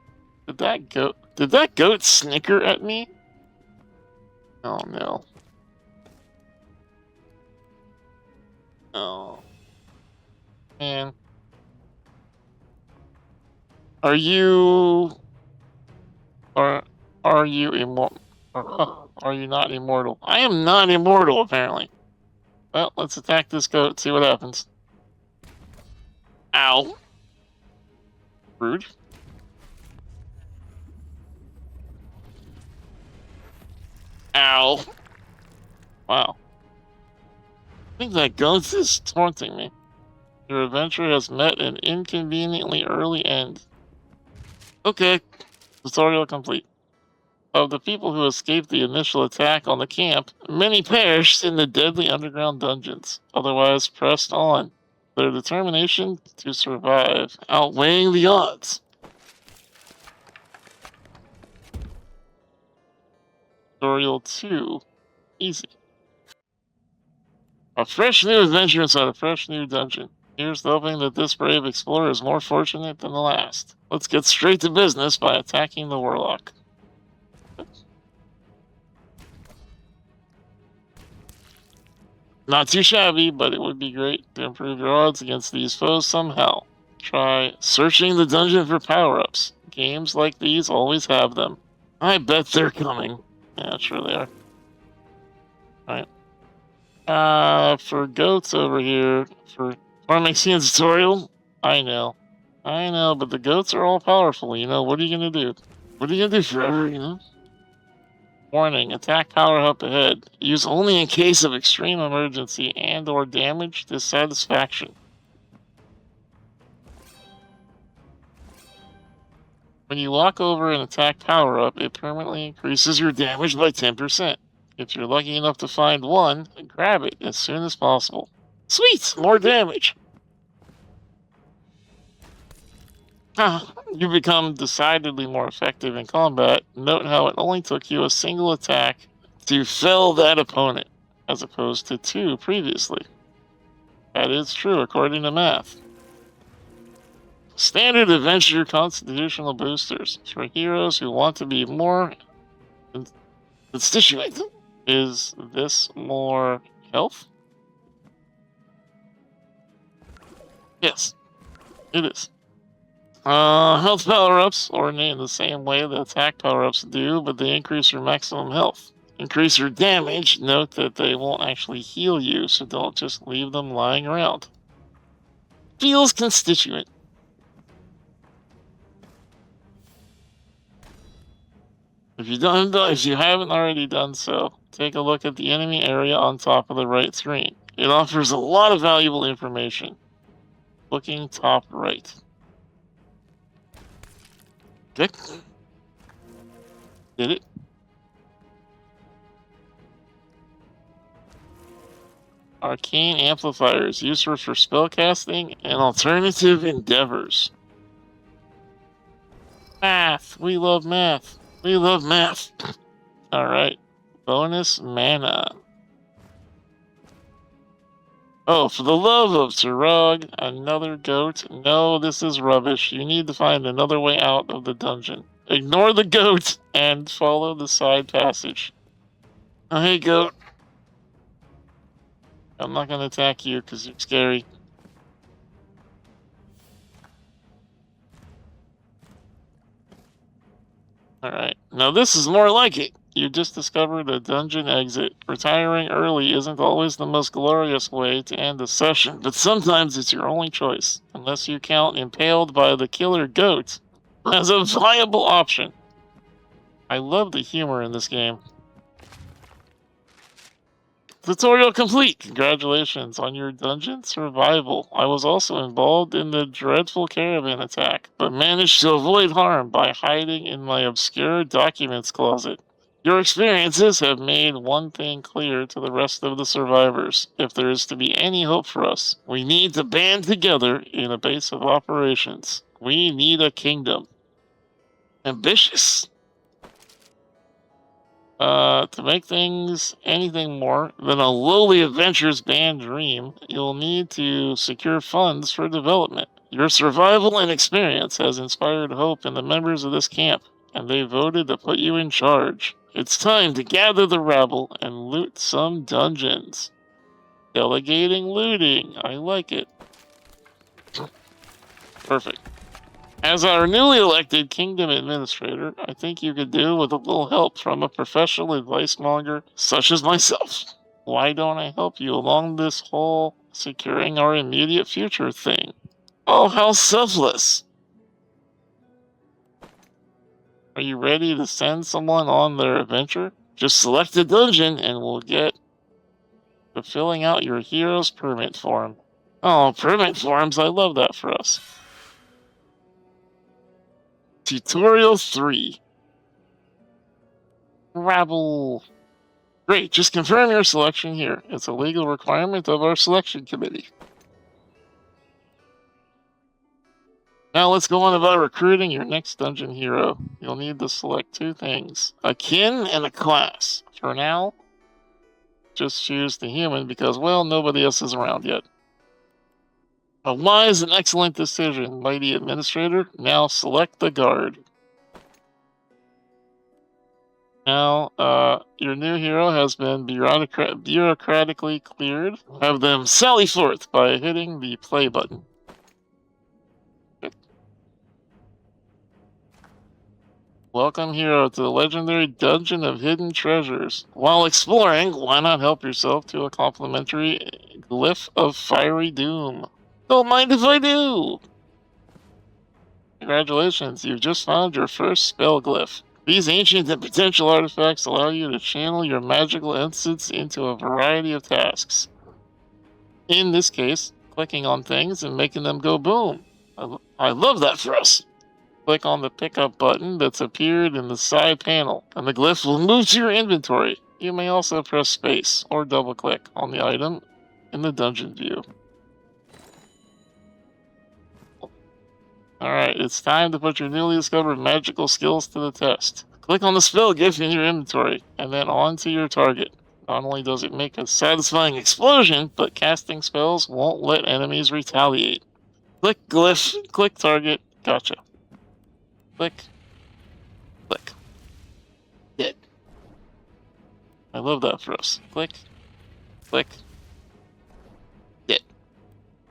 Did that goat snicker at me? Oh no. Oh. Man. Are you immortal? Are you not immortal? I am not immortal, apparently. Well, let's attack this goat, see what happens. Ow. Rude. Ow. Wow. I think that goat is taunting me. Your adventure has met an inconveniently early end. Okay. Tutorial complete. Of the people who escaped the initial attack on the camp, many perished in the deadly underground dungeons, otherwise pressed on, their determination to survive outweighing the odds. Tutorial 2. Easy. A fresh new adventure inside a fresh new dungeon. Here's hoping that this brave explorer is more fortunate than the last. Let's get straight to business by attacking the warlock. Not too shabby, but it would be great to improve your odds against these foes somehow. Try searching the dungeon for power-ups. Games like these always have them. I bet they're coming. Yeah, sure they are. Alright. For goats over here, for farming scenes tutorial, I know, but the goats are all powerful, you know, what are you gonna do? What are you gonna do forever, you know? Warning, attack power up ahead. Use only in case of extreme emergency and or damage dissatisfaction. When you walk over an attack power up, it permanently increases your damage by 10%. If you're lucky enough to find one, grab it as soon as possible. Sweet! More damage! You become decidedly more effective in combat. Note how it only took you a single attack to fell that opponent, as opposed to 2 previously. That is true according to math. Standard adventure constitutional boosters for heroes who want to be more constituent. Is this more health? Yes, it is. Health power-ups ordinate in the same way that attack power-ups do, but they increase your maximum health. Increase your damage. Note that they won't actually heal you, so don't just leave them lying around. Feels constituent. If you haven't already done so, take a look at the enemy area on top of the right screen. It offers a lot of valuable information. Looking top right. Okay. Did it? Arcane amplifiers used for spellcasting and alternative endeavors. Math. We love math. We love math. Alright. Bonus mana. Oh, for the love of Turog, another goat. No, this is rubbish. You need to find another way out of the dungeon. Ignore the goat and follow the side passage. Oh, hey, goat. I'm not gonna attack you because you're scary. Alright, now this is more like it. You just discovered a dungeon exit. Retiring early isn't always the most glorious way to end a session, but sometimes it's your only choice, unless you count impaled by the killer goat as a viable option. I love the humor in this game. Tutorial complete! Congratulations on your dungeon survival. I was also involved in the dreadful caravan attack, but managed to avoid harm by hiding in my obscure documents closet. Your experiences have made one thing clear to the rest of the survivors. If there is to be any hope for us, we need to band together in a base of operations. We need a kingdom. Ambitious. To make things anything more than a lowly adventures band dream, you'll need to secure funds for development. Your survival and experience has inspired hope in the members of this camp, and they voted to put you in charge. It's time to gather the rabble and loot some dungeons. Delegating looting. I like it. Perfect. As our newly elected kingdom administrator, I think you could do with a little help from a professional advice monger such as myself. Why don't I help you along this whole securing our immediate future thing? Oh, how selfless! Are you ready to send someone on their adventure? Just select a dungeon and we'll get to filling out your hero's permit form. Oh, permit forms, I love that for us. Tutorial 3. Rabble. Great, just confirm your selection here. It's a legal requirement of our selection committee. Now let's go on about recruiting your next dungeon hero. You'll need to select 2 things. A kin and a class. For now, just choose the human because, well, nobody else is around yet. A wise and excellent decision, mighty administrator. Now select the guard. Now, your new hero has been bureaucratically cleared. Have them sally forth by hitting the play button. Welcome, hero, to the legendary Dungeon of Hidden Treasures. While exploring, why not help yourself to a complimentary glyph of fiery doom? Don't mind if I do! Congratulations, you've just found your first spell glyph. These ancient and potential artifacts allow you to channel your magical essence into a variety of tasks. In this case, clicking on things and making them go boom. I love that for us. Click on the pickup button that's appeared in the side panel, and the glyph will move to your inventory. You may also press space or double click on the item in the dungeon view. Alright, it's time to put your newly discovered magical skills to the test. Click on the spell gift in your inventory, and then onto your target. Not only does it make a satisfying explosion, but casting spells won't let enemies retaliate. Click glyph, click target, gotcha. Click, click. Hit. I love that for us. Click, click, hit.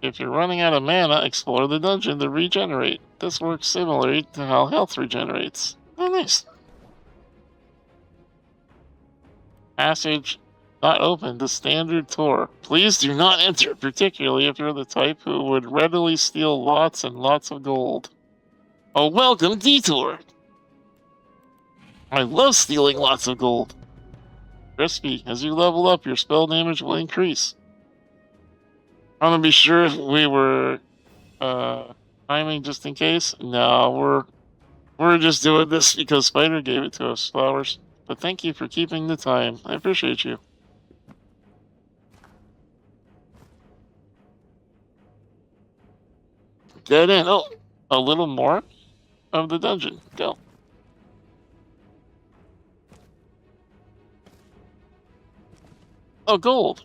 If you're running out of mana, explore the dungeon to regenerate. This works similarly to how health regenerates. Oh, nice. Passage not open to standard tour. Please do not enter, particularly if you're the type who would readily steal lots and lots of gold. A welcome detour! I love stealing lots of gold. Crispy, as you level up, your spell damage will increase. I want to be sure we were timing just in case. No, we're just doing this because Spider gave it to us, Flowers. But thank you for keeping the time. I appreciate you. Dead end. Oh, a little more of the dungeon. Go. Oh, gold.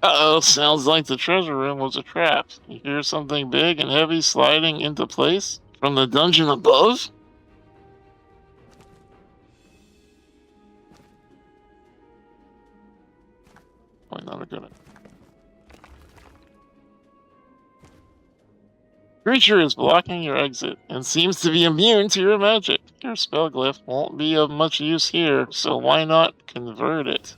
Uh-oh, sounds like the treasure room was a trap. You hear something big and heavy sliding into place from the dungeon above? Why not a good creature is blocking your exit and seems to be immune to your magic. Your spell glyph won't be of much use here, so why not convert it?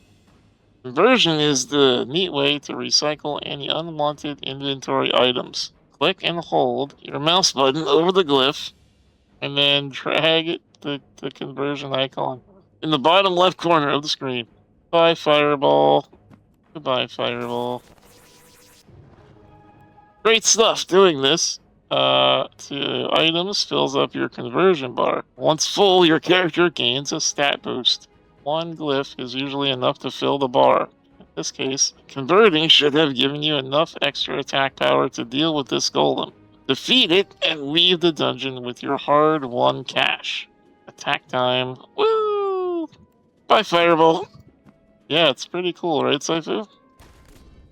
Conversion is the neat way to recycle any unwanted inventory items. Click and hold your mouse button over the glyph, and then drag it to the conversion icon in the bottom left corner of the screen. Bye, Fireball. Goodbye, Fireball. Great stuff doing this. To items fills up your conversion bar. Once full, your character gains a stat boost. One glyph is usually enough to fill the bar. In this case, converting should have given you enough extra attack power to deal with this golem. Defeat it and leave the dungeon with your hard-won cash. Attack time. Woo! Bye, Fireball. Yeah, it's pretty cool, right, Saifu?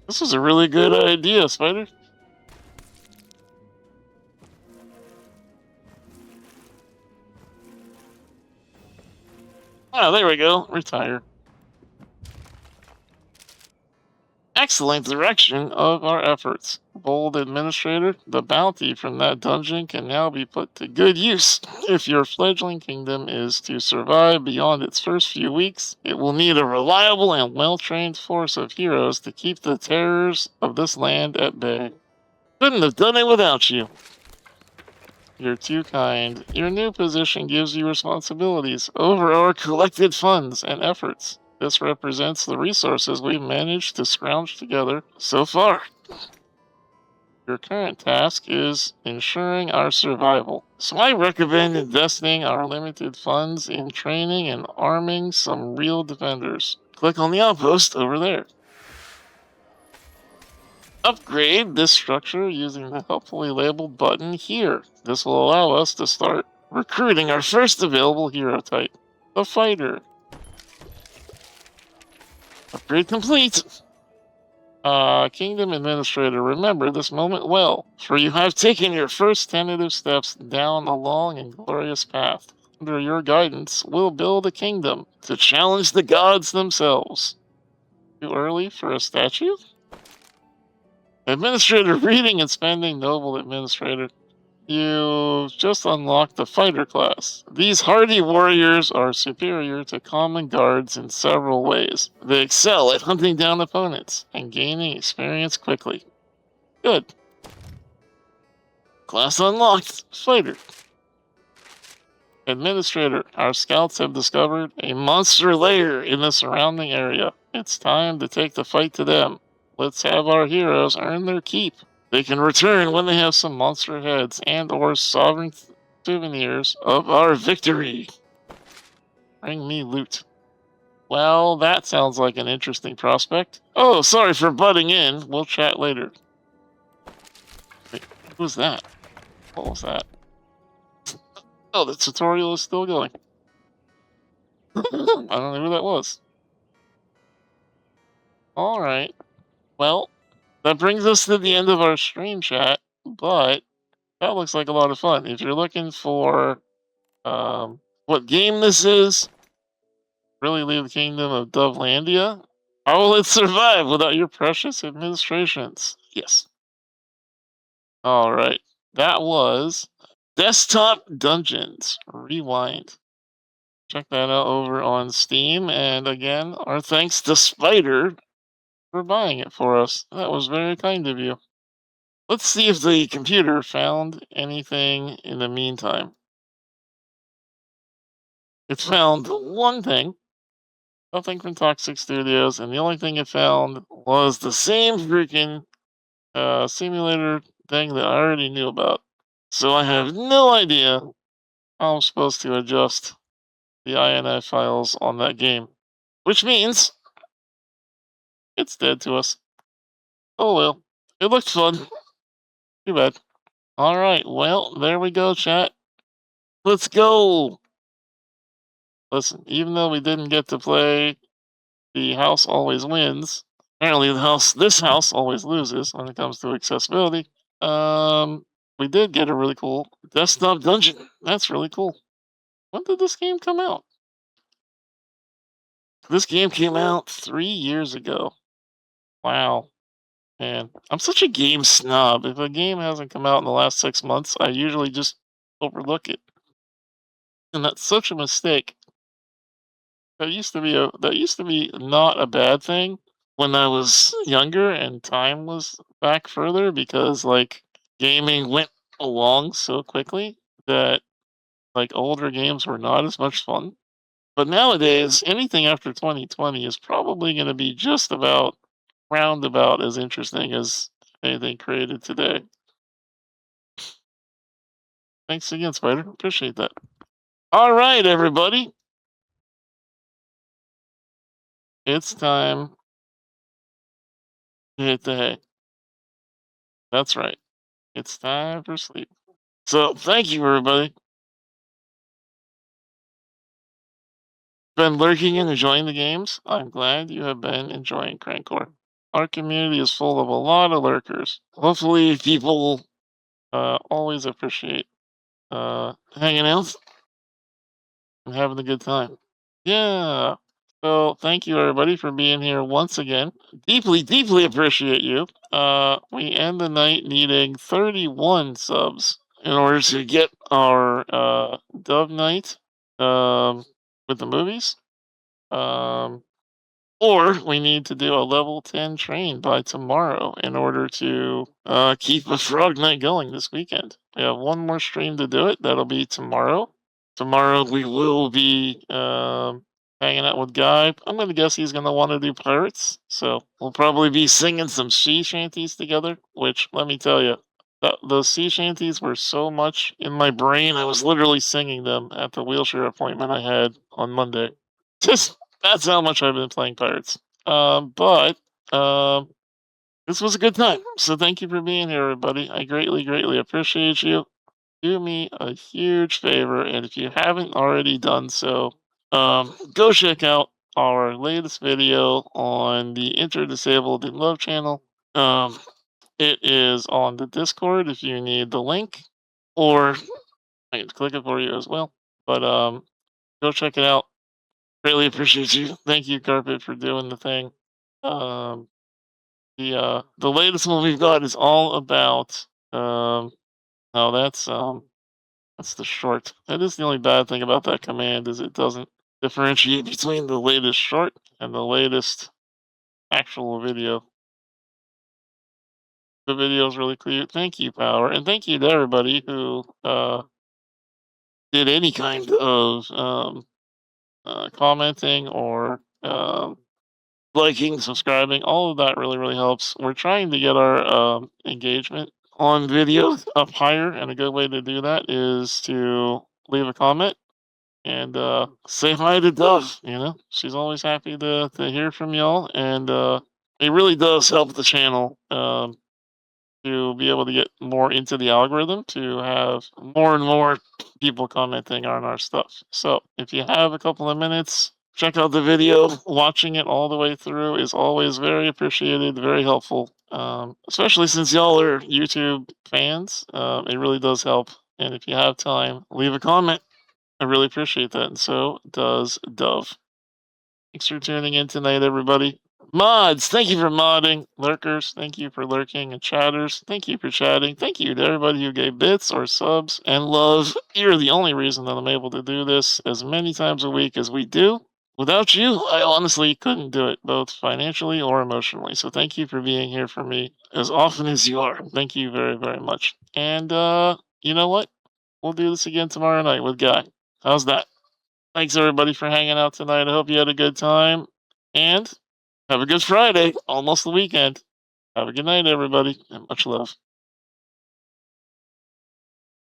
This was a really good idea, Spider. Ah, there we go. Retire. excellent direction of our efforts. Bold Administrator, the bounty from that dungeon can now be put to good use. If your fledgling kingdom is to survive beyond its first few weeks, it will need a reliable and well-trained force of heroes to keep the terrors of this land at bay. Couldn't have done it without you. You're too kind. Your new position gives you responsibilities over our collected funds and efforts. This represents the resources we've managed to scrounge together so far. Your current task is ensuring our survival. So I recommend investing our limited funds in training and arming some real defenders. Click on the outpost over there. Upgrade this structure using the helpfully labeled button here. This will allow us to start recruiting our first available hero type, the fighter. Upgrade complete. Kingdom Administrator, remember this moment well, for you have taken your first tentative steps down a long and glorious path. Under your guidance, we'll build a kingdom to challenge the gods themselves. Too early for a statue? Administrator reading and spending, noble administrator. You just unlocked the fighter class. These hardy warriors are superior to common guards in several ways. They excel at hunting down opponents and gaining experience quickly. Good. Class unlocked. Fighter. Administrator, our scouts have discovered a monster lair in the surrounding area. It's time to take the fight to them. Let's have our heroes earn their keep. They can return when they have some monster heads and or sovereign souvenirs of our victory. Bring me loot. Well, that sounds like an interesting prospect. Oh, sorry for butting in. We'll chat later. Wait, who was that? What was that? Oh, the tutorial is still going. I don't know who that was. Alright. Well, that brings us to the end of our stream chat, but that looks like a lot of fun. If you're looking for what game this is, really leave the kingdom of Dovelandia. How will it survive without your precious administrations? Yes. Alright. That was Desktop Dungeons. Rewind. Check that out over on Steam. And again, our thanks to Spider for buying it for us. That was very kind of you. Let's see if the computer found anything in the meantime. It found one thing. Nothing from Toxic Studios, and the only thing it found was the same freaking simulator thing that I already knew about. So I have no idea how I'm supposed to adjust the INI files on that game. Which means it's dead to us. Oh well. It looked fun. Too bad. Alright, well, there we go, chat. Let's go! Listen, even though we didn't get to play The House Always Wins, apparently this house always loses when it comes to accessibility. We did get a really cool desktop dungeon. That's really cool. When did this game come out? This game came out 3 years ago. Wow. Man, I'm such a game snob. If a game hasn't come out in the last 6 months, I usually just overlook it. And that's such a mistake. That used to be not a bad thing when I was younger and time was back further because like gaming went along so quickly that like older games were not as much fun. But nowadays, anything after 2020 is probably going to be just about roundabout as interesting as anything created today. Thanks again, Spider. Appreciate that. All right, everybody. It's time to hit the hay. That's right. It's time for sleep. So, thank you, everybody. Been lurking and enjoying the games? I'm glad you have been enjoying Crankcore. Our community is full of a lot of lurkers. Hopefully, people always appreciate hanging out and having a good time. Yeah. So thank you everybody for being here once again. Deeply, deeply appreciate you. We end the night needing 31 subs in order to get our dub night um with the movies. Um or we need to do a level 10 train by tomorrow in order to keep a frog night going this weekend. We have one more stream to do it. That'll be tomorrow. Tomorrow we will be hanging out with Guy. I'm going to guess he's going to want to do pirates. So we'll probably be singing some sea shanties together, which let me tell you, those sea shanties were so much in my brain. I was literally singing them at the wheelchair appointment I had on Monday. Just that's how much I've been playing Pirates. But um, this was a good time. So thank you for being here, everybody. I greatly, greatly appreciate you. Do me a huge favor, and if you haven't already done so, go check out our latest video on the Interdisabled in Love channel. Um, it is on the Discord if you need the link, or I can click it for you as well. But go check it out. Greatly appreciate you. Thank you, Carpet, for doing the thing. Um, the latest one we've got is all about no, that's the short. That is the only bad thing about that command is it doesn't differentiate between the latest short and the latest actual video. The video is really cute. Thank you, Power, and thank you to everybody who did any kind of commenting or liking, subscribing, all of that really, really helps. We're trying to get our engagement on videos up higher, and a good way to do that is to leave a comment and say hi to Dove. You know, she's always happy to hear from y'all, and it really does help the channel to be able to get more into the algorithm, to have more and more people commenting on our stuff. So if you have a couple of minutes, check out the video. Watching it all the way through is always very appreciated, very helpful. Especially since y'all are YouTube fans, it really does help. And if you have time, leave a comment. I really appreciate that, and so does Dove. Thanks for tuning in tonight, everybody. Mods, thank you for modding. Lurkers, thank you for lurking. And chatters, thank you for chatting. Thank you to everybody who gave bits or subs and love. You're the only reason that I'm able to do this as many times a week as we do. Without you, I honestly couldn't do it, both financially or emotionally. So thank you for being here for me as often as you are. Thank you very, very much. And you know what? We'll do this again tomorrow night with Guy. How's that? Thanks everybody for hanging out tonight. I hope you had a good time. And have a good Friday. Almost the weekend. Have a good night, everybody, and much love.